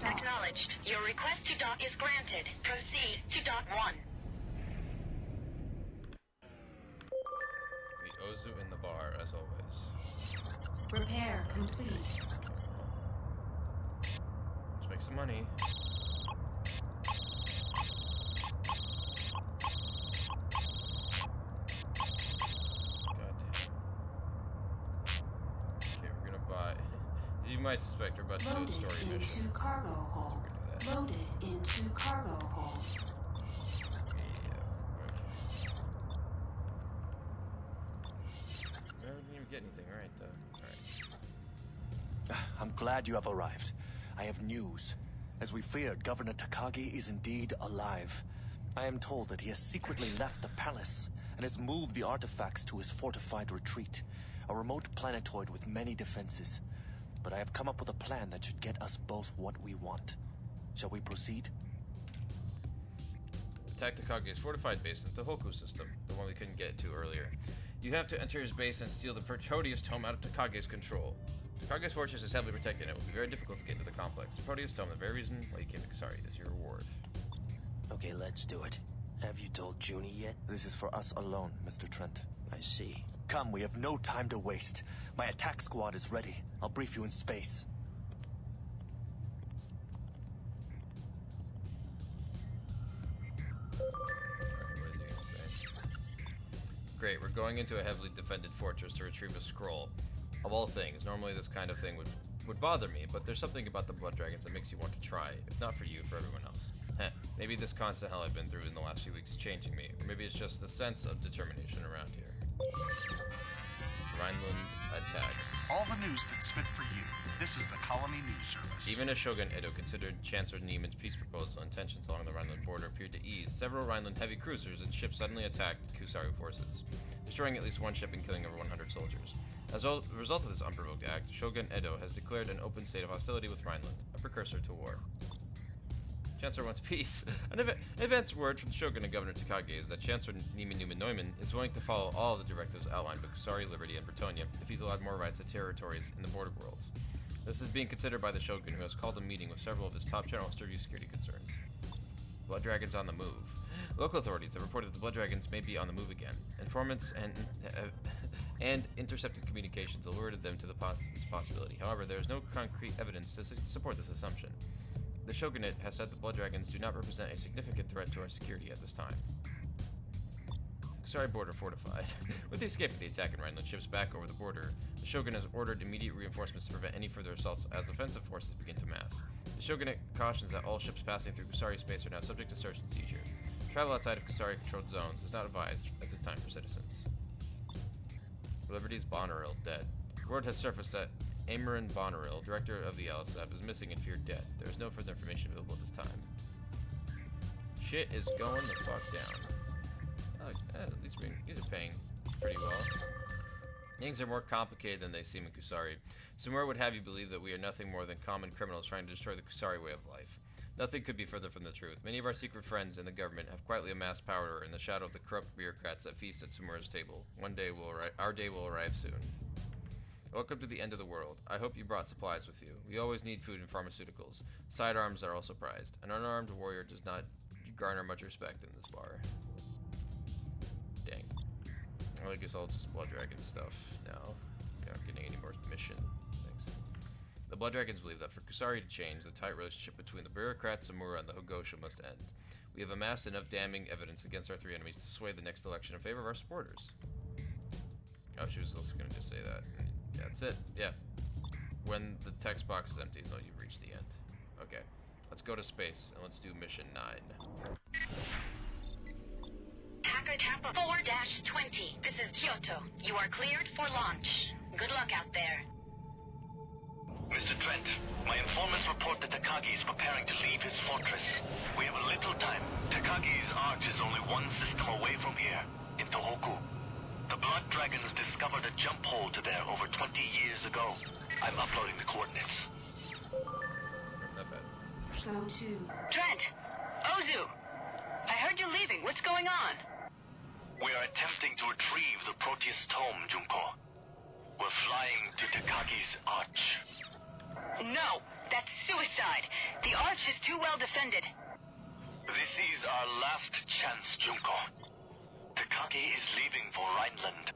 Acknowledged. Your request to dock is granted. Proceed to dock 1. The Ozu in the bar, as always. Repair complete. Let's make some money. You might suspect we're about to do a story mission. Into cargo hold. Loaded into cargo hold. Yeah, okay. Well, we didn't even get anything, right? Alright. I'm glad you have arrived. I have news. As we feared, Governor Takagi is indeed alive. I am told that he has secretly left the palace and has moved the artifacts to his fortified retreat, a remote planetoid with many defenses. But I have come up with a plan that should get us both what we want. Shall we proceed? Attack Takage's fortified base in the Tohoku system, the one we couldn't get to earlier. You have to enter his base and steal the Proteus Tome out of Takage's control. Takage's fortress is heavily protected and it will be very difficult to get into the complex. The Proteus Tome, the very reason why you came to Kusari, is your reward. Okay, let's do it. Have you told Junie yet? This is for us alone, Mr. Trent. I see. Come, we have no time to waste. My attack squad is ready. I'll brief you in space. What is he gonna say? Great, we're going into a heavily defended fortress to retrieve a scroll. Of all things, normally this kind of thing would bother me, but there's something about the blood dragons that makes you want to try, if not for you, for everyone else. Heh, maybe this constant hell I've been through in the last few weeks is changing me, or maybe it's just the sense of determination around here. Rhineland attacks. All the news that's fit for you. This is the Colony News Service. Even as Shogun Edo considered Chancellor Neiman's peace proposal and tensions along the Rhineland border appeared to ease, several Rhineland heavy cruisers and ships suddenly attacked Kusari forces, destroying at least one ship and killing over 100 soldiers. As a result of this unprovoked act, Shogun Edo has declared an open state of hostility with Rhineland, a precursor to war. Chancellor wants peace. An advance word from the Shogun and Governor Takagi is that Chancellor Neumann is willing to follow all the directives outlined by Kusari, Liberty, and Bretonia if he's allowed more rights to territories in the border worlds. This is being considered by the Shogun, who has called a meeting with several of his top generals to review security concerns. Blood Dragons on the move. Local authorities have reported that the Blood Dragons may be on the move again. Informants and intercepted communications alerted them to this possibility. However, there is no concrete evidence to support this assumption. The Shogunate has said the Blood Dragons do not represent a significant threat to our security at this time. Kusari border fortified. With the escape of the attack and Rhineland ships back over the border, the Shogun has ordered immediate reinforcements to prevent any further assaults as offensive forces begin to mass. The Shogunate cautions that all ships passing through Kusari space are now subject to search and seizure. Travel outside of Kusari-controlled zones is not advised at this time for citizens. Liberty's Bonnerill dead. Word has surfaced that Amarin Bonnerill, director of the LSF, is missing and feared dead. There is no further information available at this time. Shit is going the fuck down. Oh, at least these are paying pretty well. Things are more complicated than they seem in Kusari. Sumura would have you believe that we are nothing more than common criminals trying to destroy the Kusari way of life. Nothing could be further from the truth. Many of our secret friends in the government have quietly amassed power in the shadow of the corrupt bureaucrats that feast at Sumura's table. One day our day will arrive soon. Welcome to the end of the world. I hope you brought supplies with you. We always need food and pharmaceuticals. Sidearms are also prized. An unarmed warrior does not garner much respect in this bar. Dang. I guess I'll just Blood Dragon stuff now. We're not getting any more mission. Thanks. The Blood Dragons believe that for Kusari to change, the tight relationship between the bureaucrats, Sumura, and the Hogosha must end. We have amassed enough damning evidence against our three enemies to sway the next election in favor of our supporters. Oh, she was also going to just say that. Yeah, that's it. Yeah. When the text box is empty, so you've reached the end. Okay. Let's go to space, and let's do mission 9. Hacker Kappa 4-20. This is Kyoto. You are cleared for launch. Good luck out there. Mr. Trent, my informants report that Takagi is preparing to leave his fortress. We have a little time. Takagi's arch is only one system away from here, in Tohoku. The Blood Dragons discovered a jump hole to there over 20 years ago. I'm uploading the coordinates. Not bad. Go to. Trent! Ozu! I heard you leaving. What's going on? We are attempting to retrieve the Proteus Tome, Junko. We're flying to Takagi's arch. No! That's suicide! The arch is too well defended. This is our last chance, Junko. Takagi is leaving for Rhineland.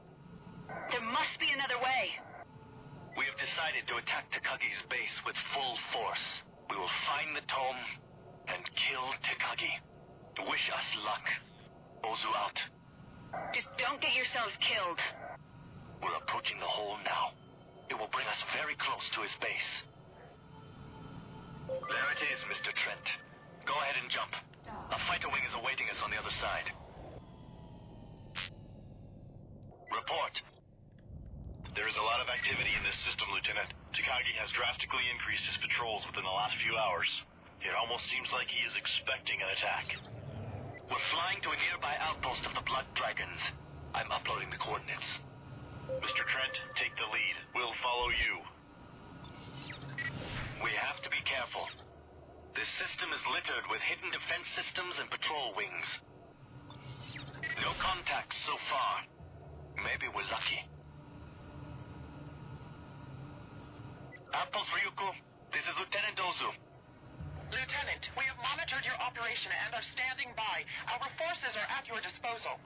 There must be another way. We have decided to attack Takagi's base with full force. We will find the tome and kill Takagi. Wish us luck. Ozu out. Just don't get yourselves killed. We're approaching the hole now. It will bring us very close to his base. There it is, Mr. Trent. Go ahead and jump. A fighter wing is awaiting us on the other side. Report. There is a lot of activity in this system, Lieutenant. Takagi has drastically increased his patrols within the last few hours. It almost seems like he is expecting an attack. We're flying to a nearby outpost of the Blood Dragons. I'm uploading the coordinates. Mr. Trent, take the lead. We'll follow you. We have to be careful. This system is littered with hidden defense systems and patrol wings. No contacts so far. Maybe we're lucky. Outpost Ryuko, this is Lieutenant Ozu. Lieutenant, we have monitored your operation and are standing by. Our forces are at your disposal.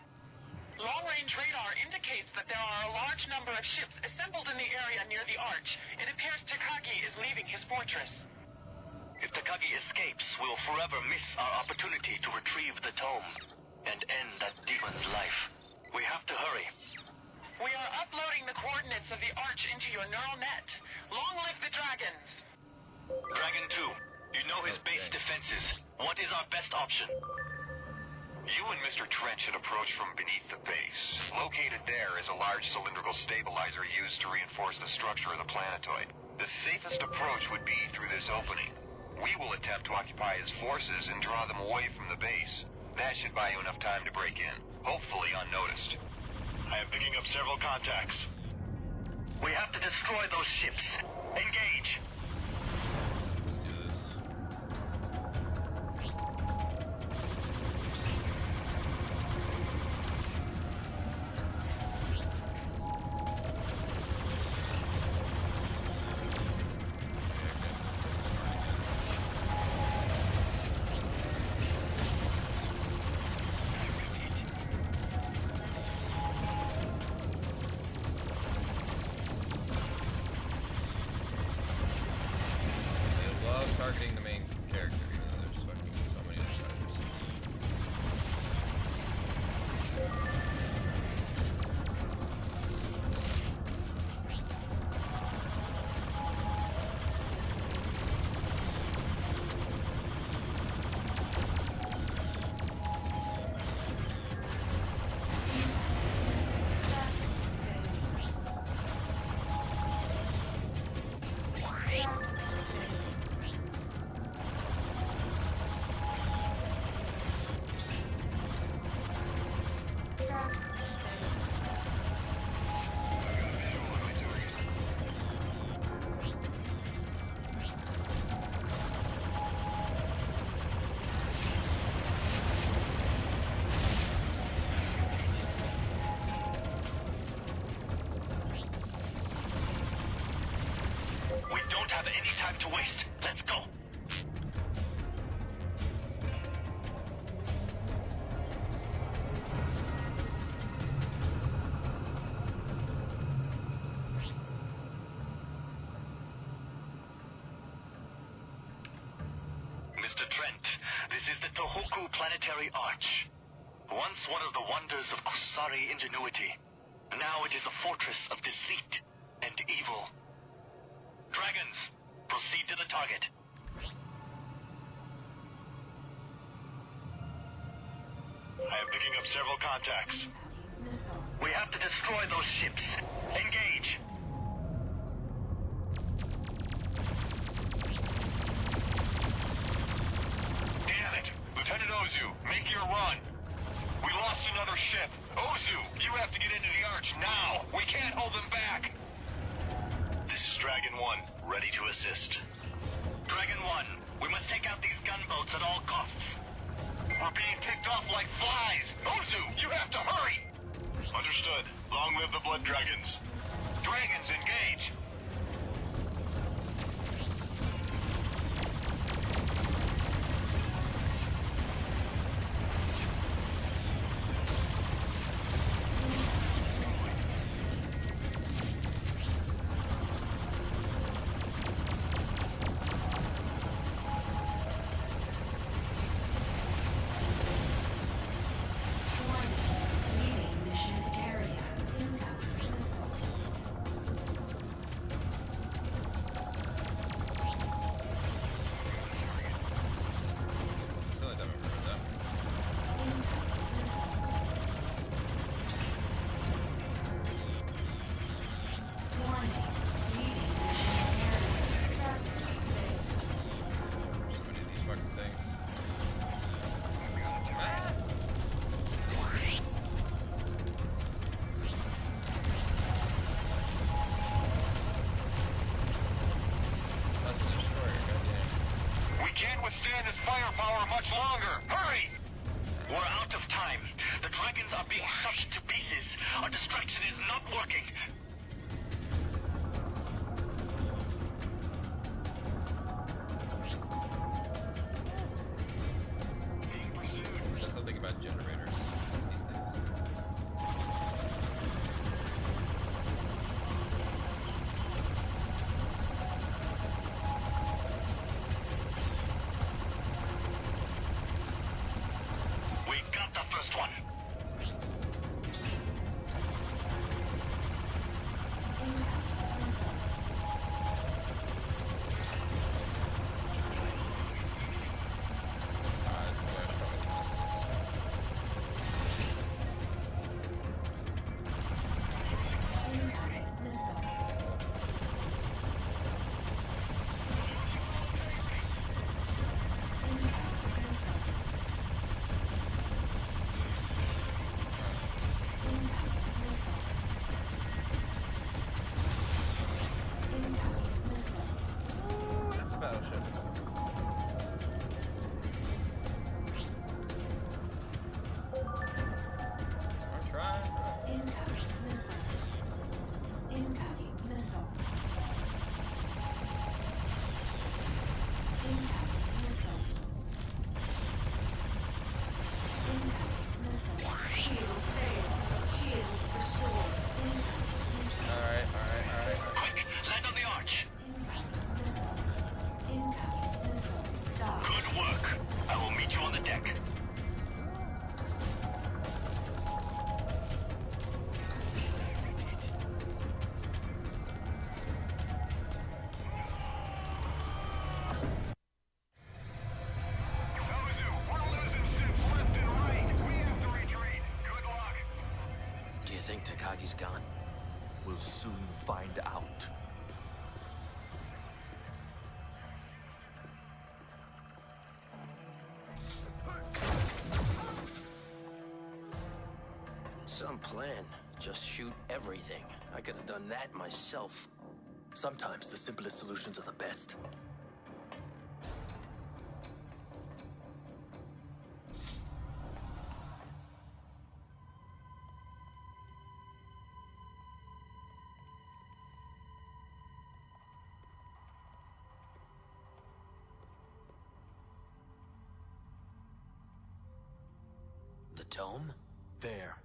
Long-range radar indicates that there are a large number of ships assembled in the area near the arch. It appears Takagi is leaving his fortress. If Takagi escapes, we'll forever miss our opportunity to retrieve the tome and end that demon's life. We have to hurry. We are uploading the coordinates of the arch into your neural net. Long live the dragons! Dragon 2, you know his base defenses. What is our best option? You and Mr. Trent should approach from beneath the base. Located there is a large cylindrical stabilizer used to reinforce the structure of the planetoid. The safest approach would be through this opening. We will attempt to occupy his forces and draw them away from the base. That should buy you enough time to break in, hopefully unnoticed. I am picking up several contacts. We have to destroy those ships. Engage! Let's do this. Targeting the main character, even though there's fucking so many other fighters. to waste. Let's go. Mr. Trent, this is the Tohoku Planetary Arch. Once one of the wonders of Kusari ingenuity. Now it is a fortress of deceit and evil. Dragons, proceed to the target. I am picking up several contacts. Missile. We have to destroy those ships. Engage. Damn it! Lieutenant Ozu, make your run! We lost another ship. Ozu, you have to get into the arch now! We can't hold them back! This is Dragon 1, ready to assist. Dragon 1, we must take out these gunboats at all costs. We're being picked off like flies! Ozu, you have to hurry! Understood. Long live the Blood Dragons. Dragons, engage! Leaving mission area. Incoming missile. Still haven't heard that. Incoming missile. Warning. Leaving mission area. Target failed. There's so many of these fucking things. Ah! That's a destroyer, goddamn. We can't withstand this firepower much longer! Hurry! We're out of time. The dragons are being shot to pieces. Our distraction is not working. Says something about generators. These things. We got the first one. Incoming missile. This is why I'm probably missiles. Incoming missile. Incoming missile. Incoming missile. Incoming missile. Ooh, that's a battleship. I'm trying. Incoming missile. Incoming missile. Incoming missile. Incoming missile. Shield failed. Shield restored. Incoming missile. Alright. Quick, land on the arch. Incoming missile. Incoming missile. Dock. Good work. I will meet you on the deck. Ozu, we're losing ships left and right! We have to retreat! Good luck! Do you think Takagi's gone? We'll soon find out. Some plan. Just shoot everything. I could have done that myself. Sometimes the simplest solutions are the best. tome? There.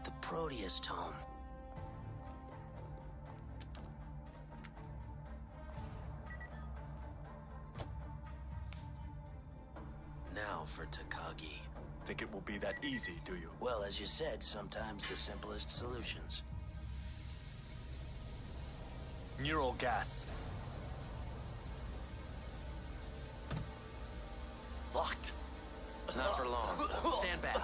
The Proteus tome. Now for Takagi. Think it will be that easy, do you? Well, as you said, sometimes the simplest solutions. Neural gas. Locked. Not for long. Stand back.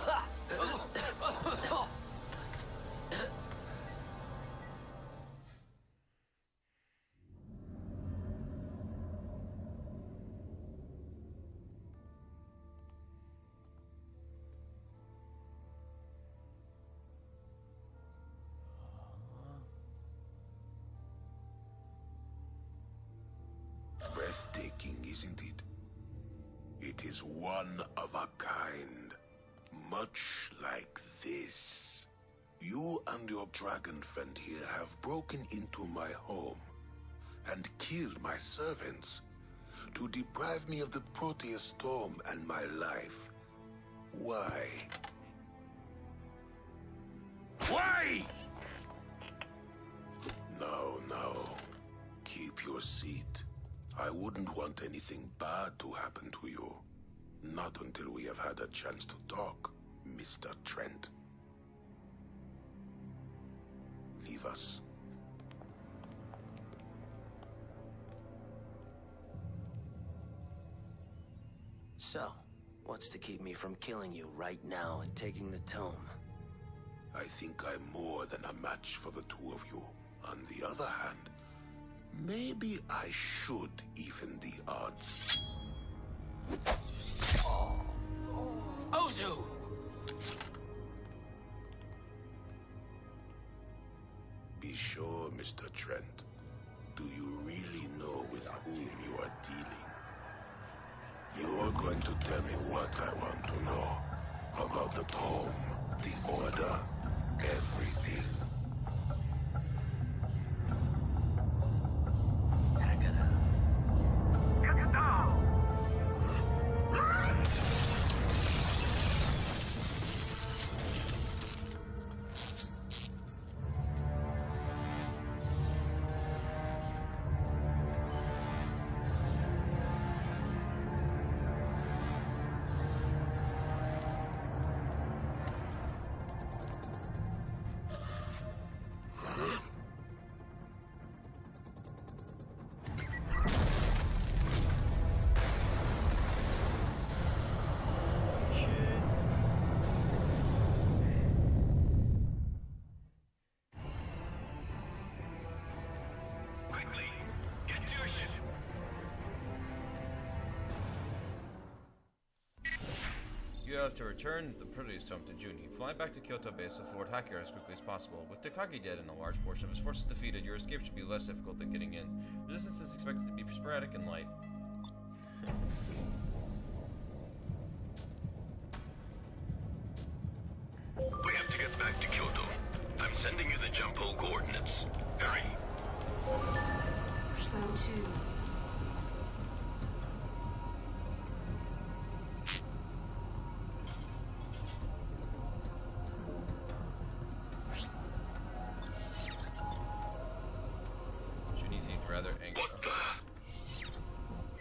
Breathtaking, isn't it? It is one of a kind. Much like this. You and your dragon friend here have broken into my home and killed my servants to deprive me of the Proteus tome and my life. Why? Why? No, no. Keep your seat. I wouldn't want anything bad to happen to you. Not until we have had a chance to talk, Mr. Trent. Leave us. So, what's to keep me from killing you right now and taking the tome? I think I'm more than a match for the two of you. On the other hand, maybe I should even the odds. Ozu! Be sure, Mr. Trent. Do you really know with whom you are dealing? You're going to tell me what I want to know. About the tome, the order, everything. You have to return the Proteus tome to Juni. Fly back to Kyoto base to Fort Hacker as quickly as possible. With Takagi dead and a large portion of his forces defeated, your escape should be less difficult than getting in. Resistance is expected to be sporadic and light. We have to get back to Kyoto. I'm sending you the jump hole coordinates. Hurry. Flow 2. Juni seemed rather angry. What the?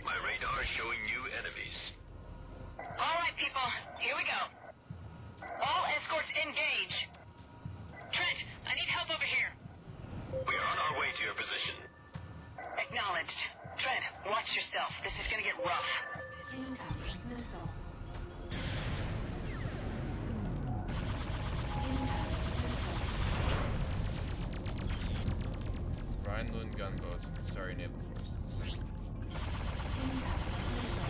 My radar is showing new enemies. All right, people, here we go. All escorts engage. Trent, I need help over here. We are on our way to your position. Acknowledged. Trent, watch yourself. This is gonna get rough. Incoming missile. Incoming missile. Rhineland gunboats and Kusari naval forces. Incoming missile.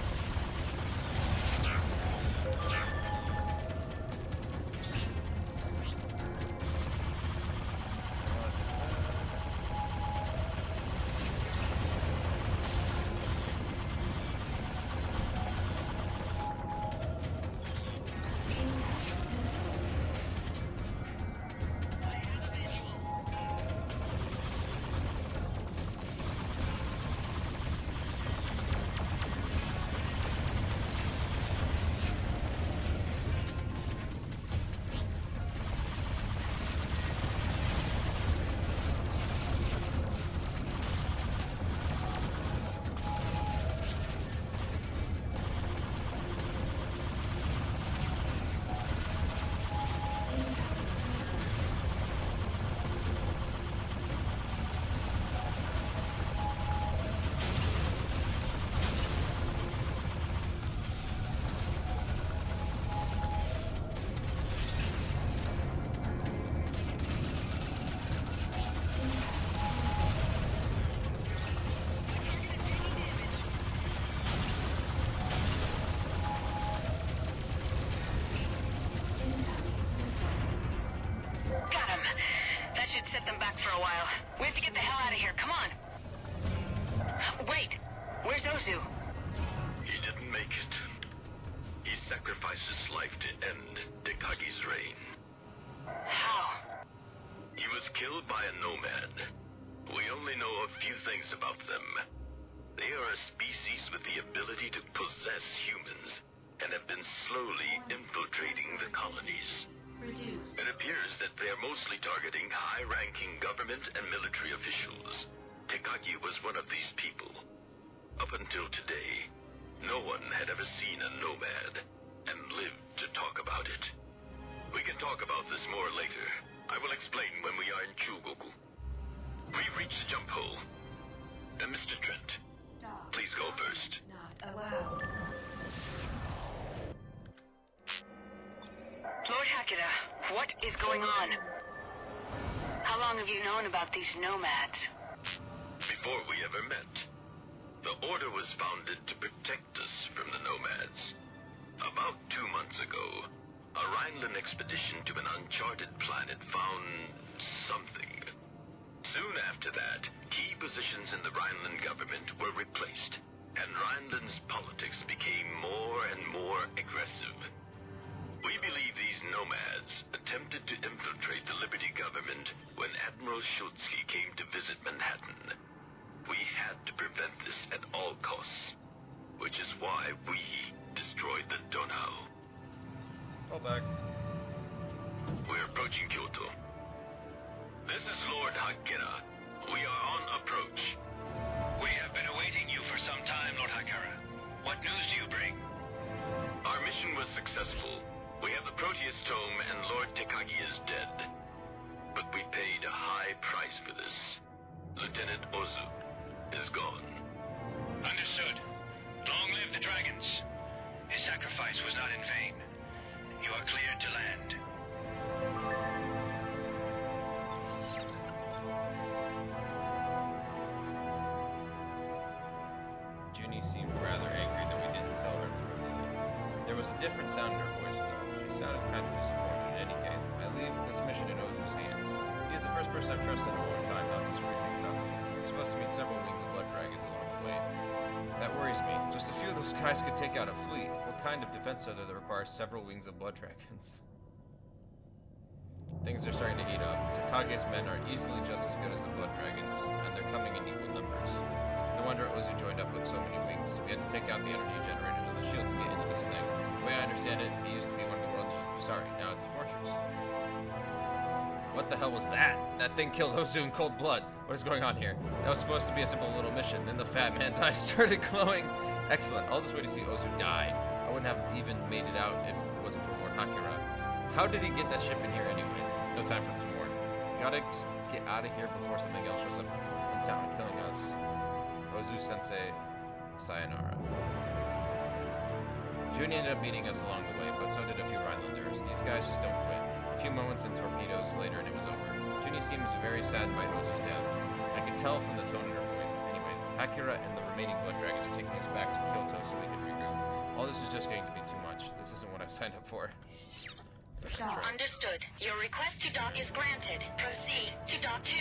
We have to get the hell out of here. Come on. Wait. Where's Ozu? He didn't make it. He sacrificed his life to end Tekagi's reign. How? He was killed by a nomad. We only know a few things about them. They are a species with the ability to possess humans and have been slowly infiltrating the colonies. It appears that they are mostly targeting high-ranking government and military officials. Tekagi was one of these people. Up until today, no one had ever seen a nomad and lived to talk about it. We can talk about this more later. I will explain when we are in Chugoku. We've reached the jump hole. Mr. Trent, please go first. Not allowed. Lord Hakeda, what is going on? How long have you known about these nomads? Before we ever met, the Order was founded to protect us from the nomads. About 2 months ago, a Rhineland expedition to an uncharted planet found something. Soon after that, key positions in the Rhineland government were replaced, and Rhineland's politics became more and more aggressive. We believe these nomads attempted to infiltrate the Liberty government when Admiral Schultzky came to visit Manhattan. We had to prevent this at all costs, which is why we destroyed the Donau. Call back. We're approaching Kyoto. This is Lord Hakeda. We are on approach. We have been awaiting you for some time, Lord Hakera. What news do you bring? Our mission was successful. We have the Proteus Tome and Lord Tekagi is dead. But we paid a high price for this. Lieutenant Ozu is gone. Understood. Long live the dragons. His sacrifice was not in vain. You are cleared to land. Junie seemed rather angry that we didn't tell her. There was a different sound in her voice, though. She sounded kind of disappointed in any case. I leave this mission in Ozu's hands. He is the first person I've trusted in a long time not to screw things up. We're supposed to meet several wings of blood dragons along the way. That worries me. Just a few of those guys could take out a fleet. What kind of defense are there that requires several wings of blood dragons? Things are starting to heat up. Takage's men are easily just as good as the blood dragons, and they're coming in equal numbers. No wonder Ozu joined up with so many wings. We had to take out the energy generators on the shield to get into this thing. The way I understand it, it used to be one of the world's Kusari. Now it's a fortress. What the hell was that? That thing killed Ozu in cold blood. What is going on here? That was supposed to be a simple little mission. Then the fat man's eyes started glowing. Excellent. All this way to see Ozu die. I wouldn't have even made it out if it wasn't for Lord Hakera. How did he get that ship in here anyway? No time for him to mourn. Gotta get out of here before something else shows up in town killing us. Ozu-sensei, sayonara. Junie ended up meeting us along the way, but so did a few Rhinelanders. These guys just don't quit. A few moments and torpedoes later and it was over. Junie seems very saddened by Ozu's death. I could tell from the tone in her voice. Anyways, Hakera and the remaining blood dragons are taking us back to Kyoto so we can regroup. All this is just going to be too much. This isn't what I signed up for. Understood. Your request to dock is granted. Proceed to dock 2.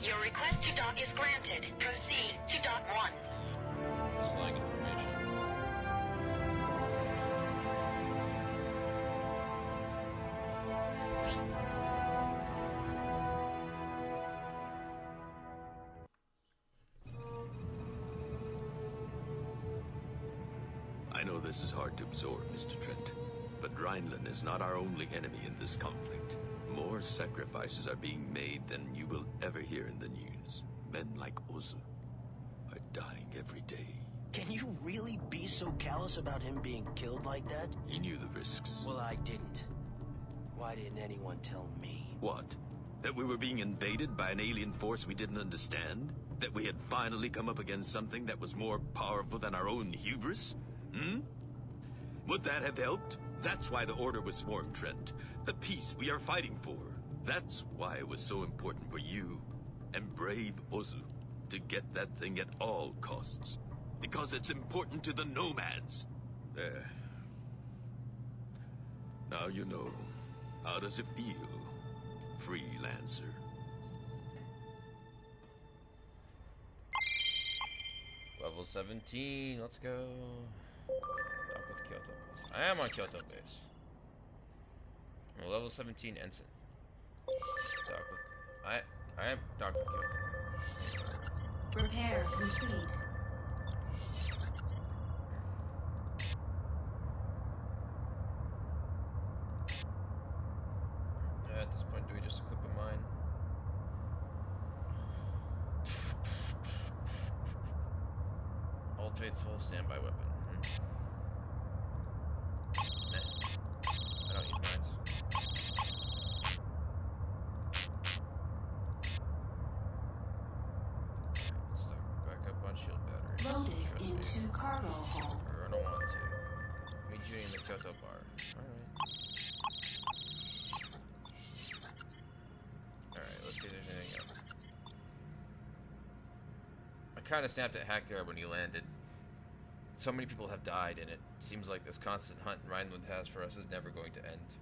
Your request to dock is granted. Proceed to dock 1. Just flying information. I know this is hard to absorb, Mr. Trent, but Rhineland is not our only enemy in this conflict. More sacrifices are being made than you will ever hear in the news. Men like Ozu are dying every day. Can you really be so callous about him being killed like that? He knew the risks. Well, I didn't. Why didn't anyone tell me? What? That we were being invaded by an alien force we didn't understand? That we had finally come up against something that was more powerful than our own hubris? Would that have helped? That's why the Order was formed, Trent. The peace we are fighting for. That's why it was so important for you and brave Ozu to get that thing at all costs. Because it's important to the nomads. There. Now you know. How does it feel, Freelancer? Level 17, let's go. Dock with Kyoto base. I am on Kyoto base. I'm a level 17 ensign. Dock with... I am docked with Kyoto. Repair complete. At this point, do we just equip a mine? Old Faithful standby weapon. Nah. I don't use mines. Let's stock back up on shield batteries. Loaded into cargo hold. Or I don't want to. Meet you in the Kyoto bar. Alright. Alright, let's see if there's anything else. I kind of snapped at Hackguard when he landed. So many people have died, and it seems like this constant hunt Rhineland has for us is never going to end.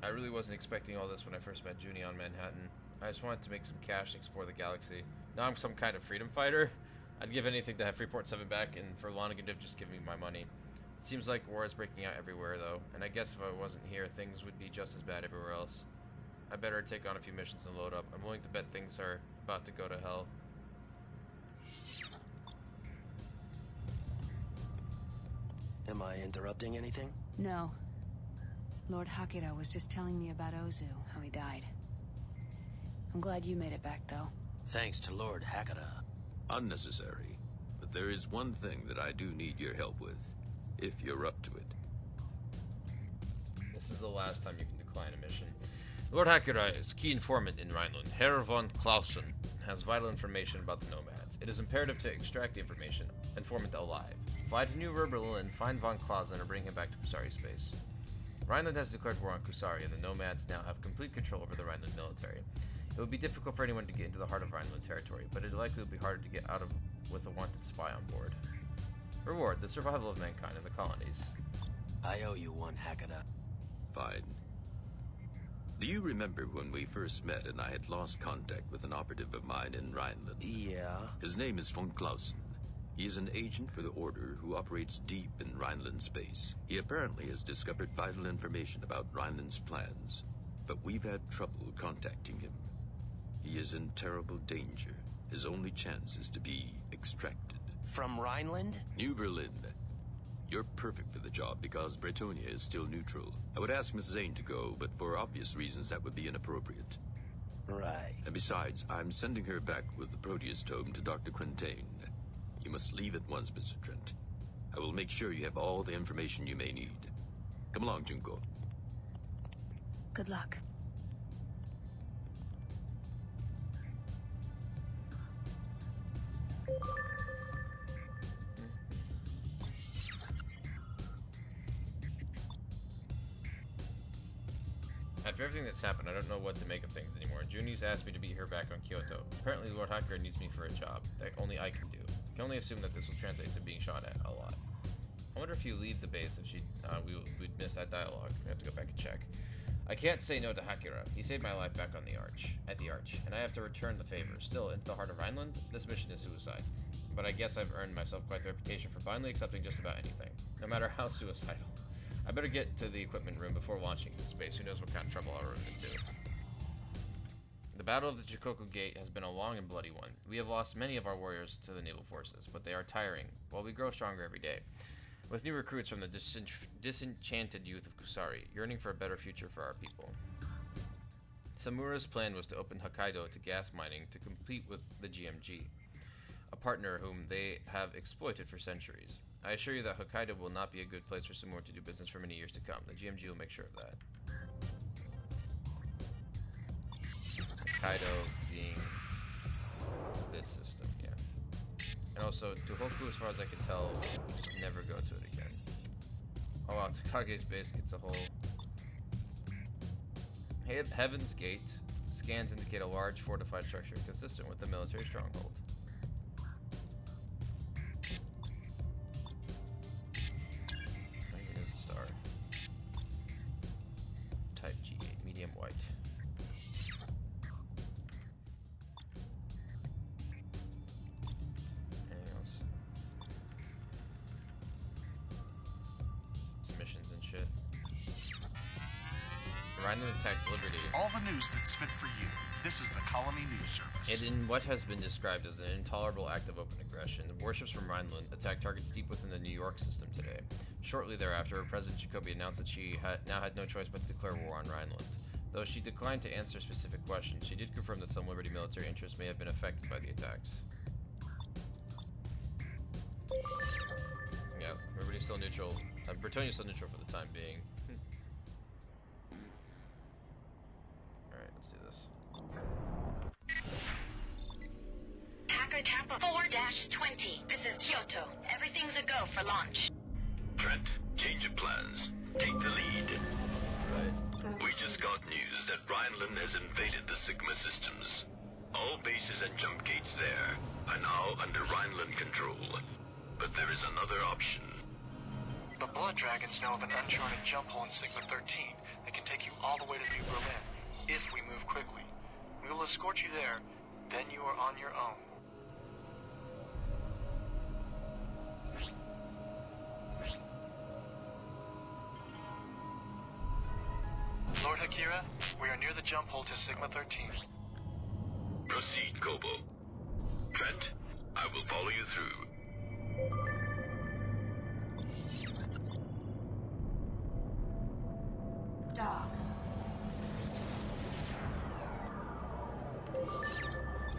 I really wasn't expecting all this when I first met Junie on Manhattan. I just wanted to make some cash and explore the galaxy. Now I'm some kind of freedom fighter. I'd give anything to have Freeport 7 back, and for Lonigan just give me my money. It seems like war is breaking out everywhere, though, and I guess if I wasn't here, things would be just as bad everywhere else. I better take on a few missions and load up. I'm willing to bet things are about to go to hell. Am I interrupting anything? No. Lord Hakira was just telling me about Ozu, how he died. I'm glad you made it back, though. Thanks to Lord Hakira. Unnecessary. But there is one thing that I do need your help with, if you're up to it. This is the last time you can decline a mission. Lord Hakira is key informant in Rhineland. Herr von Clausen has vital information about the nomads. It is imperative to extract the information. Informant alive. Fly to New Berlin, find von Clausen, or bring him back to Kusari space. Rhineland has declared war on Kusari, and the nomads now have complete control over the Rhineland military. It would be difficult for anyone to get into the heart of Rhineland territory, but it likely would be harder to get out of with a wanted spy on board. Reward: the survival of mankind in the colonies. I owe you one, Hakira. Fine. Do you remember when we first met and I had lost contact with an operative of mine in Rhineland? Yeah. His name is von Clausen. He is an agent for the Order who operates deep in Rhineland space. He apparently has discovered vital information about Rhineland's plans, but we've had trouble contacting him. He is in terrible danger. His only chance is to be extracted. From Rhineland? New Berlin. You're perfect for the job because Bretonia is still neutral. I would ask Miss Zane to go, but for obvious reasons that would be inappropriate. Right. And besides, I'm sending her back with the Proteus tome to Dr. Quintain. You must leave at once, Mr. Trent. I will make sure you have all the information you may need. Come along, Junko. Good luck. After everything that's happened, I don't know what to make of things anymore. Junie's asked me to be her back on Kyoto. Apparently, Lord Hakira needs me for a job that only I can do. I can only assume that this will translate to being shot at a lot. I wonder if you leave the base, if we'd miss that dialogue. We have to go back and check. I can't say no to Hakira. He saved my life back on the Arch, and I have to return the favor. Still, into the heart of Rhineland, this mission is suicide. But I guess I've earned myself quite the reputation for finally accepting just about anything, no matter how suicidal. I better get to the equipment room before launching into space. Who knows what kind of trouble I'll run into. The Battle of the Chikoku Gate has been a long and bloody one. We have lost many of our warriors to the naval forces, but they are tiring, while we grow stronger every day. With new recruits from the disenchanted youth of Kusari, yearning for a better future for our people. Samura's plan was to open Hokkaido to gas mining to compete with the GMG. a partner whom they have exploited for centuries. I assure you that Hokkaido will not be a good place for Sumor to do business for many years to come. The GMG will make sure of that. Hokkaido being this system, yeah. And also, Tohoku, as far as I can tell, just never go to it again. Oh wow, Takage's base gets a whole... Heaven's Gate. Scans indicate a large fortified structure consistent with the military stronghold. There's a star. Type G8, medium white. Anything else? Submissions and shit. Rhineland attacks Liberty. All the news that's fit for you. This is the Colony News Service. And in what has been described as an intolerable act of open aggression, warships from Rhineland attacked targets deep within the New York system today. Shortly thereafter, President Jacobi announced that she now had no choice but to declare war on Rhineland. Though she declined to answer specific questions, she did confirm that some Liberty military interests may have been affected by the attacks. Yeah, everybody's still neutral. Bretonia's still neutral for the time being. Alright, let's do this. Hacker Kappa 4-20. This is Kyoto. Everything's a go for launch. Trent, change of plans. Take the lead. Right. We just got news that Rhineland has invaded the Sigma systems. All bases and jump gates there are now under Rhineland control. But there is another option. The Blood Dragons know of an uncharted jump hole in Sigma 13 that can take you all the way to New Berlin, if we move quickly. We will escort you there, then you are on your own. Lord Akira, we are near the jump hole to Sigma 13. Proceed, Kobo. Trent, I will follow you through. Dock.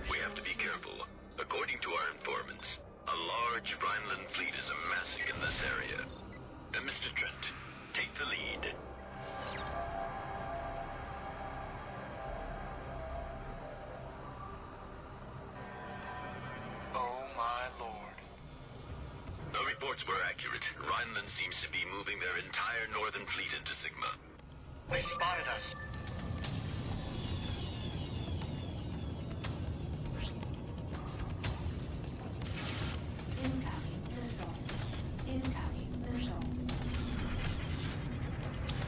We have to be careful. According to our informants, a large Rhineland fleet is amassing in this area. Mr. Trent, take the lead. Oh my lord. The reports were accurate. Rhineland seems to be moving their entire northern fleet into Sigma. They spotted us. Incoming missile. Incoming missile.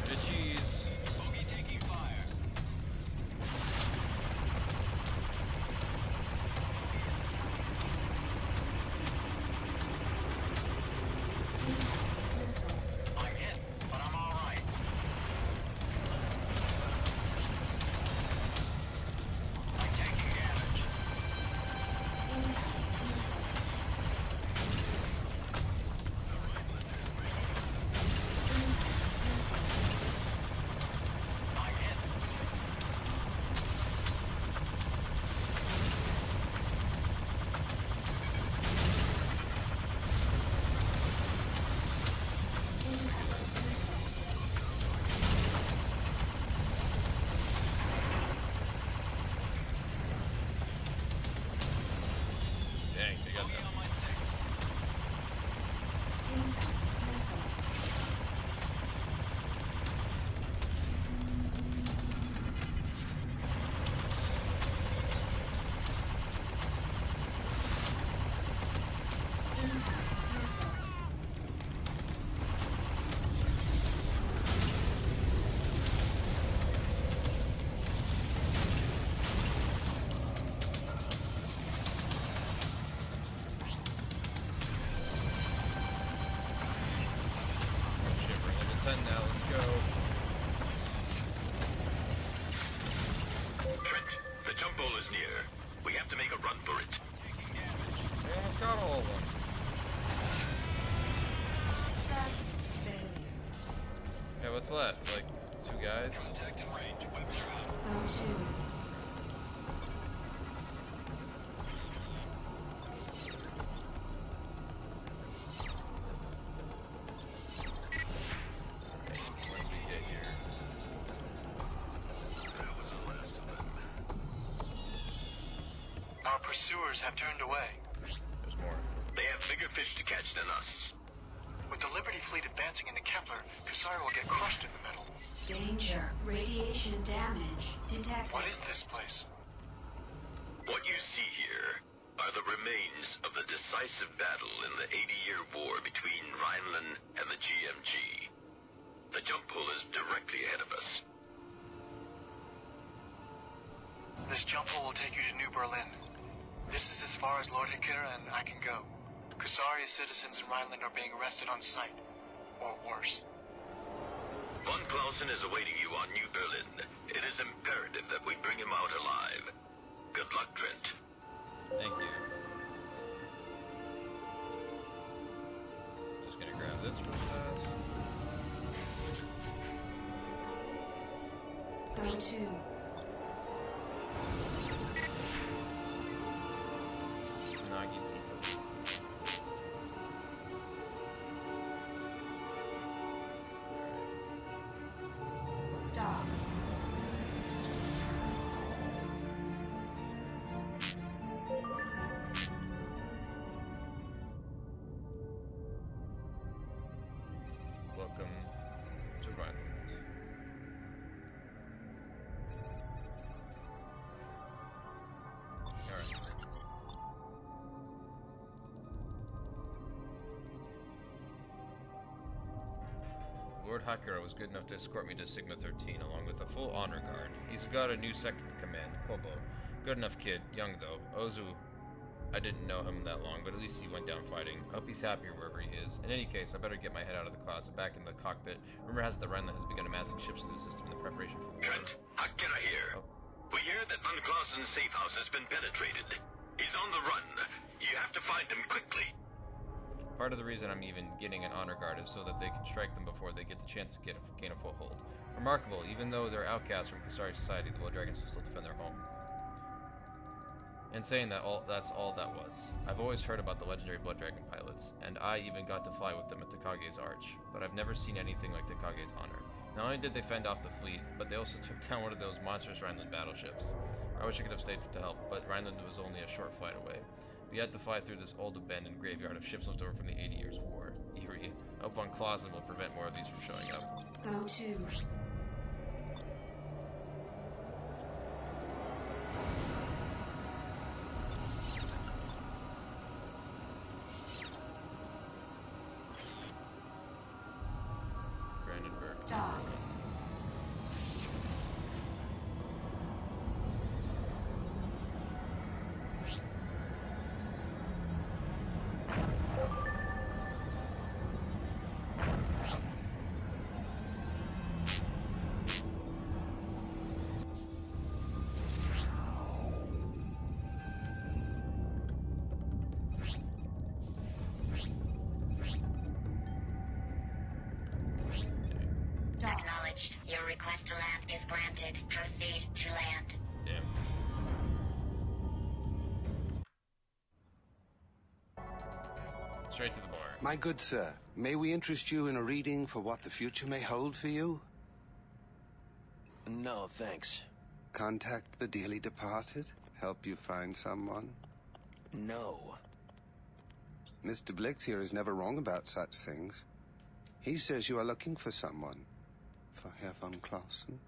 The cheese. Bogey taking fire. Missile. I'm hit, but I'm all right. I'm taking damage. Incoming missile. Incoming missile. I'm hit. Incoming missile. Dang, they got that. On my six. Incoming missile. Incoming missile. Oh shit, we're level 10 now, let's go. Trent, the jump hole is near. We have to make a run for it. We almost got all of them. Yeah, what's left? Like, 2 guys? Contact in range. Weapons out. O2. pursuers have turned away. There's more. They have bigger fish to catch than us. With the Liberty fleet advancing into Kepler, Kusari will get crushed in the middle. Danger. Radiation damage detected. What is this place? What you see here are the remains of the decisive battle in the 80-year war between Rhineland and the GMG. The jump hole is directly ahead of us. This jump hole will take you to New Berlin. This is as far as Lord Hikira and I can go. Kusari citizens in Rhineland are being arrested on sight. Or worse. Von Clausen is awaiting you on New Berlin. It is imperative that we bring him out alive. Good luck, Trent. Thank you. Just gonna grab this real fast. Go to. Nagi Depot. Dock. Welcome to Rhineland. Alright. Lord Hakura was good enough to escort me to Sigma 13 along with a full honor guard. He's got a new second command, Kobo. Good enough kid, young though. Ozu, I didn't know him that long, but at least he went down fighting. I hope he's happier wherever he is. In any case, I better get my head out of the clouds and back in the cockpit. Rumor has it that Rhineland has begun amassing ships into the system in the preparation for war. Trent, Hakira here. Oh. We hear that Von Clausen's safe house has been penetrated. He's on the run. You have to find him quickly. Part of the reason I'm even getting an honor guard is so that they can strike them before they get the chance to gain a foothold. Remarkable, even though they're outcasts from Kusari society, the Blood Dragons will still defend their home. And saying that that's all that was. I've always heard about the legendary Blood Dragon pilots, and I even got to fly with them at Takage's Arch, but I've never seen anything like Takage's honor. Not only did they fend off the fleet, but they also took down one of those monstrous Rhineland battleships. I wish I could have stayed to help, but Rhineland was only a short flight away. We had to fly through this old abandoned graveyard of ships left over from the 80 Years' War. Eerie. I hope Von Clausen will prevent more of these from showing up. Go to. Brandenburg. Dock. Acknowledged. Your request to land is granted. Proceed to land. Damn. Straight to the bar. My good sir, may we interest you in a reading for what the future may hold for you? No, thanks. Contact the dearly departed? Help you find someone? No. Mr. Blix here is never wrong about such things. He says you are looking for someone. For Herr von Clausen?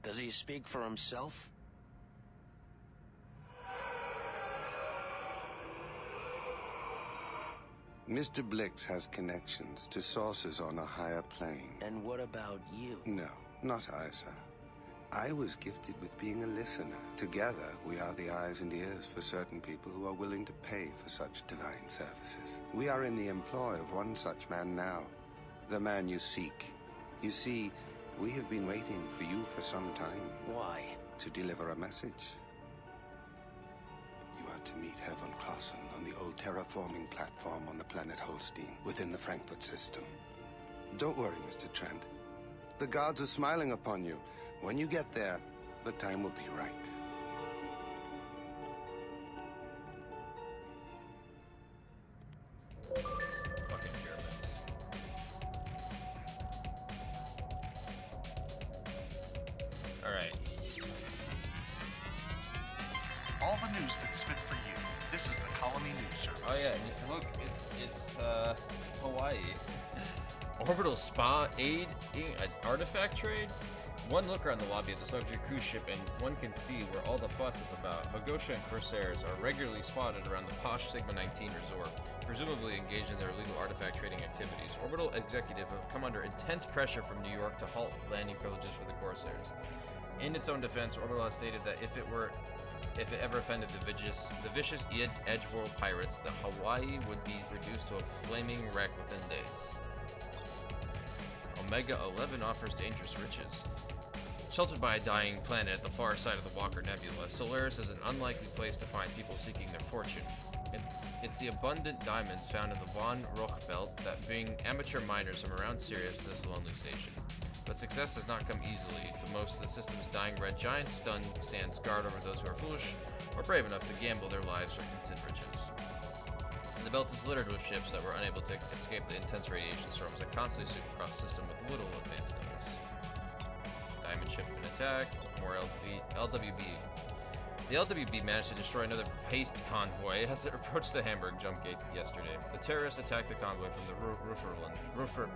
Does he speak for himself? Mr. Blix has connections to sources on a higher plane. And what about you? No, not I, sir. I was gifted with being a listener. Together, we are the eyes and ears for certain people who are willing to pay for such divine services. We are in the employ of one such man now. The man you seek. You see, we have been waiting for you for some time. Why? To deliver a message. You are to meet Herr von Clausen on the old terraforming platform on the planet Holstein, within the Frankfurt system. Don't worry, Mr. Trent. The gods are smiling upon you. When you get there, the time will be right. Fucking Germans. All the the news that's fit for you. This is the Colony News Service. Oh yeah, look, it's Hawaii. Orbital spa aid artifact trade. One look around the lobby of this luxury cruise ship and one can see where all the fuss is about. Hogosha and Corsairs are regularly spotted around the posh Sigma 19 resort, presumably engaged in their illegal artifact trading activities. Orbital executives have come under intense pressure from New York to halt landing privileges for the Corsairs. In its own defense, Orbital has stated that if it ever offended the vicious Edgeworld pirates, the Hawaii would be reduced to a flaming wreck within days. Omega 11 offers dangerous riches. Sheltered by a dying planet at the far side of the Walker Nebula, Solaris is an unlikely place to find people seeking their fortune. It's the abundant diamonds found in the Von Roch Belt that bring amateur miners from around Sirius to this lonely station. But success does not come easily to most of the system's dying red giants. Stands guard over those who are foolish or brave enough to gamble their lives for instant riches. The belt is littered with ships that were unable to escape the intense radiation storms that constantly sweep across the system with little advance notice. Diamond ship in attack, more LWB. The LWB managed to destroy another paste convoy as it approached the Hamburg jump gate yesterday. The terrorists attacked the convoy from the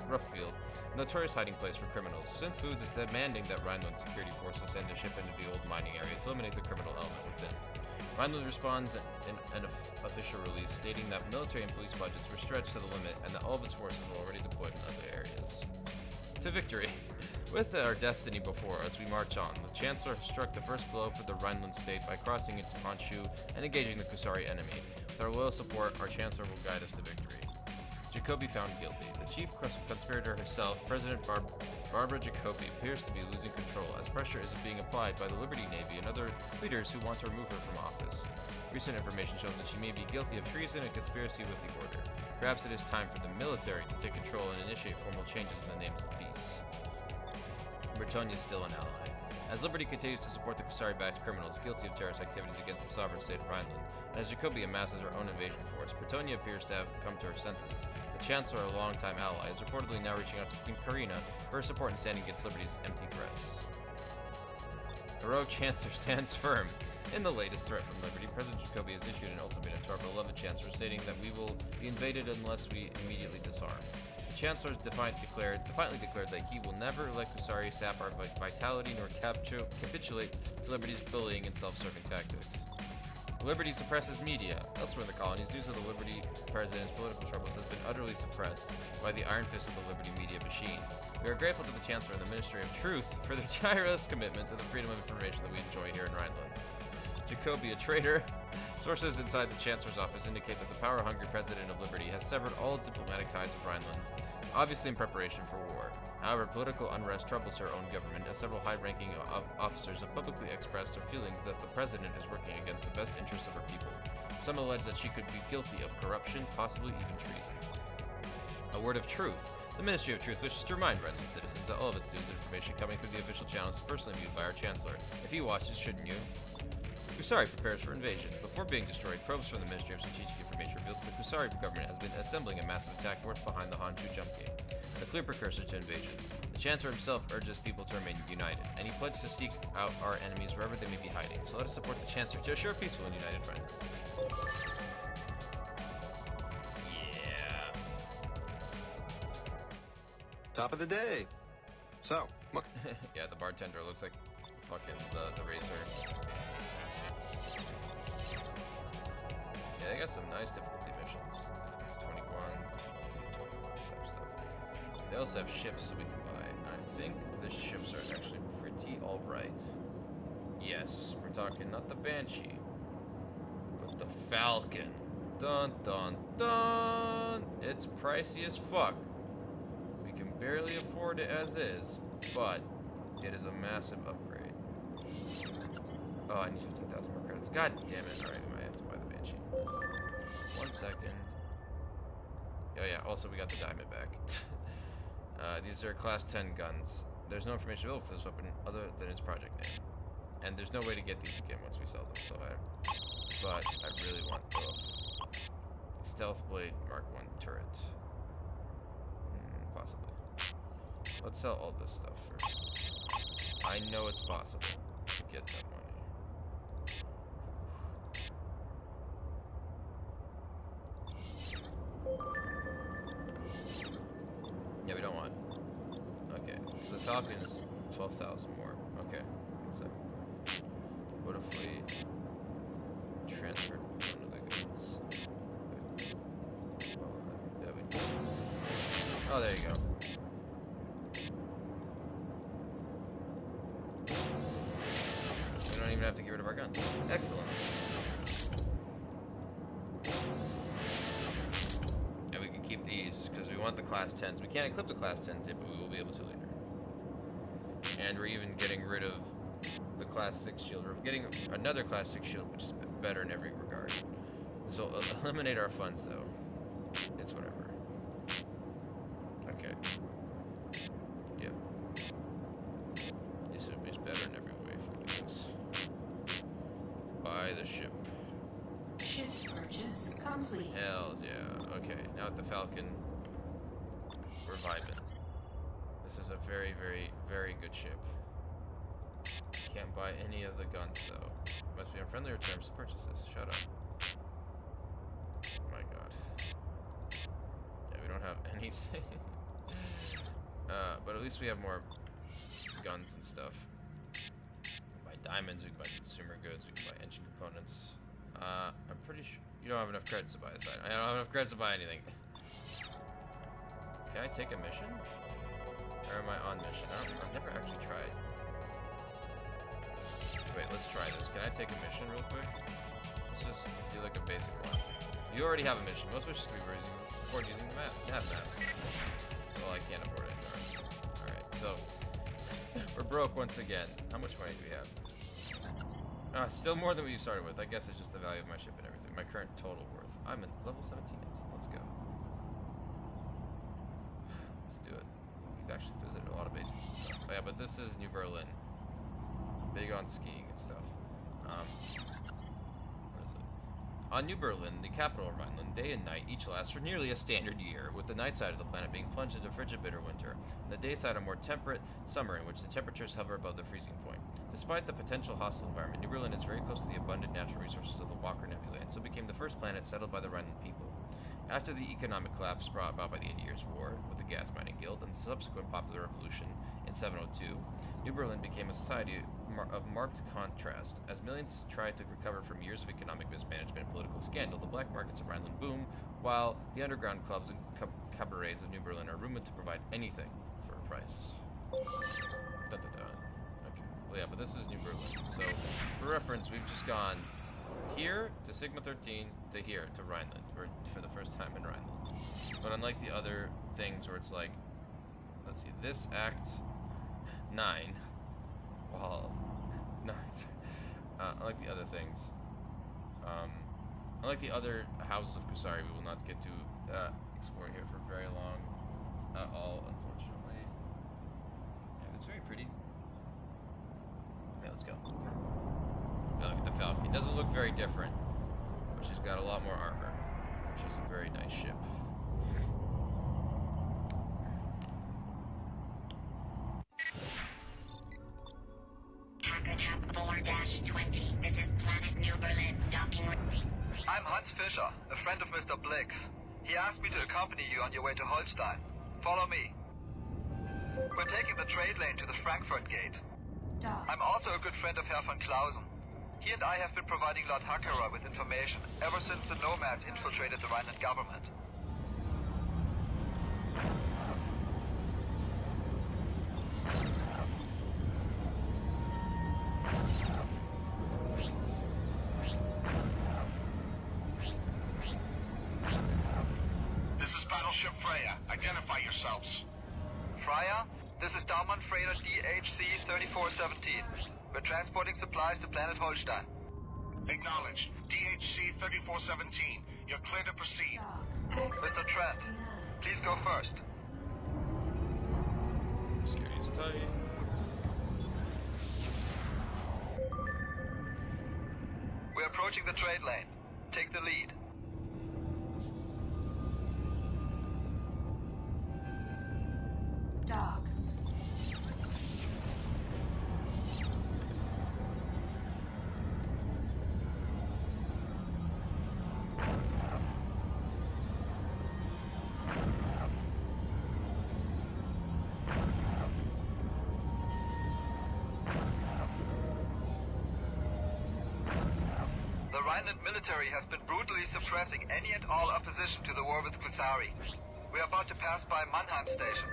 Rougfield, a notorious hiding place for criminals. Synth Foods is demanding that Rhineland security forces send a ship into the old mining area to eliminate the criminal element within. Rhineland responds in an official release stating that military and police budgets were stretched to the limit and that all of its forces were already deployed in other areas. To victory. With our destiny before us, we march on. The Chancellor struck the first blow for the Rhineland state by crossing into Honshu and engaging the Kusari enemy. With our loyal support, our Chancellor will guide us to victory. Jacobi found guilty. The chief conspirator herself, President Barbara Jacobi, appears to be losing control as pressure is being applied by the Liberty Navy and other leaders who want to remove her from office. Recent information shows that she may be guilty of treason and conspiracy with the order. Perhaps it is time for the military to take control and initiate formal changes in the names of peace. Bretonia is still an ally. As Liberty continues to support the Kusari-backed criminals guilty of terrorist activities against the sovereign state of Rhineland, and as Jacobi amasses her own invasion force, Bretonia appears to have come to her senses. The Chancellor, a longtime ally, is reportedly now reaching out to Queen Karina for her support in standing against Liberty's empty threats. Heroic Chancellor stands firm. In the latest threat from Liberty, President Jacobi has issued an ultimatum to our beloved Chancellor stating that we will be invaded unless we immediately disarm. The Chancellor defiantly declared that he will never let Kusari sap our vitality nor capitulate to Liberty's bullying and self-serving tactics. Liberty suppresses media. Elsewhere in the colonies, news of the Liberty President's political troubles has been utterly suppressed by the iron fist of the Liberty media machine. We are grateful to the Chancellor and the Ministry of Truth for their tireless commitment to the freedom of information that we enjoy here in Rhineland. Jacobi, a traitor. Sources inside the Chancellor's office indicate that the power-hungry President of Liberty has severed all diplomatic ties with Rhineland, obviously in preparation for war. However, political unrest troubles her own government, as several high-ranking officers have publicly expressed their feelings that the President is working against the best interests of her people. Some allege that she could be guilty of corruption, possibly even treason. A word of truth. The Ministry of Truth wishes to remind Rhineland citizens that all of its news and information coming through the official channels is personally viewed by our Chancellor. If he watches, shouldn't you? Kusari prepares for invasion. Before being destroyed, probes from the Ministry of Strategic Information revealed that the Kusari government has been assembling a massive attack force behind the Honshu jump gate, a clear precursor to invasion. The Chancellor himself urges people to remain united, and he pledged to seek out our enemies wherever they may be hiding. So let us support the Chancellor to assure a peaceful and united friend. Yeah. Top of the day. So, look. Yeah, the bartender looks like fucking the racer. Yeah, they got some nice difficulty missions. Difficulty 21, difficulty 21 type stuff. They also have ships we can buy. And I think the ships are actually pretty alright. Yes, we're talking not the Banshee, but the Falcon. Dun dun dun! It's pricey as fuck. We can barely afford it as is, but it is a massive upgrade. Oh, I need 15,000 more credits. God damn it. Alright, we might have to buy the Banshee. 1 second. Oh yeah, also we got the diamond back. These are class 10 guns. There's no information available for this weapon other than its project name. And there's no way to get these again once we sell them, so but I really want the Stealth Blade Mark 1 turret. Possibly. Let's sell all this stuff first. I know it's possible to get that money. Because the Falcon is 12,000 more. Okay, one second. What if we transferred one of the guns? Oh, there you go. We don't even have to get rid of our guns. Excellent. And we can keep these because we want the class 10s. We can't equip the class 10s yet, but we will be able to later. And we're even getting rid of the class 6 shield. We're getting another class 6 shield, which is better in every regard. So eliminate our funds, though. It's whatever. Okay. Yep. This is better in every way if we do this. Buy the ship. Ship purchase complete. Hells yeah. Okay, now with the Falcon, we're vibing. This is a very, very, very good ship. Can't buy any of the guns though. Must be on friendlier terms to purchase this. Shut up. My god. Yeah, we don't have anything. But at least we have more guns and stuff. We can buy diamonds, we can buy consumer goods, we can buy engine components. I'm pretty sure you don't have enough credits to buy this item. I don't have enough credits to buy anything. Can I take a mission? Or am I on mission? I've never actually tried. Wait, let's try this. Can I take a mission real quick? Let's just do like a basic one. You already have a mission. Most wishes can be aboard using the map. Nav map. Well, I can't abort it. Alright, so we're broke once again. How much money do we have? Still more than we started with. I guess it's just the value of my ship and everything. My current total worth. I'm at level 17. Let's go. Let's do it. Ooh, we've actually visited a lot of bases and stuff. Oh, yeah, but this is New Berlin. Big on skiing and stuff. What is it? On New Berlin, the capital of Rhineland, day and night each last for nearly a standard year, with the night side of the planet being plunged into frigid bitter winter, and the day side a more temperate summer in which the temperatures hover above the freezing point. Despite the potential hostile environment, New Berlin is very close to the abundant natural resources of the Walker Nebula, and so became the first planet settled by the Rhineland people. After the economic collapse brought about by the 80 Years' War with the Gas Mining Guild and the subsequent popular revolution in 702, New Berlin became a society of marked contrast. As millions tried to recover from years of economic mismanagement and political scandal, the black markets of Rhineland boom, while the underground clubs and cabarets of New Berlin are rumored to provide anything for a price. Dun, dun, dun. Okay. Well, yeah, but this is New Berlin. So, for reference, we've just gone here to Sigma 13 to here to Rhineland. We're for the first time in Rhineland. But unlike the other things where it's like, let's see, this Act 9, well, no, unlike the other things, unlike the other houses of Kusari, we will not get to explore here for very long at all, unfortunately. Yeah, it's very pretty. Yeah, let's go. Yeah, look at the Falcon. It doesn't look very different, but she's got a lot more armor, which is a very nice ship. Hacker Cap 4-20. This is Planet New Berlin. Docking. I'm Hans Fischer, a friend of Mr. Blix. He asked me to accompany you on your way to Holstein. Follow me. We're taking the trade lane to the Frankfurt Gate. I'm also a good friend of Herr von Clausen. He and I have been providing Lord Hakera with information ever since the nomads infiltrated the Rhineland government. This is Battleship Freya. Identify yourselves. Freya, this is Daumann Freighter DHC-3417. We're transporting supplies to Planet Holstein. Acknowledge. DHC-3417. You're clear to proceed. Mr. Trent, please go first. Security is tight. We're approaching the trade lane. Take the lead. Dock. Rhineland military has been brutally suppressing any and all opposition to the war with Kusari. We are about to pass by Mannheim station.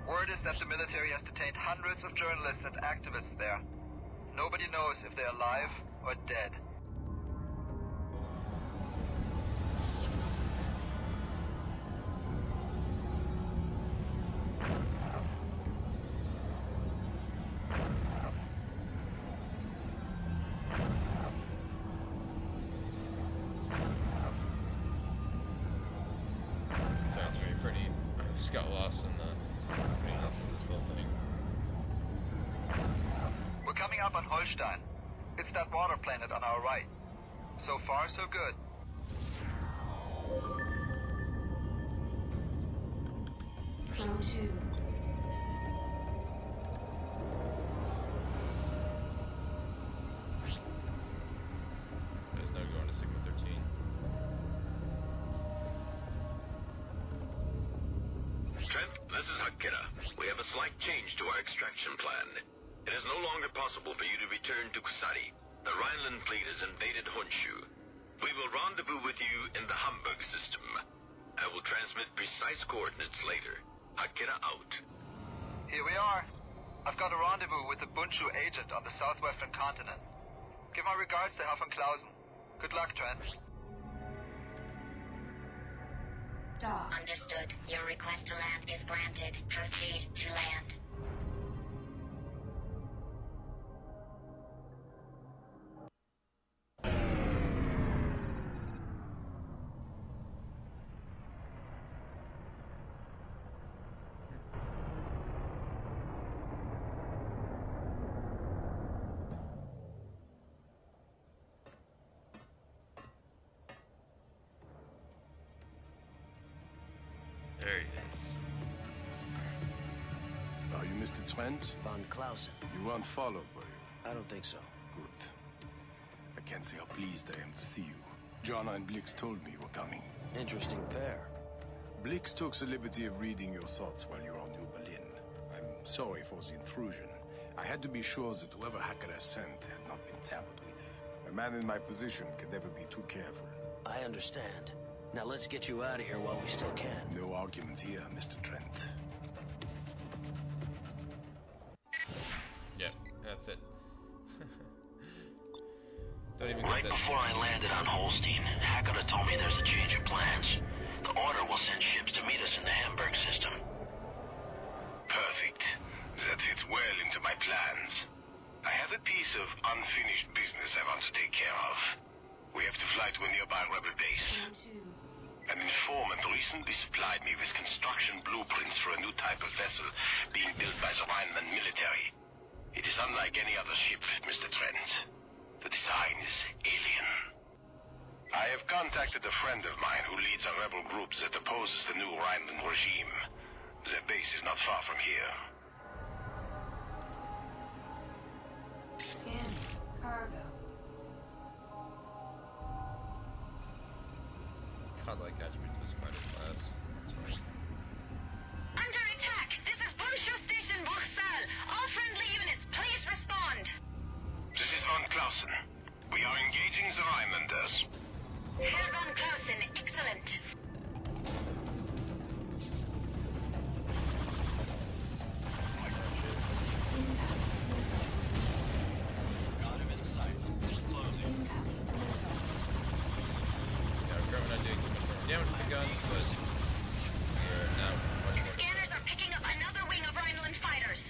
Word is that the military has detained hundreds of journalists and activists there. Nobody knows if they're alive or dead. Sounds very pretty. I just got lost in the prettiness of this whole thing. We're coming up on Holstein. It's that water planet on our right. So far, so good. Flow 2. There's no going to Sigma 13. Trent, this is Akira. We have a slight change to our extraction plan. It is no longer possible for you to return to Kusari. The Rhineland fleet has invaded Honshu. We will rendezvous with you in the Hamburg system. I will transmit precise coordinates later. Akira out. Here we are. I've got a rendezvous with the Bundschu agent on the southwestern continent. Give my regards to Herr von Clausen. Good luck, Trent. Understood. Your request to land is granted. Proceed to land. There he is. Are you Mr. Trent? Von Clausen. You weren't followed, were you? I don't think so. Good. I can't say how pleased I am to see you. Jana and Blix told me you were coming. Interesting pair. Blix took the liberty of reading your thoughts while you were on New Berlin. I'm sorry for the intrusion. I had to be sure that whoever Hakata sent had not been tampered with. A man in my position can never be too careful. I understand. Now let's get you out of here while we still can. No argument here, Mr. Trent. Yep, that's it. Don't even Right get that. before I landed on Holstein, Hakata told me there's a change of plans. The Order will send ships to meet us in the Hamburg system. Perfect. That fits well into my plans. I have a piece of unfinished business I want to take care of. We have to fly to a nearby rebel base. An informant recently supplied me with construction blueprints for a new type of vessel being built by the Rhineland military. It is unlike any other ship, Mr. Trent. The design is alien. I have contacted a friend of mine who leads a rebel group that opposes the new Rhineland regime. Their base is not far from here. Scanning. Cargo. Godlike attributes was fighter class. That's right. Under attack! This is Bundschu Station, Bruchsal. All friendly units, please respond. This is Von Clausen. We are engaging the Rhinelanders. Herr von Clausen, excellent. Yeah, we're currently not doing too much more damage with the guns, but we're now much more. Scanners are picking up another wing of Rhineland fighters.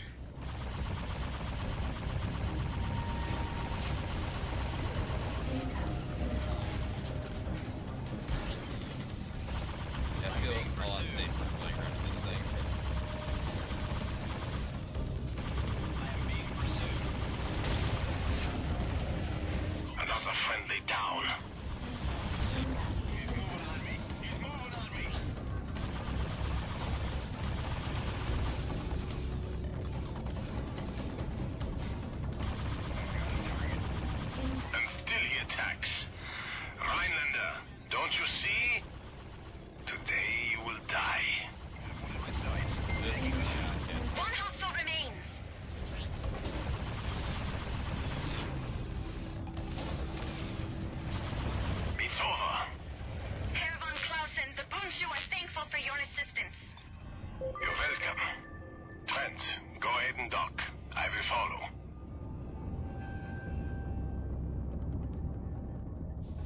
Trent, go ahead and dock. I will follow.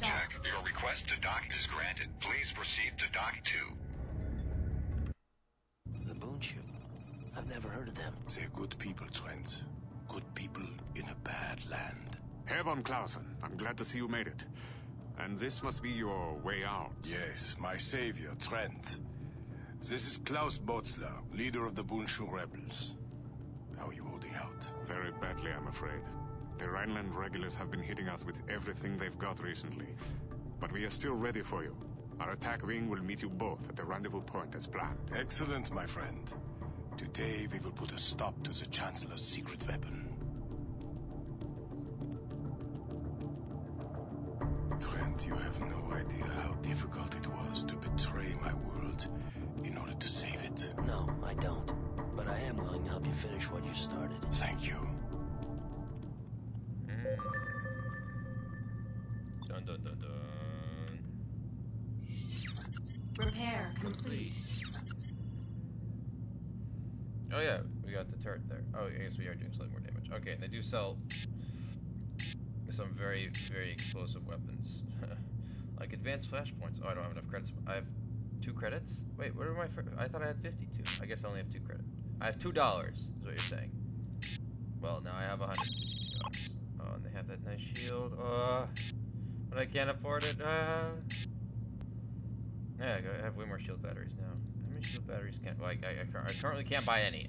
Jack, your request to dock is granted. Please proceed to dock 2. The Boonshu. I've never heard of them. They're good people, Trent. Good people in a bad land. Herr von Clausen, I'm glad to see you made it. And this must be your way out. Yes, my savior, Trent. This is Klaus Botzler, leader of the Boonshu rebels. How are you holding out? Very badly, I'm afraid. The Rhineland regulars have been hitting us with everything they've got recently. But we are still ready for you. Our attack wing will meet you both at the rendezvous point as planned. Excellent, my friend. Today we will put a stop to the Chancellor's secret weapon. Trent, you have no idea how difficult it was to betray my world in order to save it. No, I don't. But I am willing to help you finish what you started. Thank you. Dun dun dun dun. Repair complete. Oh yeah, we got the turret there. Oh, I guess we are doing slightly more damage. Okay, and they do sell some very, very explosive weapons. Like advanced flashpoints. Oh, I don't have enough credits. I have 2 credits? Wait, what are my... I thought I had 52. I guess I only have 2 credits. I have $2, is what you're saying. Well, now I have $152. Oh, and they have that nice shield. But I can't afford it. Yeah, I have way more shield batteries now. How many shield batteries can... Well, I currently can't buy any.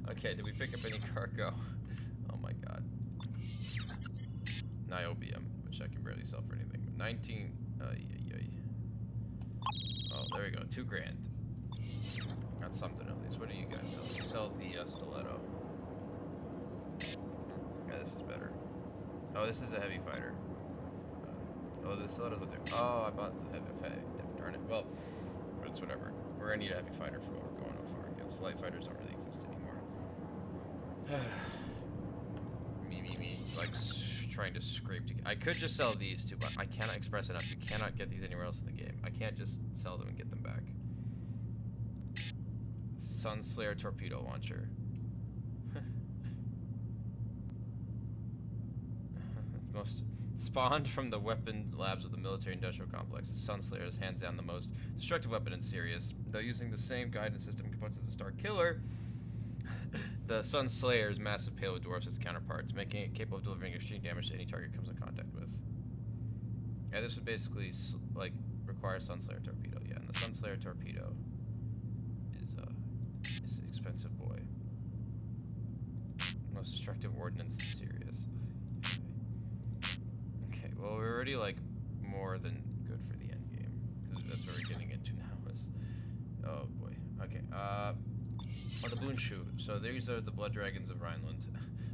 Okay, did we pick up any cargo? Oh my god. Niobium, which I can barely sell for anything. 19... Oh, there we go. 2 grand. That's something at least. What do you guys sell? You sell the stiletto. Yeah, this is better. Oh, this is a heavy fighter. Oh, the stiletto's what they're... Oh, I bought the heavy. Darn it. Well, but it's whatever. We're gonna need a heavy fighter for what we're going for against. Light fighters don't really exist anymore. me. Like, trying to scrape together. I could just sell these 2, but I cannot express enough. You cannot get these anywhere else in the game. I can't just sell them and get them back. Sunslayer torpedo launcher. Most spawned from the weapon labs of the military-industrial complex, the Sunslayer is hands down the most destructive weapon in Sirius. Though using the same guidance system components as the Star Killer, the Sunslayer's massive payload dwarfs its counterparts, making it capable of delivering extreme damage to any target it comes in contact with. Yeah, this would basically like require Sunslayer torpedo. Yeah, and the Sunslayer torpedo is an expensive boy. Most destructive ordnance in Sirius. Okay, well we're already like more than good for the end game because that's what we're getting into now. Is oh boy. Okay. The Boonshu. So these are the Blood Dragons of Rhineland.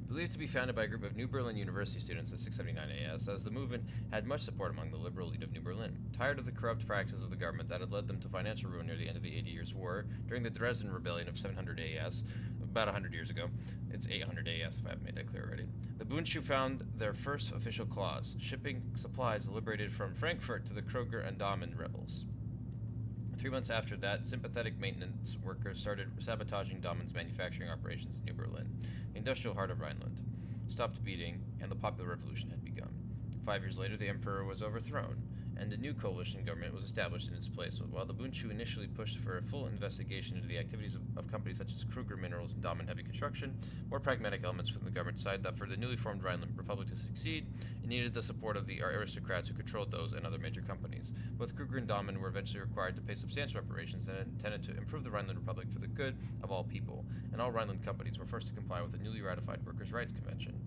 Believed to be founded by a group of New Berlin University students at 679 AS, as the movement had much support among the liberal elite of New Berlin. Tired of the corrupt practices of the government that had led them to financial ruin near the end of the 80 Years' War, during the Dresden Rebellion of 700 AS, about 100 years ago. It's 800 AS if I haven't made that clear already. The Boonshu found their first official clause, shipping supplies liberated from Frankfurt to the Kroger and Dahmen rebels. 3 months after that, sympathetic maintenance workers started sabotaging Dahmen's manufacturing operations in New Berlin. The industrial heart of Rhineland stopped beating, and the popular revolution had begun. 5 years later, the emperor was overthrown, and a new coalition government was established in its place. While the Boonshu initially pushed for a full investigation into the activities of companies such as Kruger Minerals and Dahmen Heavy Construction, more pragmatic elements from the government decided that for the newly formed Rhineland Republic to succeed, it needed the support of the aristocrats who controlled those and other major companies. Both Kruger and Dahmen were eventually required to pay substantial reparations that intended to improve the Rhineland Republic for the good of all people, and all Rhineland companies were forced to comply with the newly ratified Workers' Rights Convention.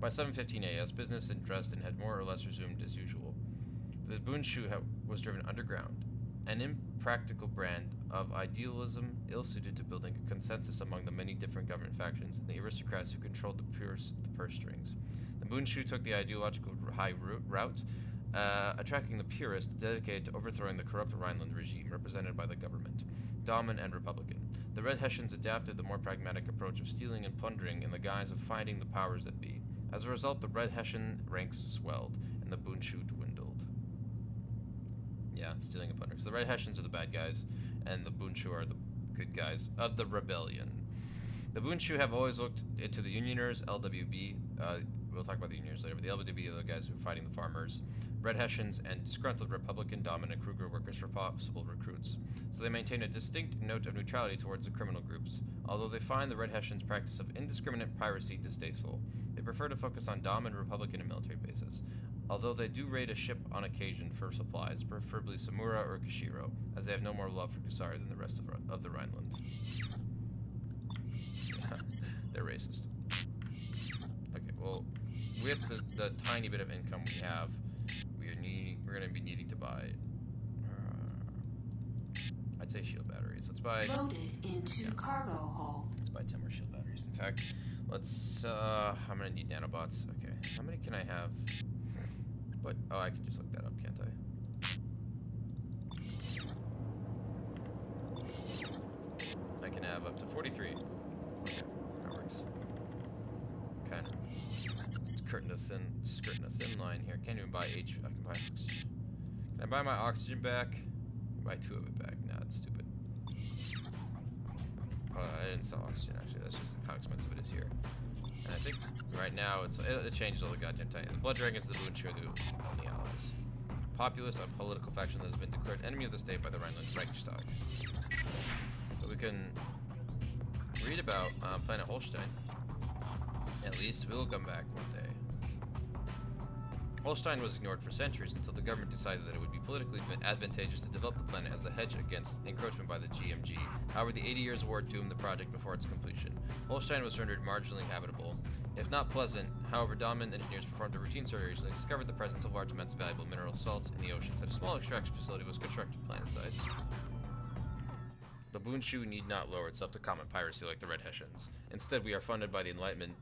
By 715 AS, business in Dresden had more or less resumed as usual. The Boonshu was driven underground, an impractical brand of idealism ill-suited to building a consensus among the many different government factions and the aristocrats who controlled the purse strings. The Boonshu took the ideological high route, attracting the purists dedicated to overthrowing the corrupt Rhineland regime represented by the government, Dahmen and Republican. The Red Hessians adapted the more pragmatic approach of stealing and plundering in the guise of fighting the powers that be. As a result, the Red Hessian ranks swelled, and the Boonshu dwindled. Yeah, stealing and plundering. So the Red Hessians are the bad guys, and the Boonshu are the good guys of the rebellion. The Bunshu have always looked into the Unioners, LWB. We'll talk about the Unioners later, but the LWB are the guys who are fighting the farmers, Red Hessians, and disgruntled Republican dominant Kruger workers for possible recruits. So they maintain a distinct note of neutrality towards the criminal groups. Although they find the Red Hessians' practice of indiscriminate piracy distasteful, they prefer to focus on Dom and Republican and military bases. Although they do raid a ship on occasion for supplies, preferably Samura or Kishiro, as they have no more love for Kusari than the rest of the Rhineland. They're racist. Okay, well, with the tiny bit of income we have, we're going to be needing to buy, I'd say shield batteries. Let's buy... Loaded into cargo hold. Let's buy 10 more shield batteries. In fact, let's, I'm going to need nanobots. Okay, how many can I have? But, oh, I can just look that up, can't I? I can have up to 43. Okay, that works. Kind of skirting a thin line here. Can't even buy H. I can buy oxygen. Can I buy my oxygen back? I can buy 2 of it back. Nah, it's stupid. I didn't sell oxygen actually. That's just how expensive it is here. And I think right now it changes all the goddamn time. The Blood Dragons, the Bunshu, the allies. Populist, a political faction that has been declared enemy of the state by the Rhineland Reichstag. So we can read about Planet Holstein. At least we'll come back one day. Holstein was ignored for centuries until the government decided that it would be politically advantageous to develop the planet as a hedge against encroachment by the GMG. However, the 80 Years' War doomed the project before its completion. Holstein was rendered marginally habitable, if not pleasant. However, dominant engineers performed a routine survey recently and discovered the presence of large amounts of valuable mineral salts in the oceans, and a small extraction facility was constructed planetside. The Bunshu need not lower itself to common piracy like the Red Hessians. Instead, we are funded by the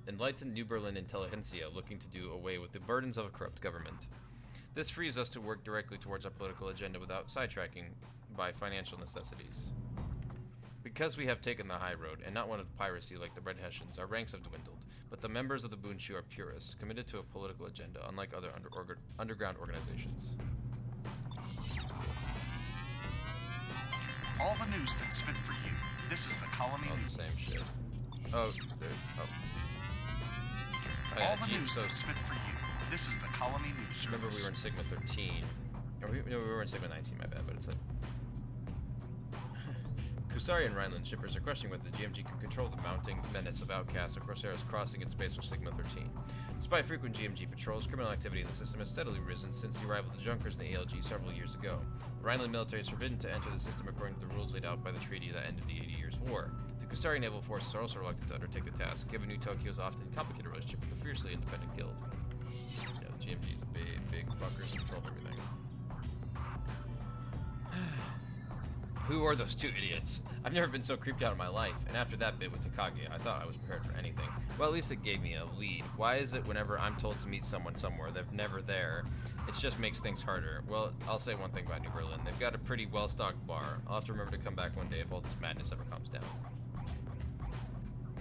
enlightened New Berlin intelligentsia looking to do away with the burdens of a corrupt government. This frees us to work directly towards our political agenda without sidetracking by financial necessities. Because we have taken the high road, and not one of piracy like the Red Hessians, our ranks have dwindled, but the members of the Bunshu are purists, committed to a political agenda, unlike other underground organizations. All the news that's fit for you. This is the Colony News. The same shit. Oh, there. Oh. All the news that's fit for you. This is the Colony News Service. Remember, we were in Sigma 13. Or we were in Sigma 19, my bad, but it's like... Kusari and Rhineland shippers are questioning whether the GMG can control the mounting menace of outcasts or Corsairs crossing its space with Sigma 13. Despite frequent GMG patrols, criminal activity in the system has steadily risen since the arrival of the Junkers in the ALG several years ago. The Rhineland military is forbidden to enter the system according to the rules laid out by the treaty that ended the 80 Years' War. The Kusari naval forces are also reluctant to undertake the task, given New Tokyo's often complicated relationship with the fiercely independent guild. Yeah, the GMG's big fuckers and control everything. Who are those two idiots? I've never been so creeped out in my life, and after that bit with Takagi, I thought I was prepared for anything. Well, at least it gave me a lead. Why is it whenever I'm told to meet someone somewhere, they're never there? It just makes things harder. Well, I'll say one thing about New Berlin. They've got a pretty well-stocked bar. I'll have to remember to come back one day if all this madness ever calms down.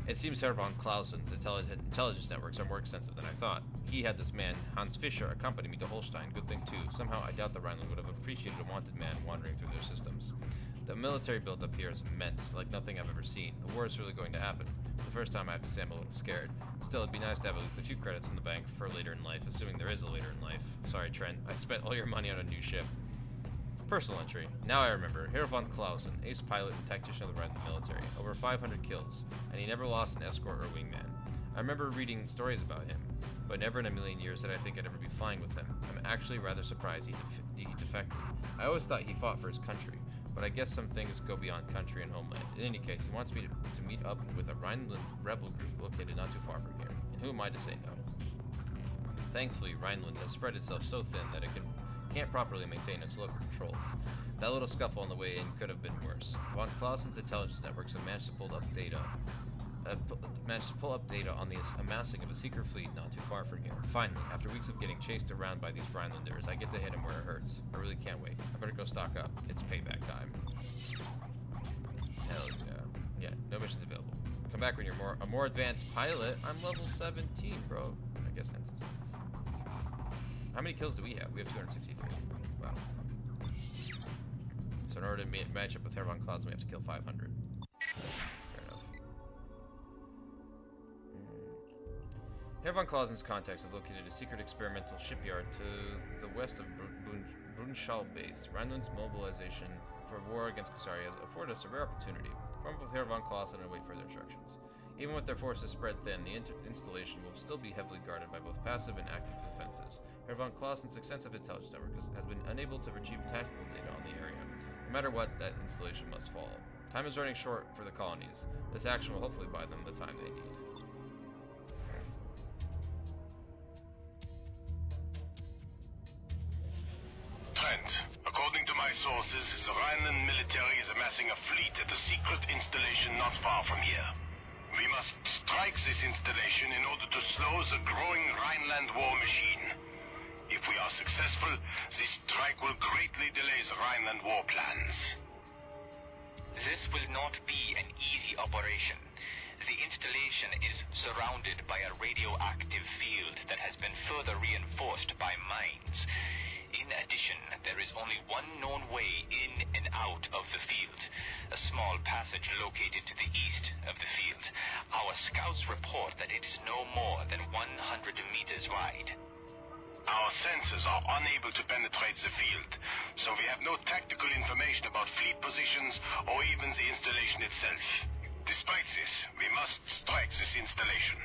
It seems Herr von Clausen's intelligence networks are more extensive than I thought. He had this man, Hans Fischer, accompany me to Holstein. Good thing, too. Somehow, I doubt the Rhineland would have appreciated a wanted man wandering through their systems. The military build-up here is immense, like nothing I've ever seen. The war is really going to happen. For the first time, I have to say I'm a little scared. Still, it'd be nice to have at least a few credits in the bank for later in life, assuming there is a later in life. Sorry, Trent. I spent all your money on a new ship. Personal entry. Now I remember. Herr von Clausen, ace pilot and tactician of the Rhineland military. Over 500 kills, and he never lost an escort or wingman. I remember reading stories about him, but never in a million years did I think I'd ever be flying with him. I'm actually rather surprised he defected. I always thought he fought for his country, but I guess some things go beyond country and homeland. In any case, he wants me to meet up with a Rhineland rebel group located not too far from here, and who am I to say no? Thankfully, Rhineland has spread itself so thin that it can't properly maintain its local controls. That little scuffle on the way in could have been worse. Von Clausen's intelligence networks have managed to pull up data on the amassing of a secret fleet not too far from here. Finally, after weeks of getting chased around by these Rhinelanders, I get to hit him where it hurts. I really can't wait. I better go stock up. It's payback time. Hell yeah. Yeah, no missions available. Come back when you're a more advanced pilot. I'm level 17, bro. I guess hence. How many kills do we have? We have 263. Wow. So in order to match up with Herr von Clausen, we have to kill 500. Herr von Clausen's contacts have located a secret experimental shipyard to the west of Brunschall base. Rhineland's mobilization for war against Kusari has afforded us a rare opportunity. Form with Herr von Clausen and await further instructions. Even with their forces spread thin, the installation will still be heavily guarded by both passive and active defenses. Herr von Clausen's extensive intelligence network has been unable to retrieve tactical data on the area. No matter what, that installation must fall. Time is running short for the colonies. This action will hopefully buy them the time they need. Trent, according to my sources, the Rhineland military is amassing a fleet at a secret installation not far from here. We must strike this installation in order to slow the growing Rhineland war machine. If we are successful, this strike will greatly delay the Rhineland war plans. This will not be an easy operation. The installation is surrounded by a radioactive field that has been further reinforced by mines. In addition, there is only one known way in and out of the field. A small passage located to the east of the field. Our scouts report that it is no more than 100 meters wide. Our sensors are unable to penetrate the field, so we have no tactical information about fleet positions or even the installation itself. Despite this, we must strike this installation.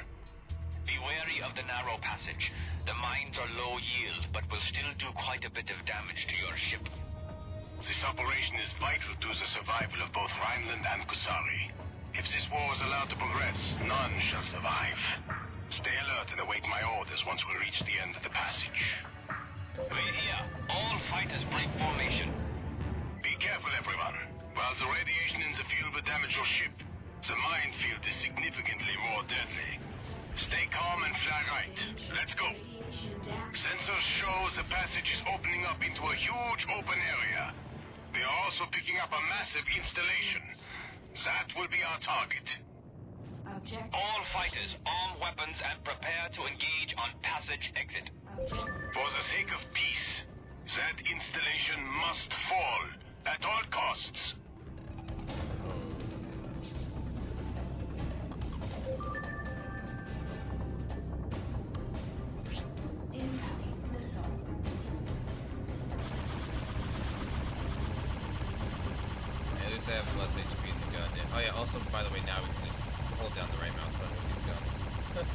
Be wary of the narrow passage. The mines are low yield, but will still do quite a bit of damage to your ship. This operation is vital to the survival of both Rhineland and Kusari. If this war is allowed to progress, none shall survive. Stay alert and await my orders once we reach the end of the passage. Wait here. All fighters break formation. Be careful, everyone. While the radiation in the field will damage your ship, the minefield is significantly more deadly. Stay calm and fly right. Let's go. Sensors show the passage is opening up into a huge open area. We are also picking up a massive installation. That will be our target. All fighters, arm weapons and prepare to engage on passage exit. For the sake of peace, that installation must fall at all costs. They have less HP in the gun. Oh yeah, also, by the way, now we can just hold down the right mouse button with these guns.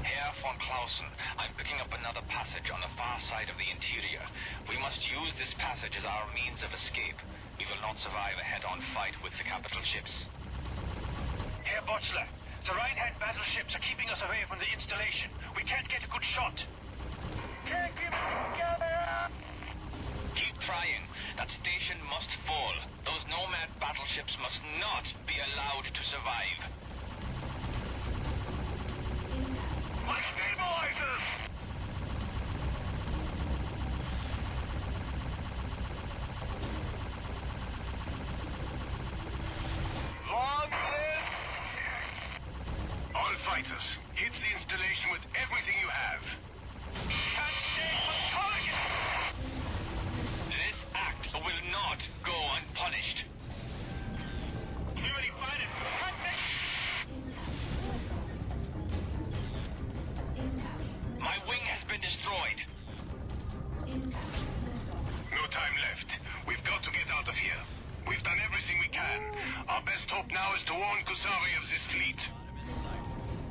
Herr von Clausen, I'm picking up another passage on the far side of the interior. We must use this passage as our means of escape. We will not survive a head-on fight with the capital ships. Herr Botzler, the right-hand battleships are keeping us away from the installation. We can't get a good shot. Can't keep together! Keep trying. That station must fall. Those nomad battleships must not be allowed to survive. My stabilizers! Long live! All fighters, hit the installation with everything you have. Can't stay for target! This act will not go unpunished. Too many fighters! My wing has been destroyed. No time left. We've got to get out of here. We've done everything we can. Our best hope now is to warn Kusari of this fleet.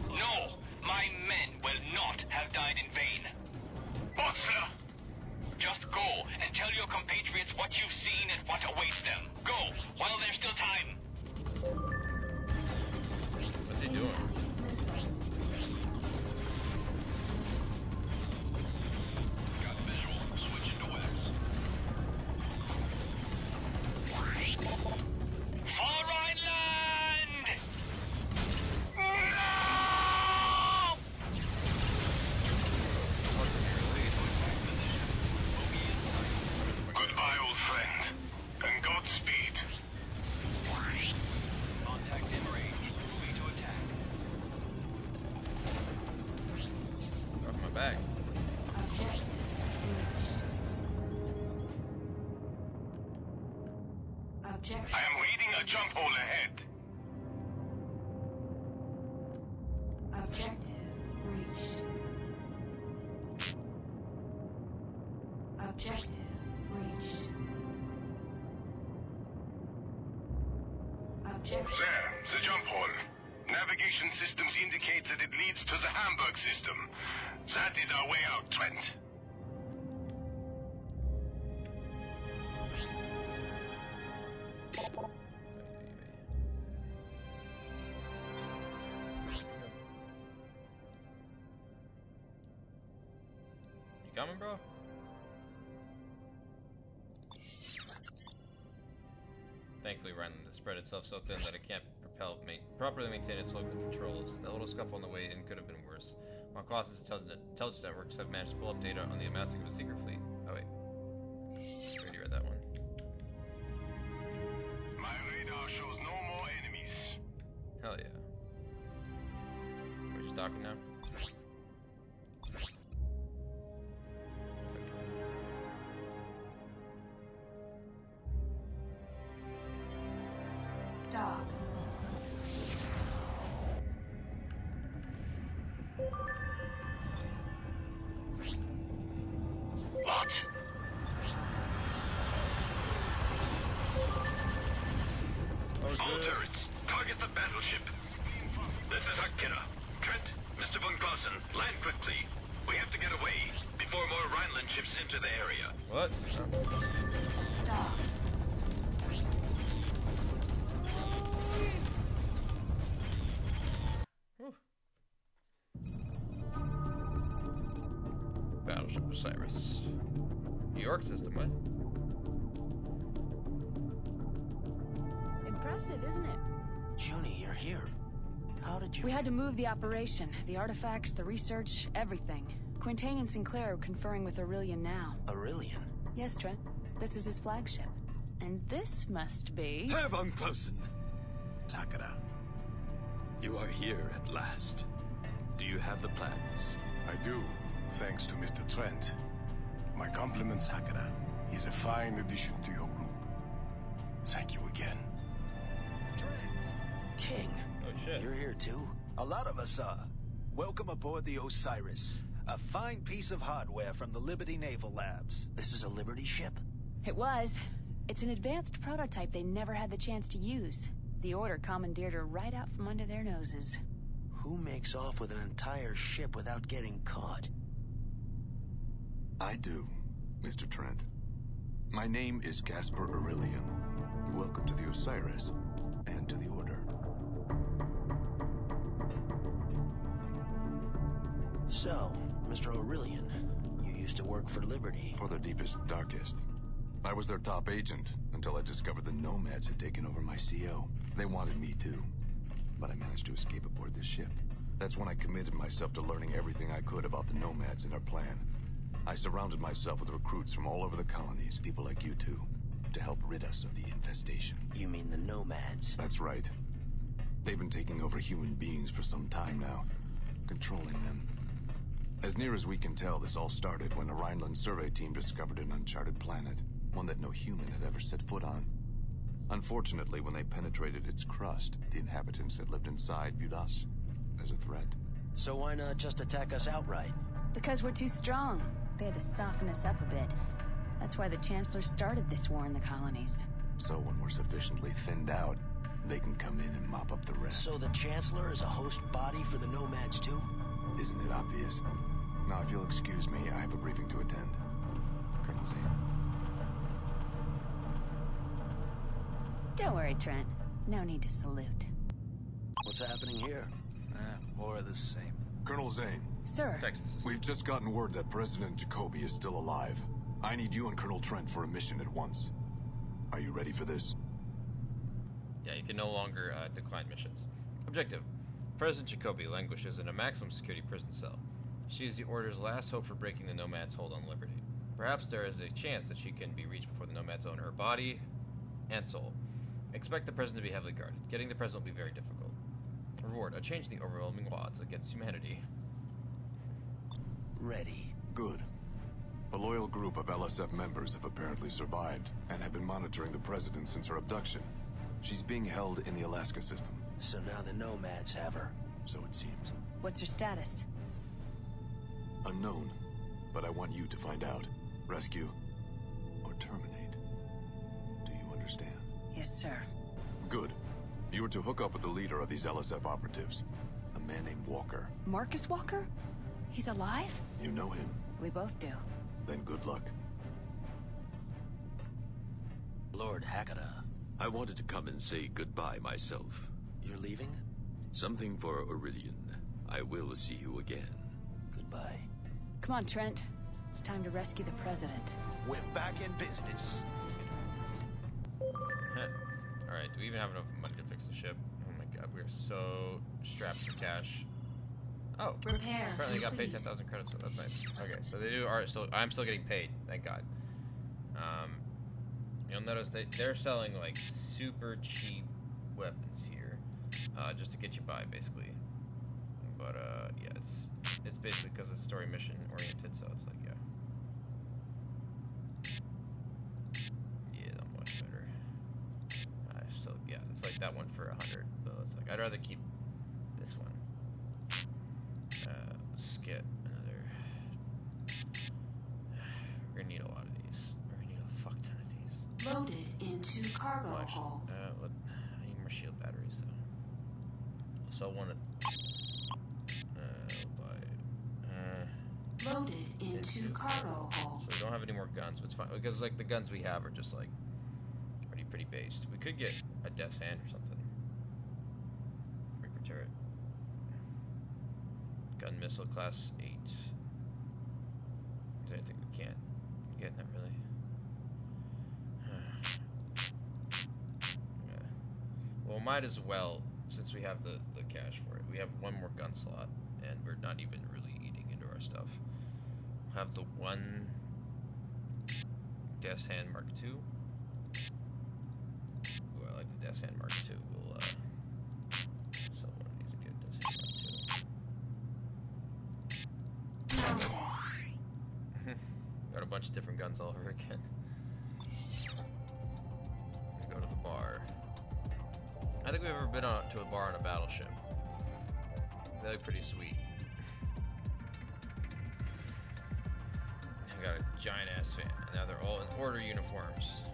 No, my men will not have died in vain. Botzler! Just go and tell your compatriots what you've seen and what awaits them. Go, while there's still time. What's he doing? Got visual. Switching to west. For Rhineland! Objective reached. Objective. There, the jump hole. Navigation systems indicate that it leads to the Hamburg system. That is our way out, Trent. You coming, bro? Thankfully, Ryzen has spread itself so thin that it can't properly maintain its local controls. That little scuffle on the way in could have been worse. While Colossus intelligence networks have managed to pull up data on the amassing of a secret fleet. Oh wait, I already read that one. My radar shows no more enemies. Hell yeah. We're just talking now. Dog. What? All turrets, target the battleship. This is Akira. Trent, Mr. von Clausen, land quickly. We have to get away before more Rhineland ships enter the area. What? Dog. Battleship Osiris. New York system, what? Impressive, isn't it? Junie, you're here. How did you... We had to move the operation, the artifacts, the research, everything. Quintain and Sinclair are conferring with Aurelian now. Aurelian? Yes, Trent. This is his flagship. And this must be... Herr von Clausen! Takara. You are here at last. Do you have the plans? I do, thanks to Mr. Trent. My compliments, Sakura. He's a fine addition to your group. Thank you again. Trent! King. Oh shit. You're here too? A lot of us are. Welcome aboard the Osiris. A fine piece of hardware from the Liberty Naval Labs. This is a Liberty ship? It was. It's an advanced prototype they never had the chance to use. The Order commandeered her right out from under their noses. Who makes off with an entire ship without getting caught? I do, Mr. Trent. My name is Caspar Aurelian. Welcome to the Osiris, and to the Order. So, Mr. Aurelian, you used to work for Liberty. For their deepest, darkest. I was their top agent, until I discovered the Nomads had taken over my CO. They wanted me too, but I managed to escape aboard this ship. That's when I committed myself to learning everything I could about the Nomads and our plan. I surrounded myself with recruits from all over the colonies, people like you two, to help rid us of the infestation. You mean the Nomads? That's right. They've been taking over human beings for some time now, controlling them. As near as we can tell, this all started when a Rhineland survey team discovered an uncharted planet, one that no human had ever set foot on. Unfortunately, when they penetrated its crust, the inhabitants that lived inside viewed us as a threat. So why not just attack us outright? Because we're too strong. They had to soften us up a bit. That's why the Chancellor started this war in the colonies. So when we're sufficiently thinned out, they can come in and mop up the rest. So the Chancellor is a host body for the Nomads too? Isn't it obvious? Now, if you'll excuse me, I have a briefing to attend. Colonel Zane. Don't worry, Trent. No need to salute. What's happening here? More of the same. Colonel Zane. Sir. Texas. We've just gotten word that President Jacoby is still alive. I need you and Colonel Trent for a mission at once. Are you ready for this? Yeah, you can no longer decline missions. Objective. President Jacoby languishes in a maximum security prison cell. She is the Order's last hope for breaking the Nomads' hold on Liberty. Perhaps there is a chance that she can be reached before the Nomads own her body and soul. Expect the President to be heavily guarded. Getting the President will be very difficult. Reward. A change in the overwhelming odds against humanity. Ready. Good. A loyal group of LSF members have apparently survived and have been monitoring the President since her abduction. She's being held in the Alaska system. So now the Nomads have her. So it seems. What's her status? Unknown, but I want you to find out. Rescue, terminate. Do you understand? Yes, sir. Good. You are to hook up with the leader of these LSF operatives, a man named Walker. Marcus Walker? He's alive? You know him. We both do. Then good luck. Lord Hakata. I wanted to come and say goodbye myself. You're leaving? Something for Aurelian. I will see you again. Goodbye. Come on, Trent. It's time to rescue the president. We're back in business. Alright, do we even have enough money to fix the ship? Oh my god, we're so strapped for cash. Oh, Repair apparently I got paid 10,000 credits, so that's nice. Okay, so they are still, I'm still getting paid, thank god. You'll notice they're selling like super cheap weapons here, just to get you by, basically. But yeah, it's basically because it's story mission oriented, so it's like, yeah, not much better. Yeah, it's like that one for 100, but it's like I'd rather keep this one. Let's get another. We're gonna need a lot of these. We're gonna need a fuck ton of these. Loaded into cargo hold. I need more shield batteries though. So I want to Loaded into cargo hold. So we don't have any more guns, but it's fine because like the guns we have are just like already pretty based. We could get a Death's Hand or something. Reaper turret. Gun missile class 8. Is there anything we can't get? Not really. Yeah. Well, might as well, since we have the cash for it. We have one more gun slot, and we're not even really eating into our stuff. We'll have the one Death's Hand Mark II. Ooh, I like the Death's Hand Mark II. We'll sell one of these and get Death's Hand Mark II. Got a bunch of different guns all over again. Go to the bar. I think we've ever been to a bar on a battleship. They look pretty sweet. I got a giant ass fan, and now they're all in order uniforms.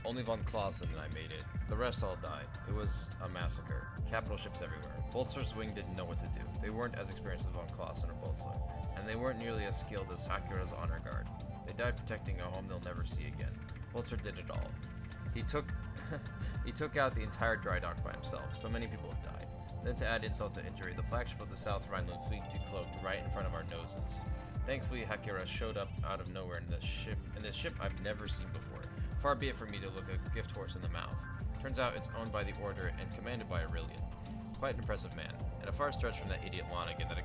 Only von Clausen and I made it. The rest all died. It was a massacre. Capital ships everywhere. Boltzler's wing didn't know what to do. They weren't as experienced as von Clausen or Boltzler, and they weren't nearly as skilled as Hakura's honor guard. They died protecting a home they'll never see again. Boltzler did it all. He took out the entire dry dock by himself. So many people have died. Then to add insult to injury, the flagship of the South Rhineland fleet decloaked right in front of our noses. Thankfully, Hakura showed up out of nowhere in this ship I've never seen before. Far be it from me to look a gift horse in the mouth. Turns out it's owned by the Order and commanded by Aurelian. Quite an impressive man, and a far stretch from that idiot Lonigan that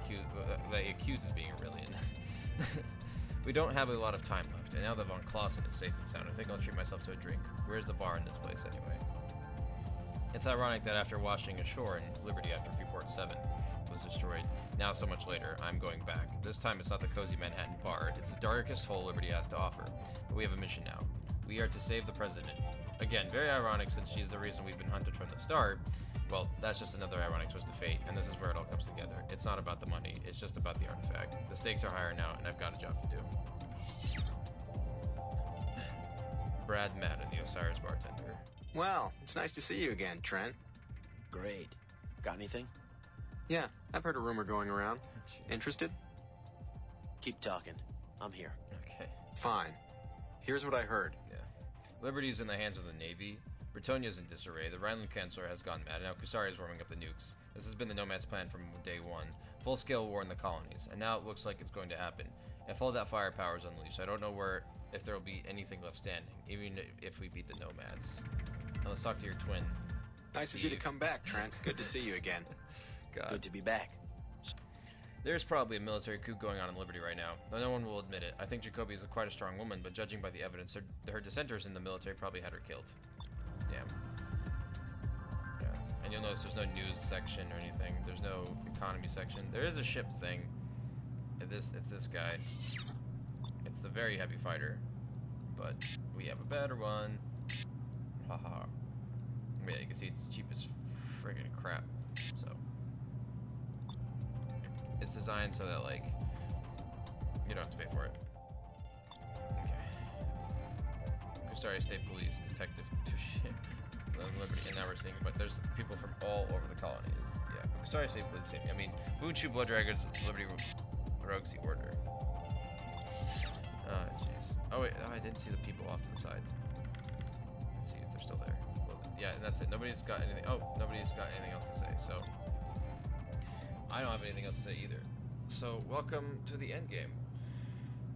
he accuses being Aurelian. We don't have a lot of time left, and now that von Clausen is safe and sound, I think I'll treat myself to a drink. Where's the bar in this place, anyway? It's ironic that after washing ashore in Liberty after Freeport 7 was destroyed, now so much later, I'm going back. This time it's not the cozy Manhattan bar, it's the darkest hole Liberty has to offer. But we have a mission now. We are to save the president. Again, very ironic since she's the reason we've been hunted from the start. Well, that's just another ironic twist of fate, and this is where it all comes together. It's not about the money, it's just about the artifact. The stakes are higher now, and I've got a job to do. Brad Madden, the Osiris bartender. Well, it's nice to see you again, Trent. Great. Got anything? Yeah, I've heard a rumor going around. Interested? Keep talking. I'm here. Okay. Fine. Here's what I heard. Yeah. Liberty's in the hands of the Navy. Bretonia's in disarray. The Rhineland Chancellor has gone mad, and now Kusari is warming up the nukes. This has been the Nomad's plan from day one. Full-scale war in the colonies, and now it looks like it's going to happen. If all that firepower is unleashed, I don't know if there will be anything left standing, even if we beat the Nomads. Now let's talk to your twin. Nice Steve. of you to come back, Trent. Good to see you again. God. Good to be back. There's probably a military coup going on in Liberty right now, though no one will admit it. I think Jacoby is quite a strong woman, but judging by the evidence, her dissenters in the military probably had her killed. Damn. Yeah. And you'll notice there's no news section or anything. There's no economy section. There is a ship thing. It's this guy. It's the very heavy fighter, but we have a better one. Haha. Yeah, you can see it's cheap as friggin' crap. So it's designed so that like you don't have to pay for it. Okay. Kusari State Police Detective Liberty, and now we're seeing, but there's people from all over the colonies. Yeah, Kusari State Police. I mean, Bunchu Blood Dragons, Liberty Rogues the Order. Oh jeez. Oh wait, I didn't see the people off to the side. Let's see if they're still there. Well, yeah, and that's it. Nobody's got anything. Oh, nobody's got anything else to say. So I don't have anything else to say either. So welcome to the end game.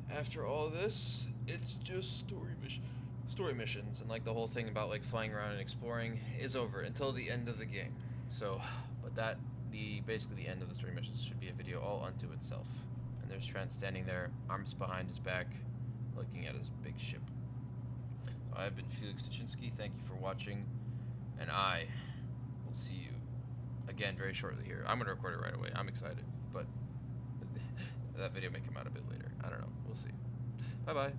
After all this, it's just story missions, and like the whole thing about like flying around and exploring is over until the end of the game. So, but basically the end of the story missions should be a video all unto itself. And there's Trent standing there, arms behind his back, looking at his big ship. So I've been Felix Tuchinski. Thank you for watching, and I will see you again very shortly here. I'm gonna record it right away. I'm excited, but that video may come out a bit later. I don't know. We'll see. Bye bye.